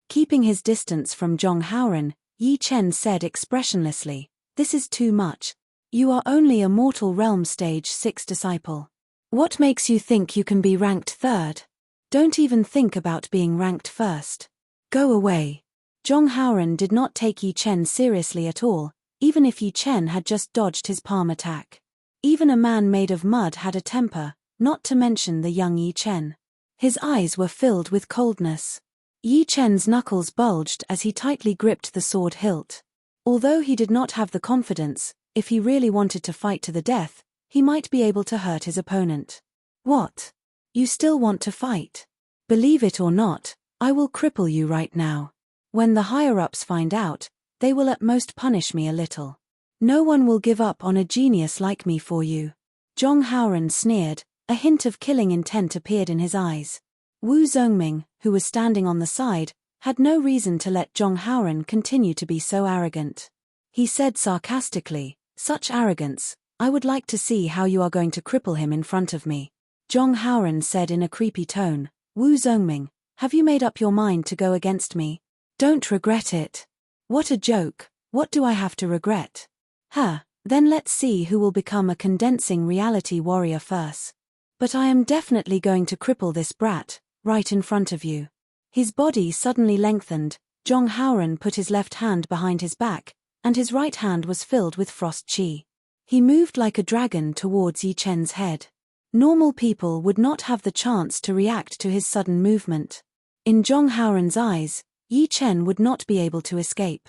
Keeping his distance from Zhong Haoren, Yi Chen said expressionlessly. This is too much. You are only a mortal realm stage 6 disciple. What makes you think you can be ranked 3rd? Don't even think about being ranked 1st. Go away. Zhong Haoren did not take Yi Chen seriously at all, even if Yi Chen had just dodged his palm attack. Even a man made of mud had a temper, not to mention the young Yi Chen. His eyes were filled with coldness. Yi Chen's knuckles bulged as he tightly gripped the sword hilt. Although he did not have the confidence, if he really wanted to fight to the death, he might be able to hurt his opponent. What? You still want to fight? Believe it or not, I will cripple you right now. When the higher-ups find out, they will at most punish me a little. No one will give up on a genius like me for you. Zhong Haoren sneered, a hint of killing intent appeared in his eyes. Wu Zongming, who was standing on the side, had no reason to let Zhong Haoren continue to be so arrogant. He said sarcastically, such arrogance, I would like to see how you are going to cripple him in front of me. Zhong Haoren said in a creepy tone, Wu Zongming, have you made up your mind to go against me? Don't regret it. What a joke, what do I have to regret? Then let's see who will become a condensing reality warrior first. But I am definitely going to cripple this brat, right in front of you. His body suddenly lengthened, Zhong Haoren put his left hand behind his back, and his right hand was filled with frost chi. He moved like a dragon towards Yi Chen's head. Normal people would not have the chance to react to his sudden movement. In Zhong Haoren's eyes, Yi Chen would not be able to escape.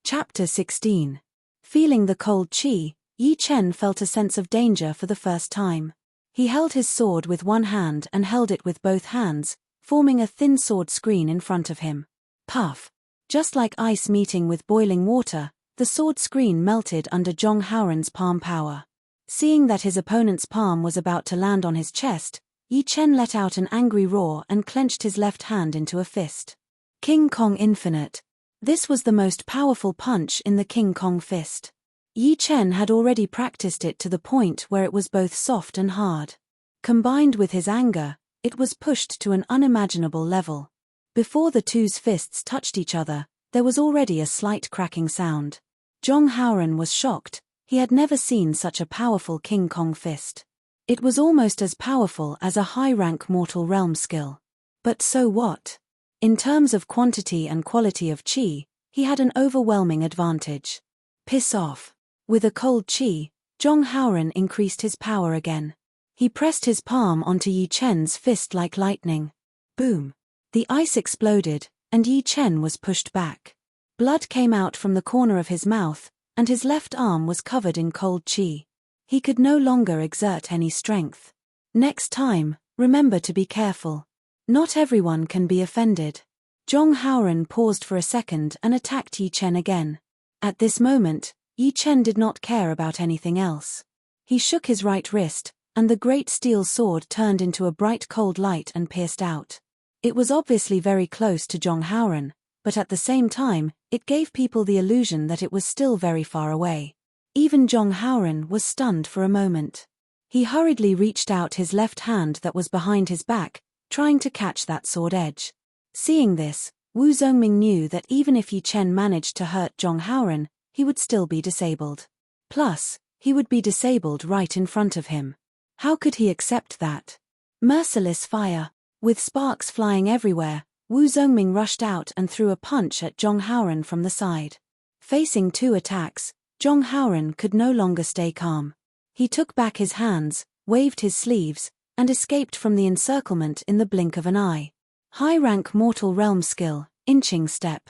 Chapter 16. Feeling the cold chi, Yi Chen felt a sense of danger for the first time. He held his sword with one hand and held it with both hands, forming a thin sword screen in front of him. Puff! Just like ice meeting with boiling water, the sword screen melted under Zhong Haoren's palm power. Seeing that his opponent's palm was about to land on his chest, Yi Chen let out an angry roar and clenched his left hand into a fist. King Kong Infinite. This was the most powerful punch in the King Kong fist. Yi Chen had already practiced it to the point where it was both soft and hard. Combined with his anger, it was pushed to an unimaginable level. Before the two's fists touched each other, there was already a slight cracking sound. Zhong Haoren was shocked, he had never seen such a powerful King Kong fist. It was almost as powerful as a high-rank mortal realm skill. But so what? In terms of quantity and quality of chi, he had an overwhelming advantage. Piss off. With a cold chi, Zhong Haoren increased his power again. He pressed his palm onto Yi Chen's fist like lightning. Boom. The ice exploded, and Yi Chen was pushed back. Blood came out from the corner of his mouth, and his left arm was covered in cold chi. He could no longer exert any strength. Next time, remember to be careful. Not everyone can be offended. Zhong Haoren paused for a second and attacked Yi Chen again. At this moment, Yi Chen did not care about anything else. He shook his right wrist, and the great steel sword turned into a bright cold light and pierced out. It was obviously very close to Zhong Haoren, but at the same time, it gave people the illusion that it was still very far away. Even Zhong Haoren was stunned for a moment. He hurriedly reached out his left hand that was behind his back, trying to catch that sword edge. Seeing this, Wu Zongming knew that even if Yi Chen managed to hurt Zhong Haoren, he would still be disabled. Plus, he would be disabled right in front of him. How could he accept that? Merciless fire. With sparks flying everywhere, Wu Zongming rushed out and threw a punch at Zhong Haoren from the side. Facing two attacks, Zhong Haoren could no longer stay calm. He took back his hands, waved his sleeves, and escaped from the encirclement in the blink of an eye. High-rank mortal realm skill, inching step.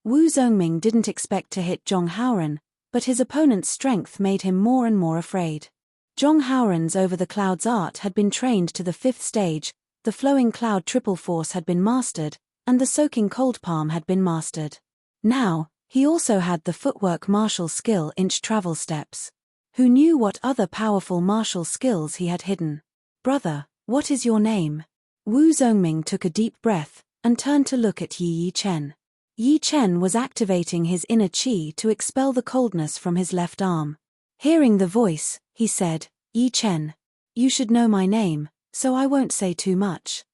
Wu Zongming didn't expect to hit Zhong Haoren, but his opponent's strength made him more and more afraid. Zhong Haoren's Over the Clouds art had been trained to the 5th stage, the Flowing Cloud Triple Force had been mastered, and the Soaking Cold Palm had been mastered. Now, he also had the footwork martial skill Inch Travel Steps. Who knew what other powerful martial skills he had hidden? Brother, what is your name? Wu Zongming took a deep breath, and turned to look at Yi Chen. Yi Chen was activating his inner chi to expel the coldness from his left arm. Hearing the voice, he said, Yi Chen. You should know my name, so I won't say too much.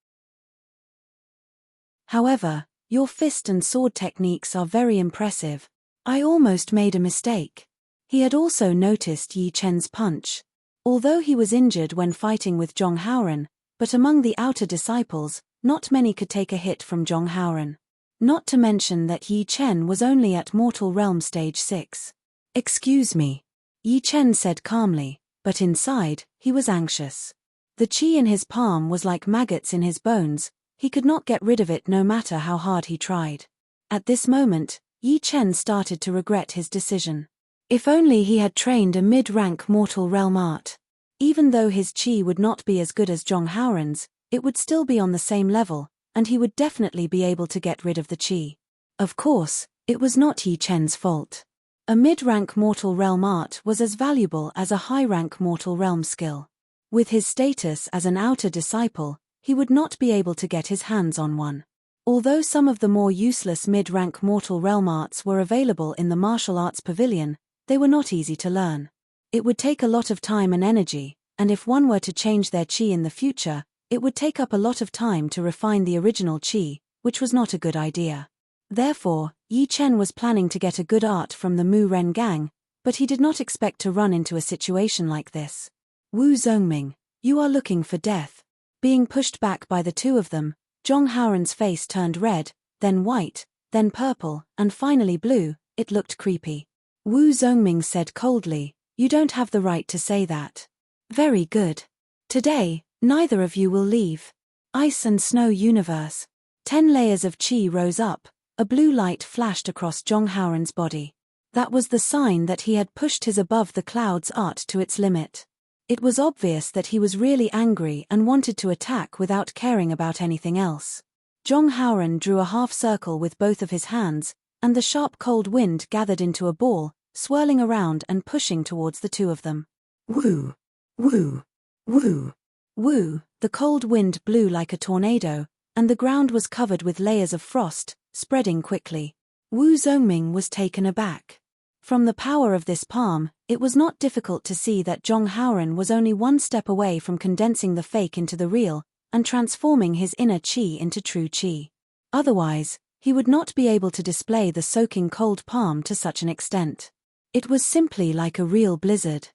However, your fist and sword techniques are very impressive. I almost made a mistake. He had also noticed Yi Chen's punch. Although he was injured when fighting with Zhong Haoren, but among the outer disciples, not many could take a hit from Zhong Haoren. Not to mention that Yi Chen was only at Mortal Realm Stage 6. Excuse me. Yi Chen said calmly, but inside, he was anxious. The qi in his palm was like maggots in his bones, he could not get rid of it no matter how hard he tried. At this moment, Yi Chen started to regret his decision. If only he had trained a mid-rank Mortal Realm art. Even though his qi would not be as good as Zhong Haoren's, it would still be on the same level, and he would definitely be able to get rid of the qi. Of course, it was not Yi Chen's fault. A mid-rank Mortal Realm art was as valuable as a high-rank Mortal Realm skill. With his status as an outer disciple, he would not be able to get his hands on one. Although some of the more useless mid-rank Mortal Realm arts were available in the martial arts pavilion, they were not easy to learn. It would take a lot of time and energy, and if one were to change their qi in the future, it would take up a lot of time to refine the original qi, which was not a good idea. Therefore, Yi Chen was planning to get a good art from the Mu Ren gang, but he did not expect to run into a situation like this. Wu Zongming, you are looking for death. Being pushed back by the two of them, Zhong Haoren's face turned red, then white, then purple, and finally blue. It looked creepy. Wu Zongming said coldly, you don't have the right to say that. Very good. Today, neither of you will leave. Ice and Snow Universe. 10 layers of qi rose up, a blue light flashed across Zhong Haoren's body. That was the sign that he had pushed his above the clouds art to its limit. It was obvious that he was really angry and wanted to attack without caring about anything else. Zhong Haoren drew a half circle with both of his hands, and the sharp cold wind gathered into a ball, swirling around and pushing towards the two of them. Woo! Woo! Woo! Woo! The cold wind blew like a tornado, and the ground was covered with layers of frost, spreading quickly. Wu Zongming was taken aback. From the power of this palm, it was not difficult to see that Zhong Haoren was only one step away from condensing the fake into the real, and transforming his inner qi into true qi. Otherwise, he would not be able to display the soaking cold palm to such an extent. It was simply like a real blizzard.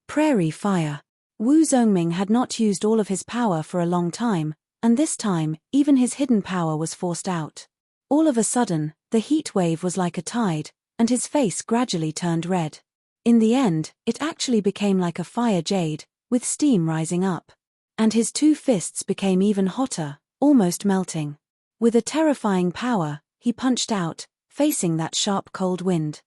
Prairie fire. Wu Zongming had not used all of his power for a long time, and this time, even his hidden power was forced out. All of a sudden, the heat wave was like a tide, and his face gradually turned red. In the end, it actually became like a fire jade, with steam rising up. And his two fists became even hotter, almost melting. With a terrifying power, he punched out, facing that sharp cold wind.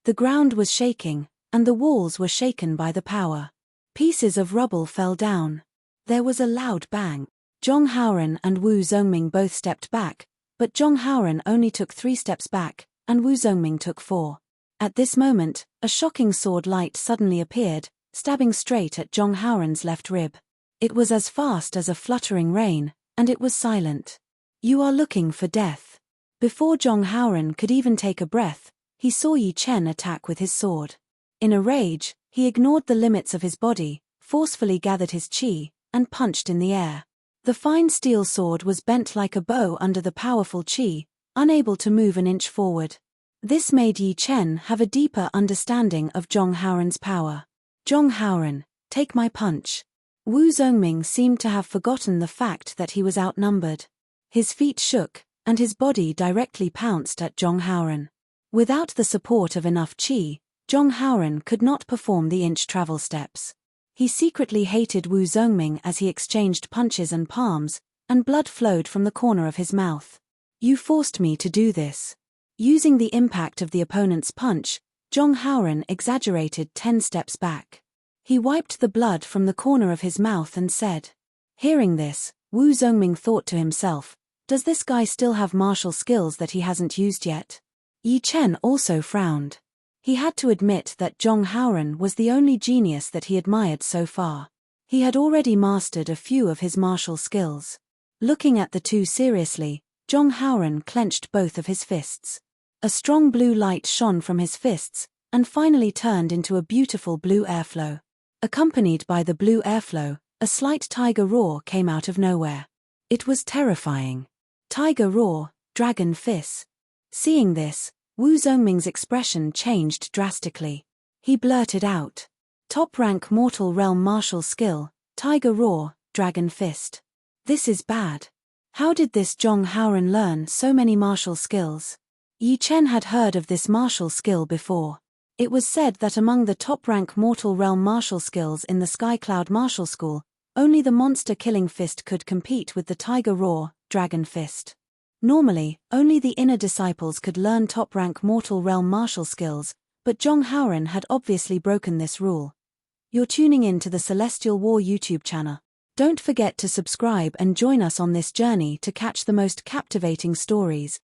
The ground was shaking, and the walls were shaken by the power. Pieces of rubble fell down. There was a loud bang. Zhong Haoren and Wu Zongming both stepped back, but Zhong Haoren only took 3 steps back, and Wu Zongming took 4. At this moment, a shocking sword light suddenly appeared, stabbing straight at Zhong Haoren's left rib. It was as fast as a fluttering rain, and it was silent. You are looking for death. Before Zhong Haoren could even take a breath, he saw Yi Chen attack with his sword. In a rage, he ignored the limits of his body, forcefully gathered his qi, and punched in the air. The fine steel sword was bent like a bow under the powerful qi, unable to move an inch forward. This made Yi Chen have a deeper understanding of Zhong Haoren's power. Zhong Haoren, take my punch. Wu Zongming seemed to have forgotten the fact that he was outnumbered. His feet shook, and his body directly pounced at Zhong Haoren. Without the support of enough qi, Zhong Haoren could not perform the inch travel steps. He secretly hated Wu Zongming as he exchanged punches and palms, and blood flowed from the corner of his mouth. You forced me to do this. Using the impact of the opponent's punch, Zhong Haoren exaggerated 10 steps back. He wiped the blood from the corner of his mouth and said. Hearing this, Wu Zongming thought to himself, does this guy still have martial skills that he hasn't used yet? Yi Chen also frowned. He had to admit that Zhong Haoren was the only genius that he admired so far. He had already mastered a few of his martial skills. Looking at the two seriously, Zhong Haoren clenched both of his fists. A strong blue light shone from his fists, and finally turned into a beautiful blue airflow. Accompanied by the blue airflow, a slight tiger roar came out of nowhere. It was terrifying. Tiger roar, dragon fist. Seeing this, Wu Zhongming's expression changed drastically. He blurted out. Top-rank mortal realm martial skill, tiger roar, dragon fist. This is bad. How did this Zhong Haoren learn so many martial skills? Yi Chen had heard of this martial skill before. It was said that among the top-rank mortal realm martial skills in the Sky Cloud Martial School, only the monster-killing fist could compete with the tiger roar, dragon fist. Normally, only the inner disciples could learn top-rank mortal realm martial skills, but Zhong Haoren had obviously broken this rule. You're tuning in to the Celestial War YouTube channel. Don't forget to subscribe and join us on this journey to catch the most captivating stories,